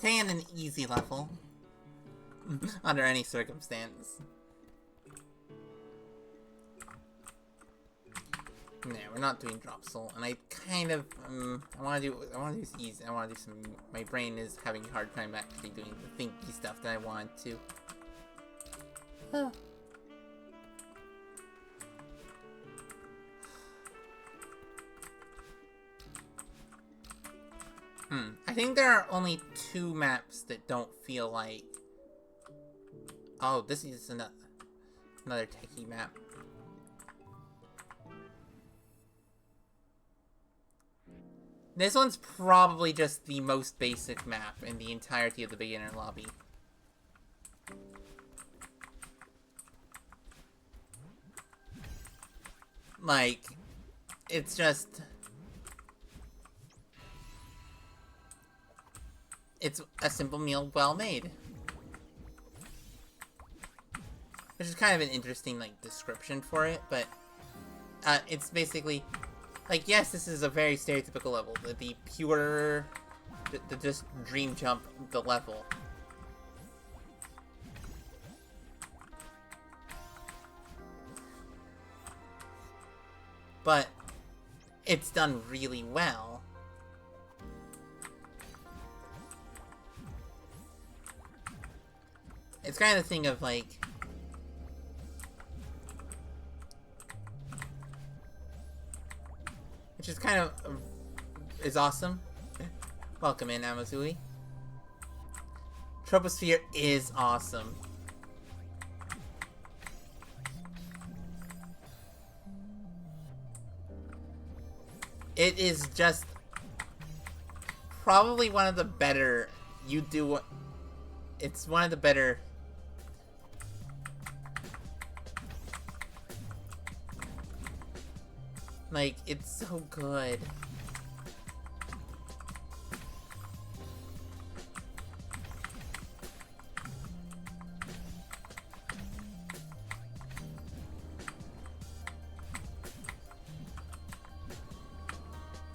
Tan an easy level. Under any circumstance. No, we're not doing Drop Soul, and I kind of, I want to do this easy. I want to do some, my brain is having a hard time actually doing the thinky stuff that I want to. I think there are only 2 maps that don't feel like... Oh, this is another techie map. This one's probably just the most basic map in the entirety of the beginner lobby. Like, it's just... It's a simple meal well made. Which is kind of an interesting, like, description for it, but... it's basically... Like, yes, this is a very stereotypical level. The pure... The just dream jump the level. But it's done really well. It's kind of the thing of, like... Which is kind of... is awesome. Welcome in, Amazui. Troposphere is awesome. It is just... probably one of the better... It's one of the better... Like, it's so good.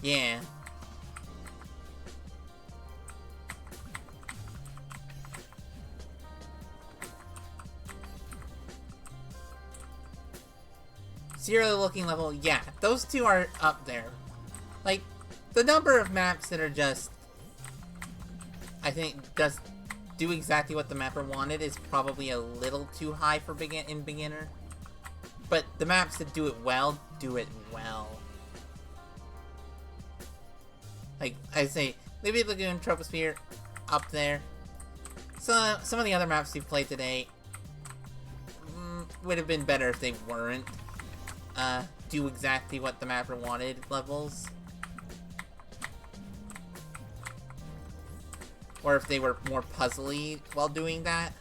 Yeah. Zero looking level, yeah, those two are up there. Like, the number of maps that are just, I think, just do exactly what the mapper wanted is probably a little too high for beginner. But the maps that do it well, do it well. Like, I say, Libya Lagoon, Troposphere, up there. So, some of the other maps we've played today would have been better if they weren't. Do exactly what the mapper wanted levels. Or if they were more puzzly while doing that.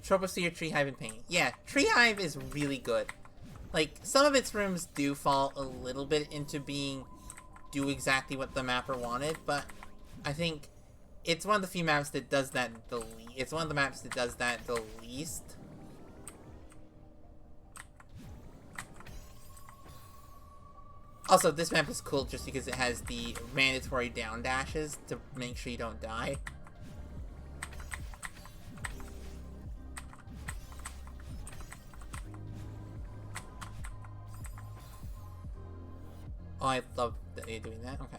Troposphere, Tree Hive, and Pain. Yeah, Tree Hive is really good. Like, some of its rooms do fall a little bit into being do exactly what the mapper wanted, but I think it's one of the few maps that does that the least. It's one of the maps that does that the least. Also, this map is cool just because it has the mandatory down dashes to make sure you don't die. Oh, I love that you're doing that. Okay.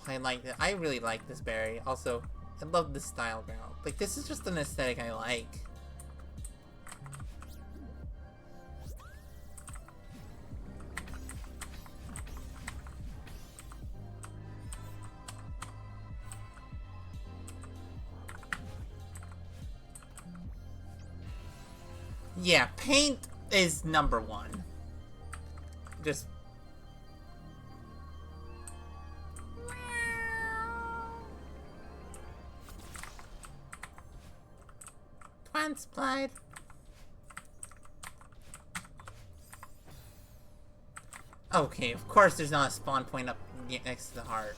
I like it. I really like this berry. Also, I love this style barrel. Like, this is just an aesthetic I like. Yeah, paint is number one. Just... Transplant. Okay, of course there's not a spawn point up next to the heart.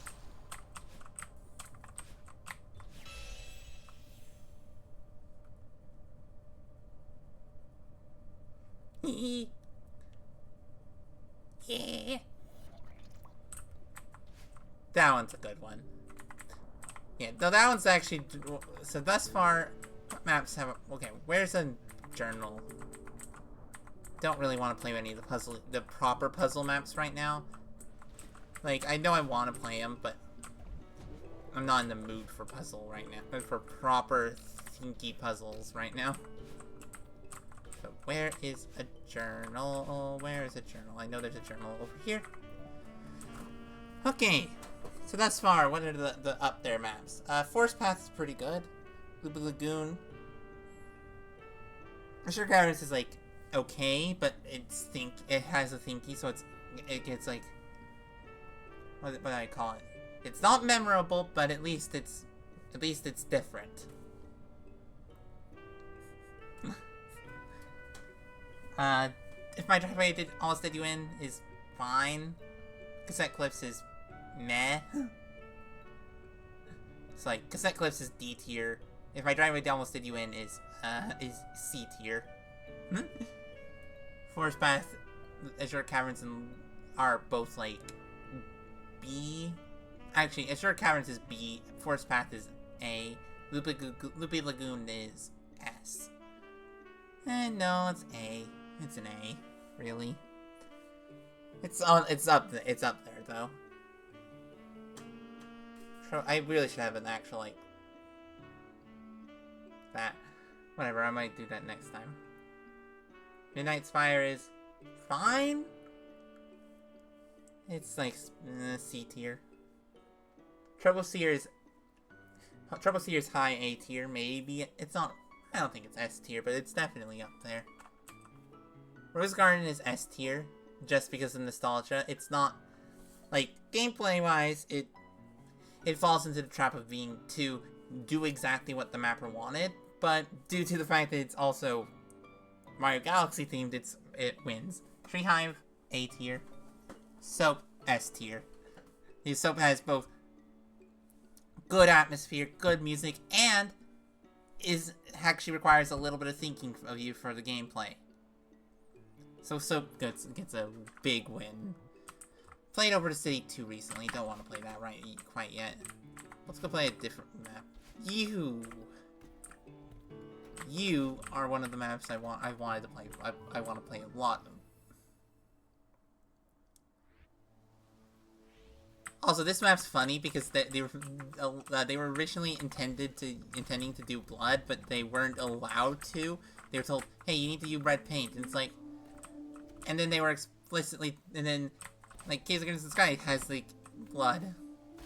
Yeah. That one's a good one. Yeah, though that one's actually... So thus far, what maps have... Okay, where's a journal? Don't really want to play any of the proper puzzle maps right now. Like, I know I want to play them, but I'm not in the mood for puzzle right now. For proper thinky puzzles right now. So where is a journal? Where is a journal? I know there's a journal over here. Okay. So thus far, what are the up there maps? Forest Path is pretty good. Loopy Lagoon. Azure Caverns is like okay, but it has a thinky, so it gets like what do I call it? It's not memorable, but at least it's different. If my driveway almost did you in is fine. Cassette Cliffs is meh. It's like Cassette Cliffs is D tier. If my driveway almost did you in is C tier. Forest Path, Azure Caverns are both like B. Actually, Azure Caverns is B. Forest Path is A. Loopy Lagoon is S. No, it's A. It's an A. Really? It's up there though. So I really should have an actual like that. Whatever, I might do that next time. Midnight Spire is fine. It's like C tier. Trouble Seer is high A tier, maybe. It's not. I don't think it's S tier, but it's definitely up there. Rose Garden is S tier, just because of nostalgia. It's not like gameplay wise. It falls into the trap of being to do exactly what the mapper wanted, but due to the fact that it's also Mario Galaxy themed, it wins. Tree Hive A tier. Soap S tier. The Soap has both good atmosphere, good music, and actually requires a little bit of thinking of you for the gameplay. So Soap gets a big win. Played Over the City 2 recently. Don't want to play that quite yet. Let's go play a different map. You are one of the maps I wanted to play. I want to play a lot of. Also, this map's funny because they were originally intending to do blood, but they weren't allowed to. They were told, "Hey, you need to use red paint," and it's like, and then they were explicitly, and then like Caves Against the Sky has like blood.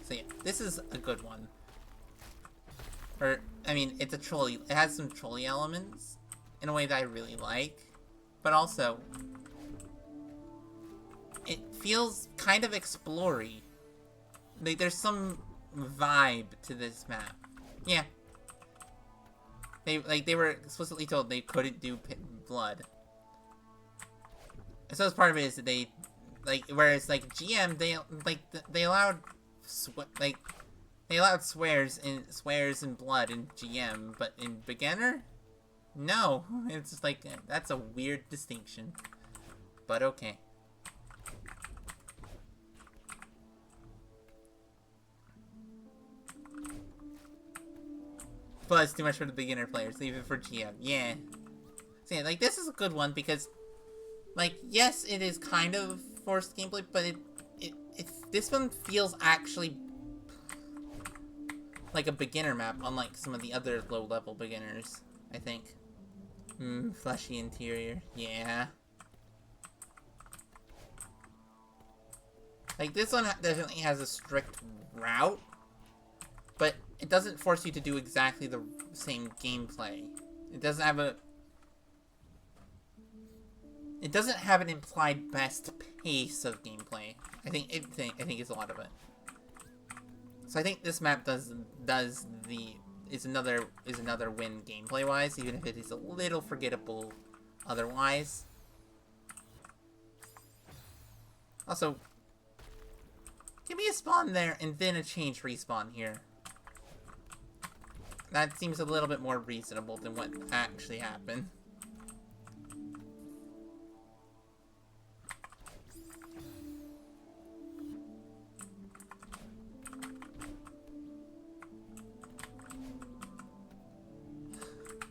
So yeah, this is a good one. Or I mean, it's a trolley. It has some trolley elements in a way that I really like, but also it feels kind of explory. Like, there's some vibe to this map. Yeah. They were explicitly told they couldn't do blood. And so as part of it is that they, like, whereas, like, GM, they allowed, they allowed swears and blood in GM, but in beginner? No. It's just like, that's a weird distinction. But okay. But it's too much for the beginner players, leave it for GM. Yeah. So yeah, like, this is a good one because, like, yes, it is kind of forced gameplay, but this one feels actually like a beginner map, unlike some of the other low-level beginners, I think. Fleshy interior. Yeah. Like, this one definitely has a strict route, but it doesn't force you to do exactly the same gameplay. It doesn't have an implied best pace of gameplay. I think it's a lot of it. So I think this map is another win gameplay wise, even if it is a little forgettable otherwise. Also, give me a spawn there and then a change respawn here. That seems a little bit more reasonable than what actually happened.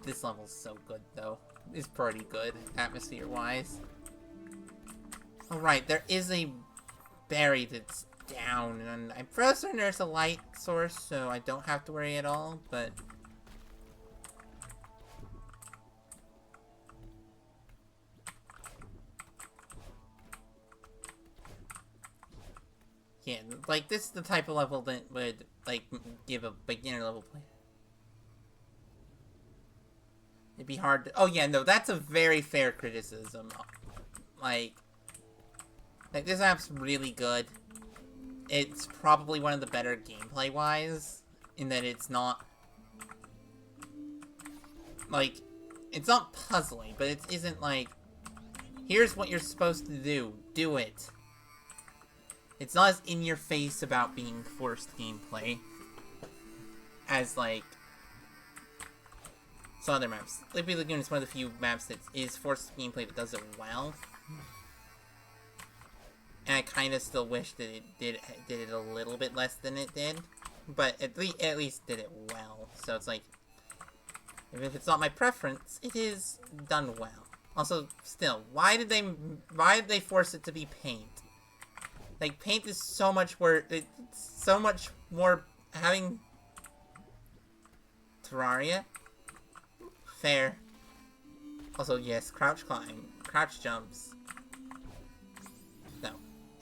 This level's so good, though. It's pretty good, atmosphere-wise. Alright, there is a berry that's down, and I'm pretty certain there's a light source, so I don't have to worry at all, but Yeah, like, this is the type of level that would, like, give a beginner level player. It'd be hard to... Oh, yeah, no, that's a very fair criticism. Like, this app's really good. It's probably one of the better gameplay-wise, in that it's not... Like, it's not puzzling, but it isn't like, here's what you're supposed to do. Do it. It's not as in-your-face about being forced gameplay as, like, some other maps. Sleepy Lagoon is one of the few maps that is forced gameplay that does it well. And I kind of still wish that it did it a little bit less than it did. But at least did it well. So it's like, if it's not my preference, it is done well. Also, still, why did they force it to be paint? Like, paint is so much worse. It's so much more having Terraria. Fair. Also, yes, crouch climb, crouch jumps. No,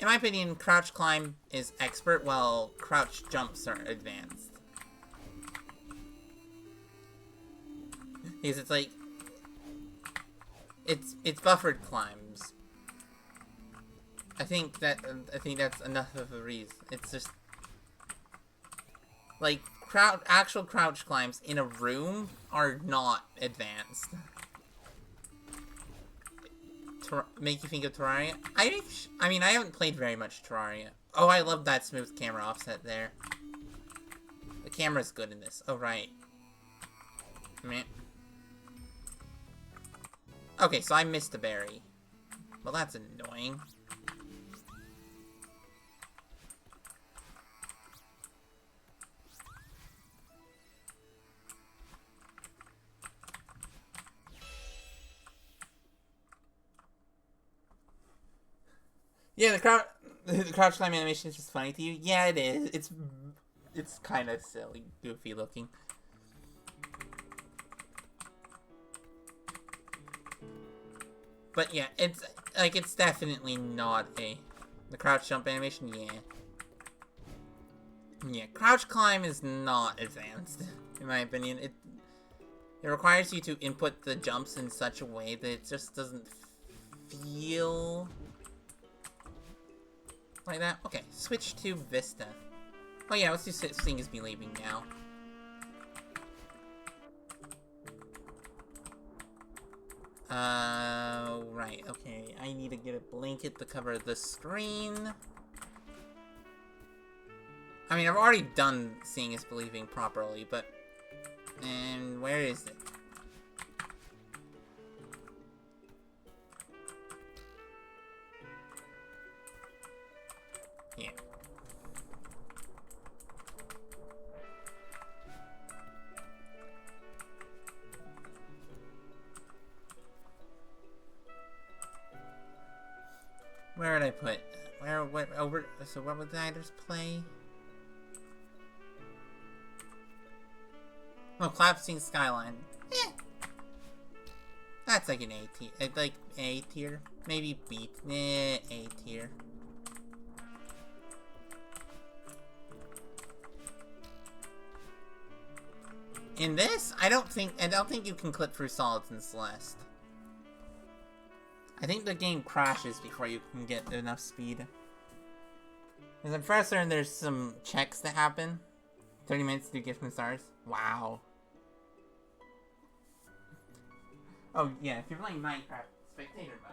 in my opinion, crouch climb is expert, while crouch jumps are advanced. Because it's like, it's buffered climbs. I think that's enough of a reason. It's just like actual crouch climbs in a room are not advanced. Make you think of Terraria? I mean, I haven't played very much Terraria. Oh, I love that smooth camera offset there. The camera's good in this. Oh, right. Man. Okay, so I missed a berry. Well, that's annoying. Yeah, the crouch climb animation is just funny to you. Yeah, it is. It's kind of silly, goofy looking. But yeah, it's definitely not the crouch jump animation. Yeah, crouch climb is not advanced, in my opinion. It requires you to input the jumps in such a way that it just doesn't feel like that. Okay, switch to Vista. Oh yeah, let's do Seeing Is Believing now. Right, okay. I need to get a blanket to cover the screen. I mean, I've already done Seeing Is Believing properly, but... And where is it? Yeah. Where did I put? What, over, so what would the others play? Oh, Collapsing Skyline. Eh. That's like an A tier. Like A tier. Maybe B. A tier. In this, I don't think you can clip through Solids in Celeste. I think the game crashes before you can get enough speed. Because I'm fairly certain there's some checks that happen. 30 minutes to do gift and stars. Wow. Oh yeah, if you're playing Minecraft spectator mode.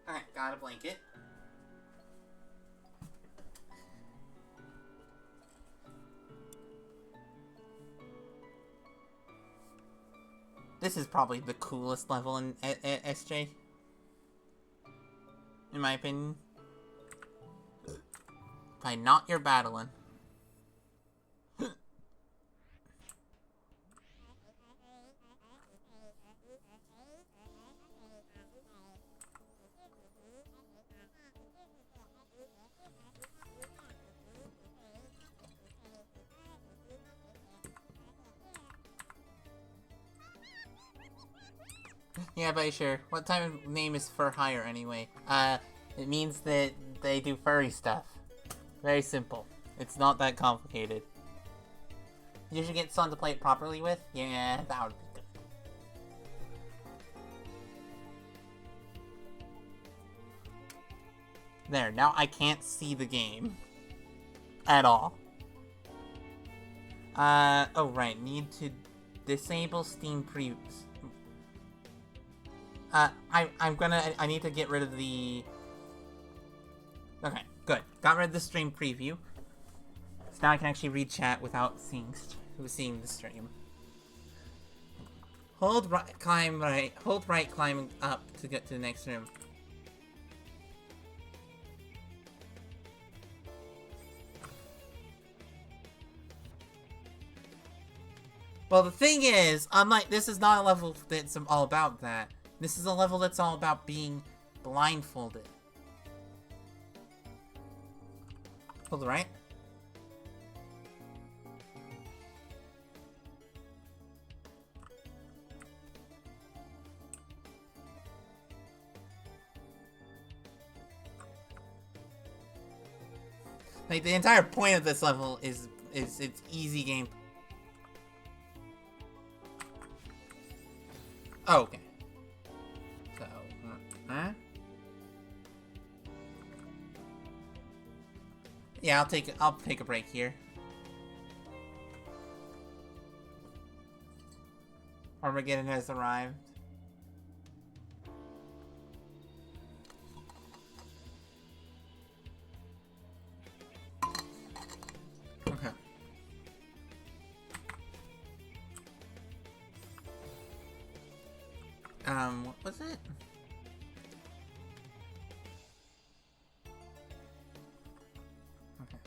Alright, got a blanket. This is probably the coolest level in SJ. In my opinion. By not you're battling. Yeah, but sure. What type of name is Fur Hire anyway? It means that they do furry stuff. Very simple. It's not that complicated. You should get someone to play it properly with? Yeah, that would be good. There, now I can't see the game. At all. Oh right, need to disable Steam previews. I need to get rid of the... Okay, good. Got rid of the stream preview. So now I can actually read chat without seeing the stream. Hold right, climbing up to get to the next room. Well, the thing is, unlike this is not a level that's all about that. This is a level that's all about being blindfolded. Hold right. Like, the entire point of this level is it's easy game. Oh, okay. So, yeah, I'll take a break here. Armageddon has arrived. Okay. What was it? Okay.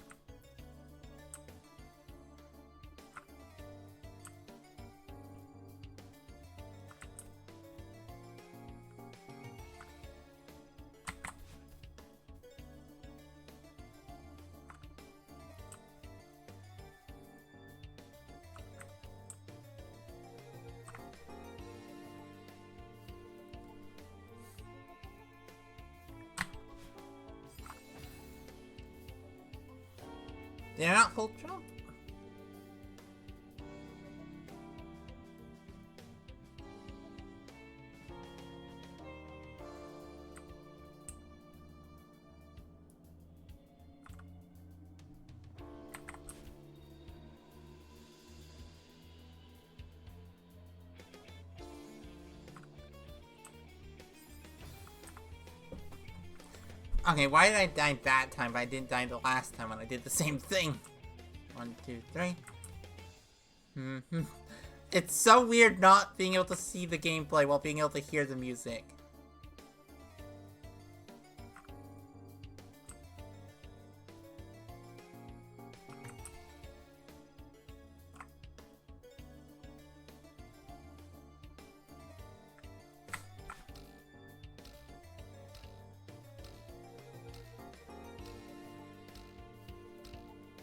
They're not full jump? Okay, why did I die that time but I didn't die the last time when I did the same thing? 1, 2, 3. It's so weird not being able to see the gameplay while being able to hear the music.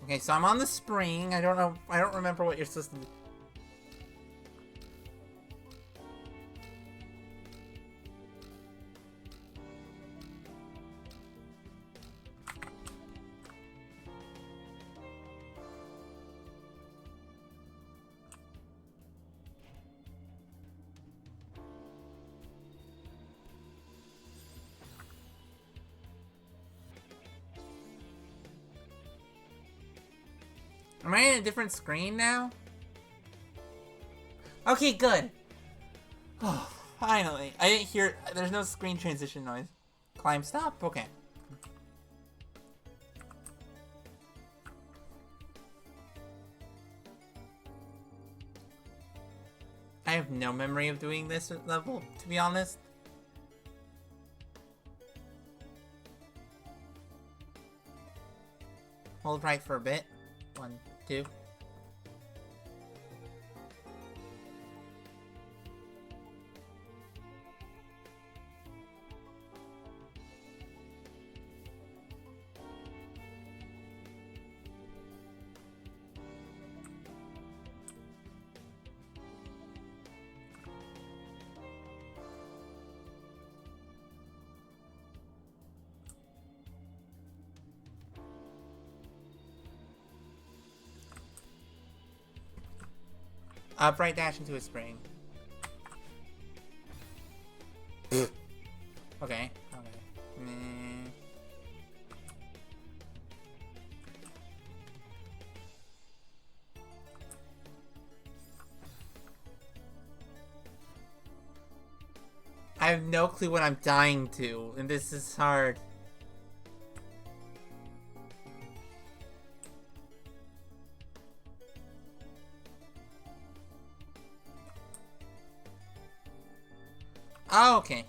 Okay, so I'm on the spring. I don't remember what you're supposed to do. Am I in a different screen now? Okay, good. Oh, finally. I didn't hear... There's no screen transition noise. Climb stop? Okay. I have no memory of doing this level, to be honest. Hold right for a bit. 1, 2. Upright dash into a spring. Okay. Okay. I have no clue what I'm dying to, and this is hard. Oh, okay.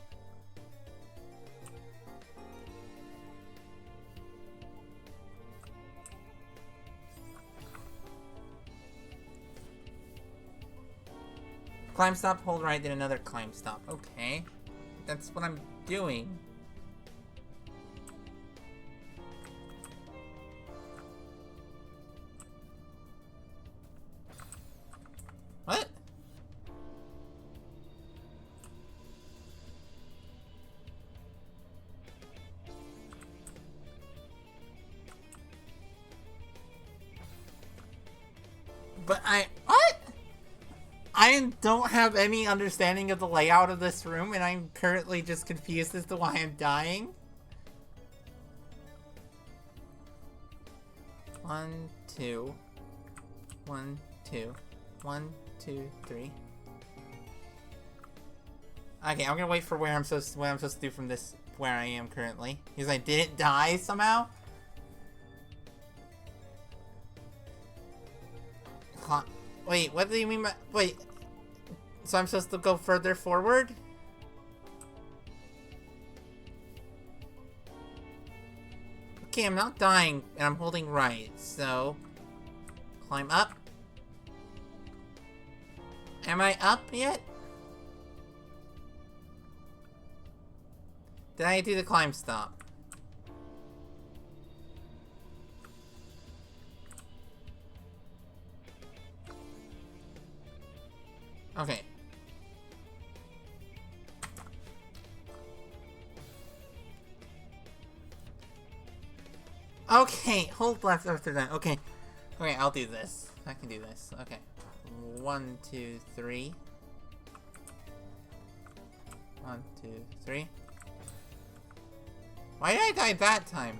Climb stop, hold right, then another climb stop. Okay. That's what I'm doing. What? But what? I don't have any understanding of the layout of this room, and I'm currently just confused as to why I'm dying. 1, 2. 1, 2. 1, 2, 3. Okay, I'm gonna wait for what I'm supposed to do from this where I am currently. Because I didn't die somehow. Wait, what do you mean by... Wait. So I'm supposed to go further forward? Okay, I'm not dying, and I'm holding right, so... Climb up. Am I up yet? Did I do the climb stop? Okay. Okay, hold left after that. Okay. Okay, I'll do this. I can do this. Okay. 1, 2, 3. 1, 2, 3. Why did I die that time?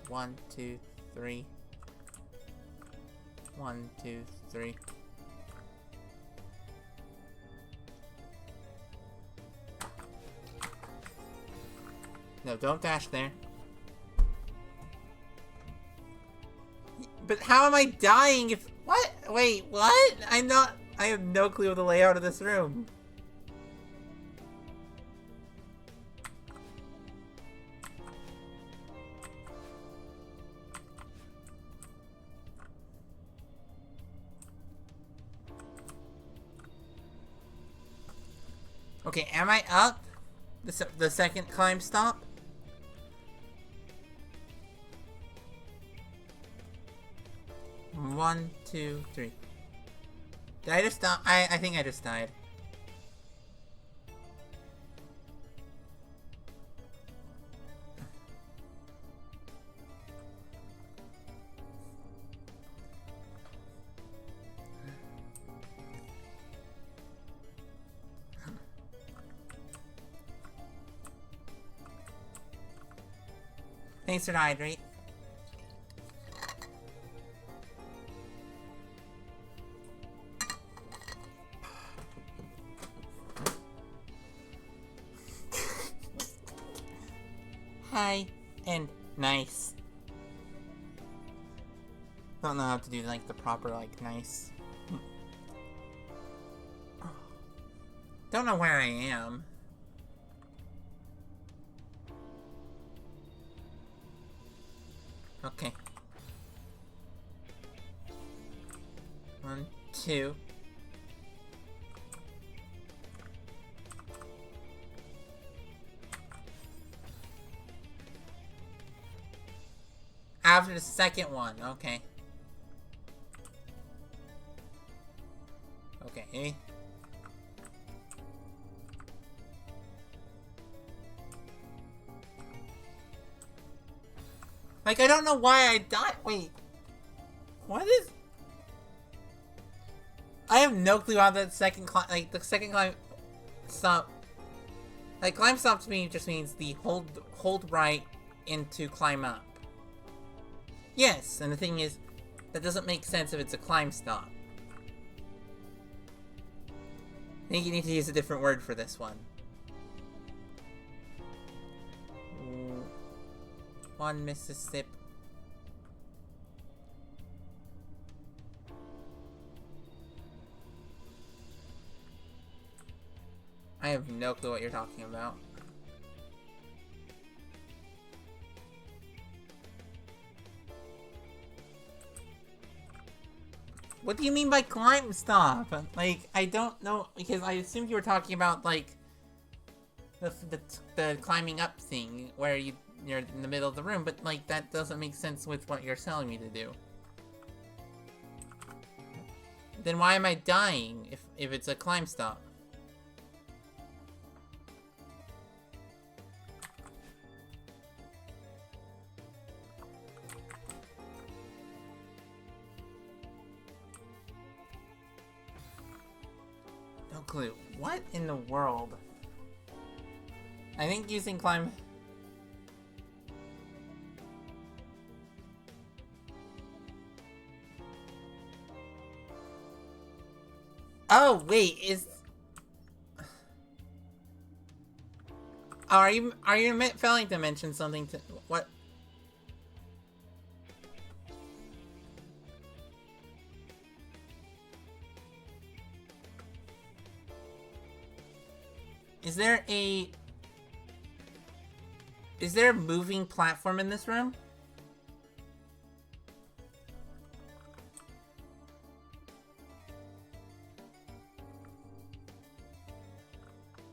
1, 2, 3. 1, 2, 3. No, don't dash there. But how am I dying if... What? Wait, what? I have no clue of the layout of this room. Okay, am I up? The second climb stop? One, 2, 3. Did I just die? I think I just died. Thanks for the hydrate. Hi and nice. Don't know how to do like the proper like nice. Don't know where I am. Okay. 1, 2. After the second one, okay. Okay. Like, I don't know why I died. Wait. What is... I have no clue how that second climb, like, the second climb stop. Like, climb stop to me just means the hold right into climb up. Yes, and the thing is, that doesn't make sense if it's a climb stop. I think you need to use a different word for this one. One Mississippi. I have no clue what you're talking about. What do you mean by climb stop? Like, I don't know, because I assumed you were talking about, like, the climbing up thing, where you're in the middle of the room, but, like, that doesn't make sense with what you're telling me to do. Then why am I dying if it's a climb stop? No clue. What in the world? I think using climb... Oh, wait, is... Oh, are you failing to mention something to... What? Is there a moving platform in this room?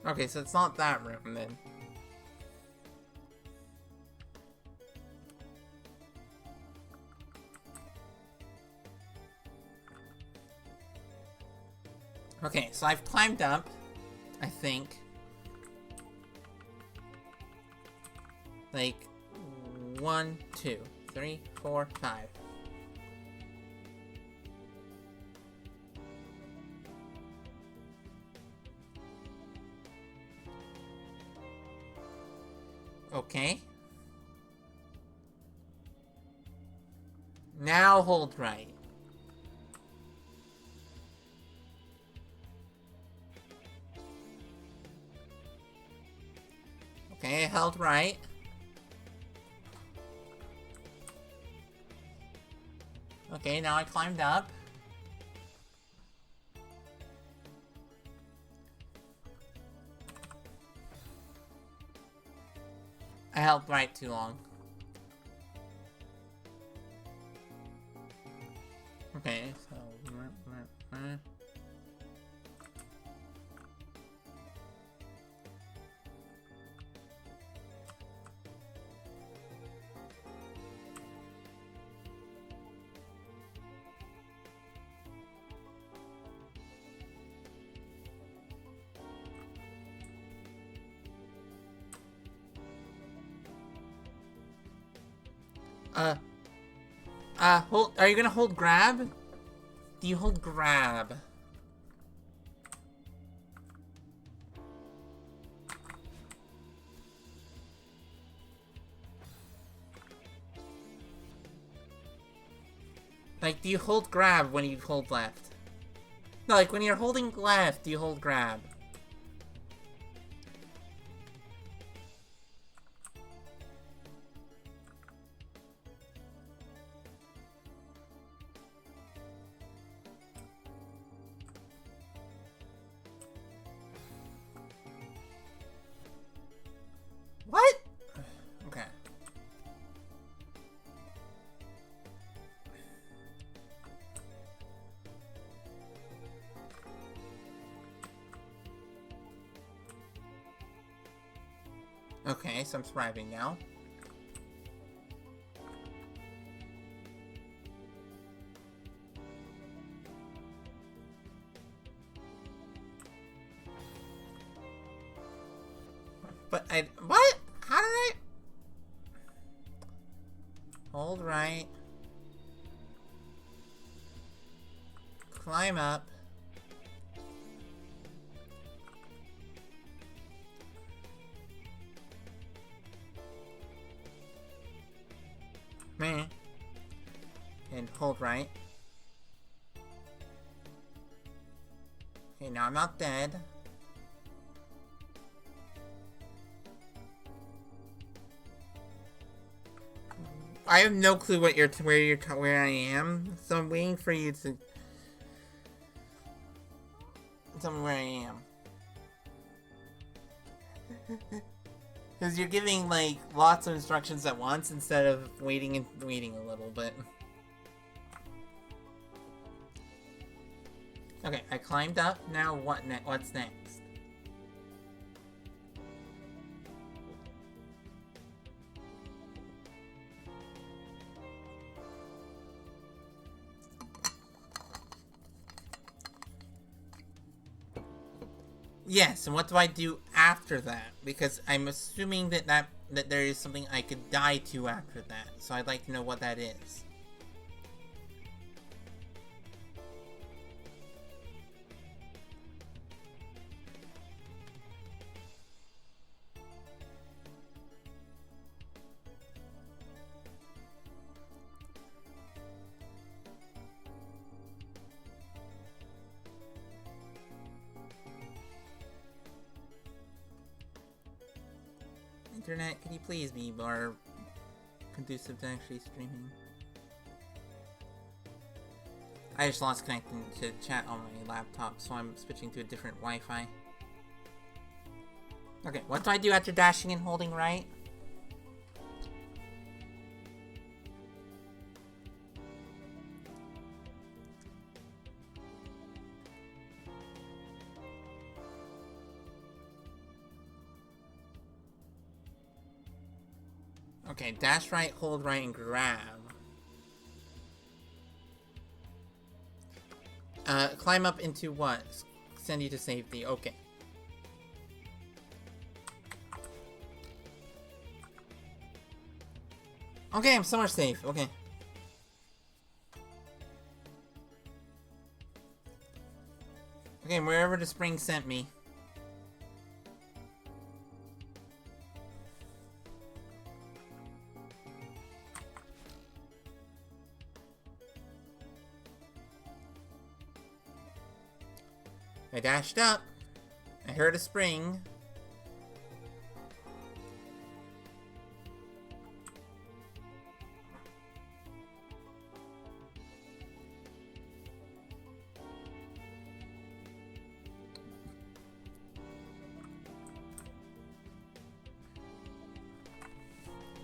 Okay, so it's not that room then. Okay, so I've climbed up, I think. Like, 1, 2, 3, 4, 5. Okay. Now hold right. Okay, held right. Okay, now I climbed up. I held right too long. Okay, so... hold, are you gonna hold grab? Do you hold grab? Like, do you hold grab when you hold left? No, like, when you're holding left, do you hold grab? What? Okay. Okay, so I'm surviving now. But what? How did I? Hold right. Climb up. Meh. And hold right. Okay, now I'm not dead. I have no clue where I am, so I'm waiting for you to tell me where I am. Because you're giving, like, lots of instructions at once instead of waiting a little bit. Okay, I climbed up. Now what's next? Yes, and what do I do after that? Because I'm assuming that there is something I could die to after that. So I'd like to know what that is. Internet, could you please be more conducive to actually streaming? I just lost connecting to chat on my laptop, so I'm switching to a different Wi-Fi. Okay, what do I do after dashing and holding right? Okay, dash right, hold right, and grab. Climb up into what? Send you to safety, okay. Okay, I'm somewhere safe, okay. Okay, wherever the spring sent me. I dashed up. I heard a spring.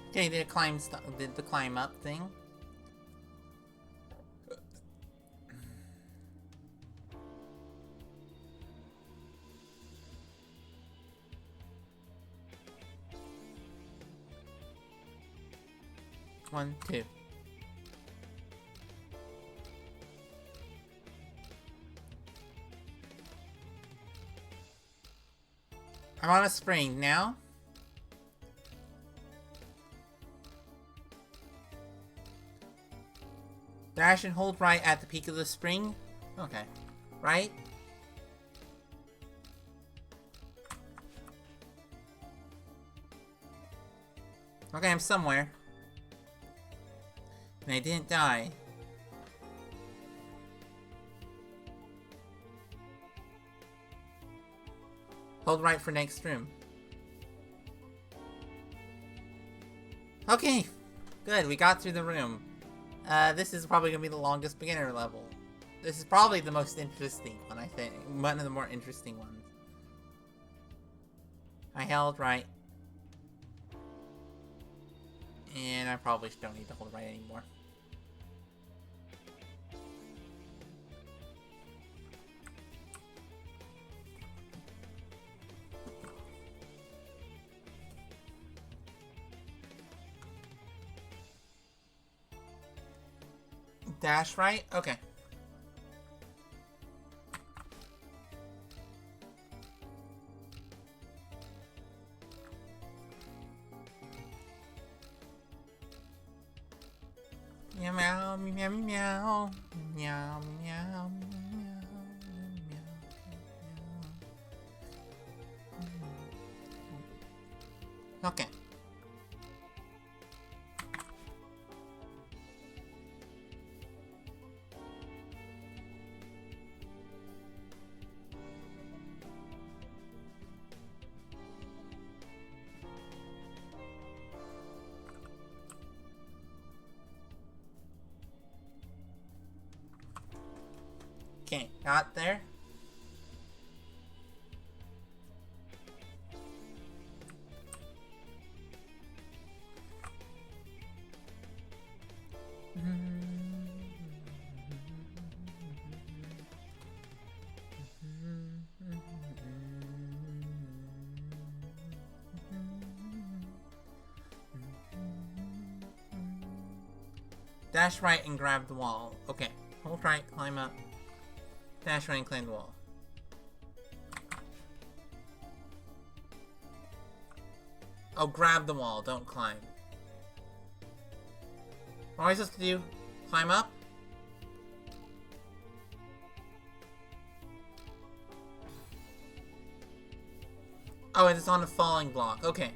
Okay, did the climb up thing. 1, 2. I'm on a spring now. Dash and hold right at the peak of the spring. Okay. Right? Okay, I'm somewhere. And I didn't die. Hold right for next room. Okay. Good, we got through the room. This is probably gonna be the longest beginner level. This is probably the most interesting one, I think. One of the more interesting ones. I held right. And I probably don't need to hold right anymore. Dash right? Okay. Meow meow meow meow meow meow meow. Okay. Okay, got there. Dash right and grab the wall. Okay. Hold right, climb up. Dash right and climb the wall. Oh, grab the wall, don't climb. What am I supposed to do? Climb up? Oh, it's on a falling block. Okay.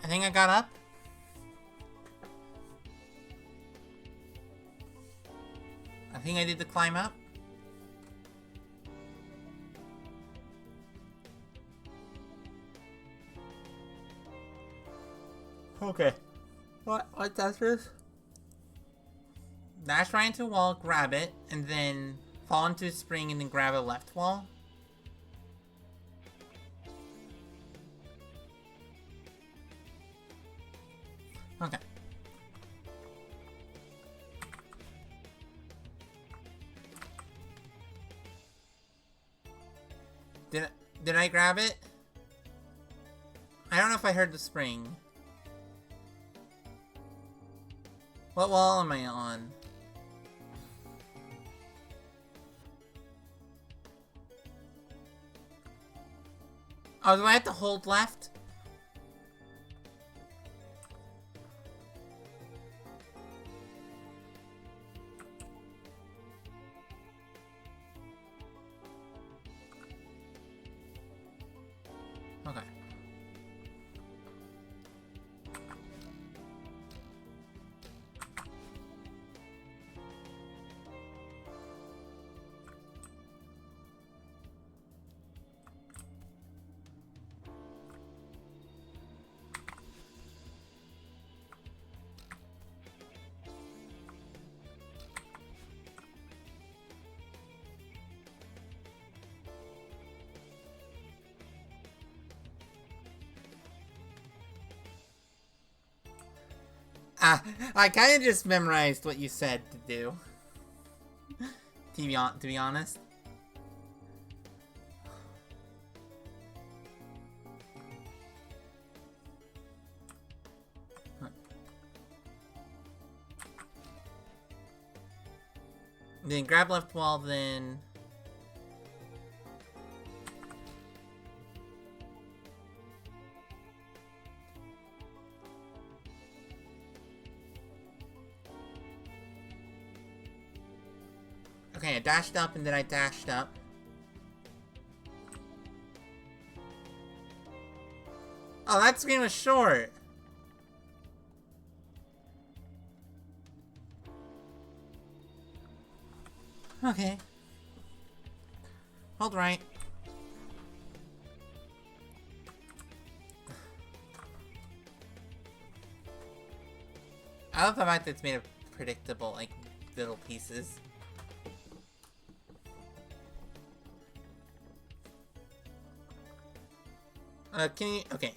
I think I got up. I think I did the climb up. Okay. What does this? Dash right into a wall, grab it, and then fall into a spring and then grab a left wall. Okay. Did I grab it? I don't know if I heard the spring. What wall am I on? Oh, do I have to hold left? Okay. I kind of just memorized what you said to do. To be honest. Then grab left wall, then... Okay, I dashed up and then I dashed up. Oh, that screen was short. Okay. Hold right. I love the fact that it's made of predictable, like, little pieces. Can you... Okay.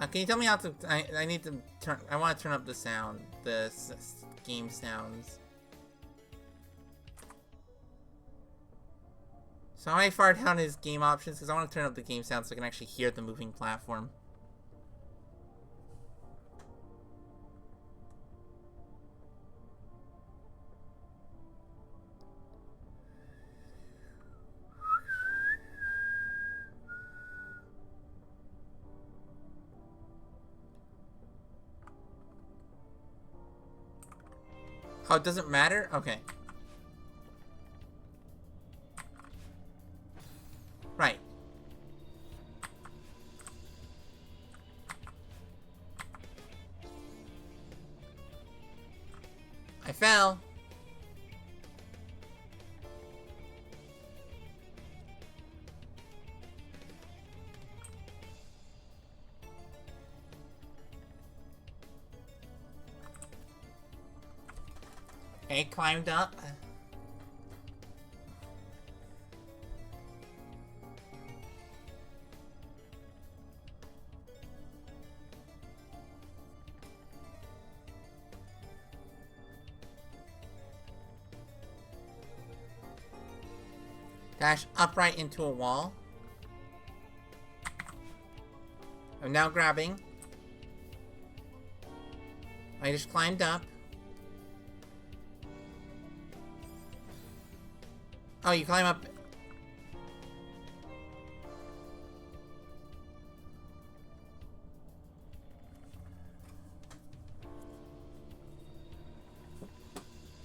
Can you tell me how to... I need to turn... I want to turn up the sound. The game sounds. So I might fire down his game options because I want to turn up the game sound so I can actually hear the moving platform. Oh, it doesn't matter? Okay. Right. I fell. Okay, climbed up. Dash upright into a wall. I'm now grabbing. I just climbed up. Oh, you climb up.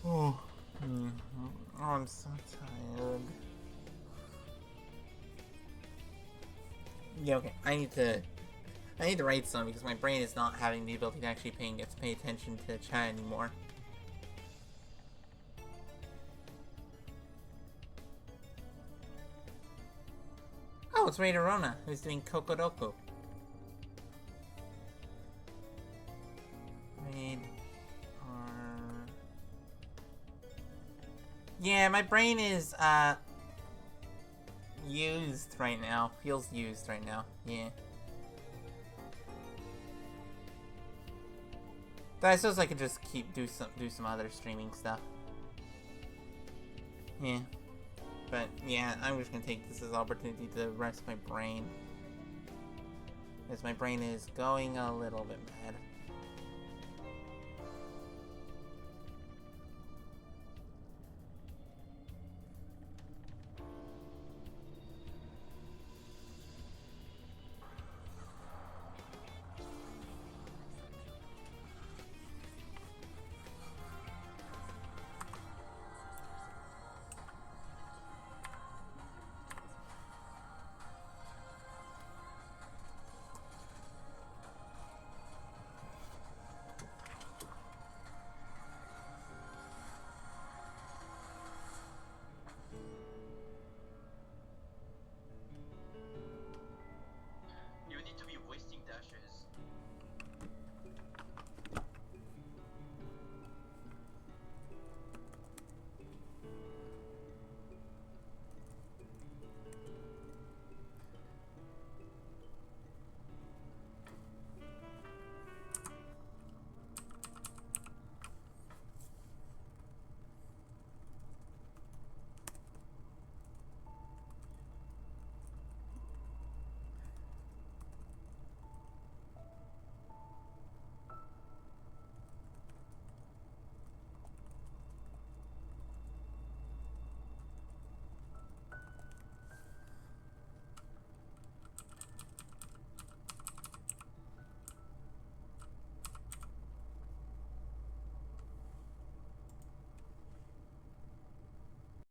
Oh, I'm so tired. Yeah, okay. I need to write some because my brain is not having the ability to actually pay attention to chat anymore. Oh, it's Raider Rona who's doing Kokodoko. Yeah, my brain is used right now. Feels used right now. Yeah. But I suppose I could just do some other streaming stuff. Yeah. But yeah, I'm just gonna take this as an opportunity to rest my brain. Because my brain is going a little bit mad.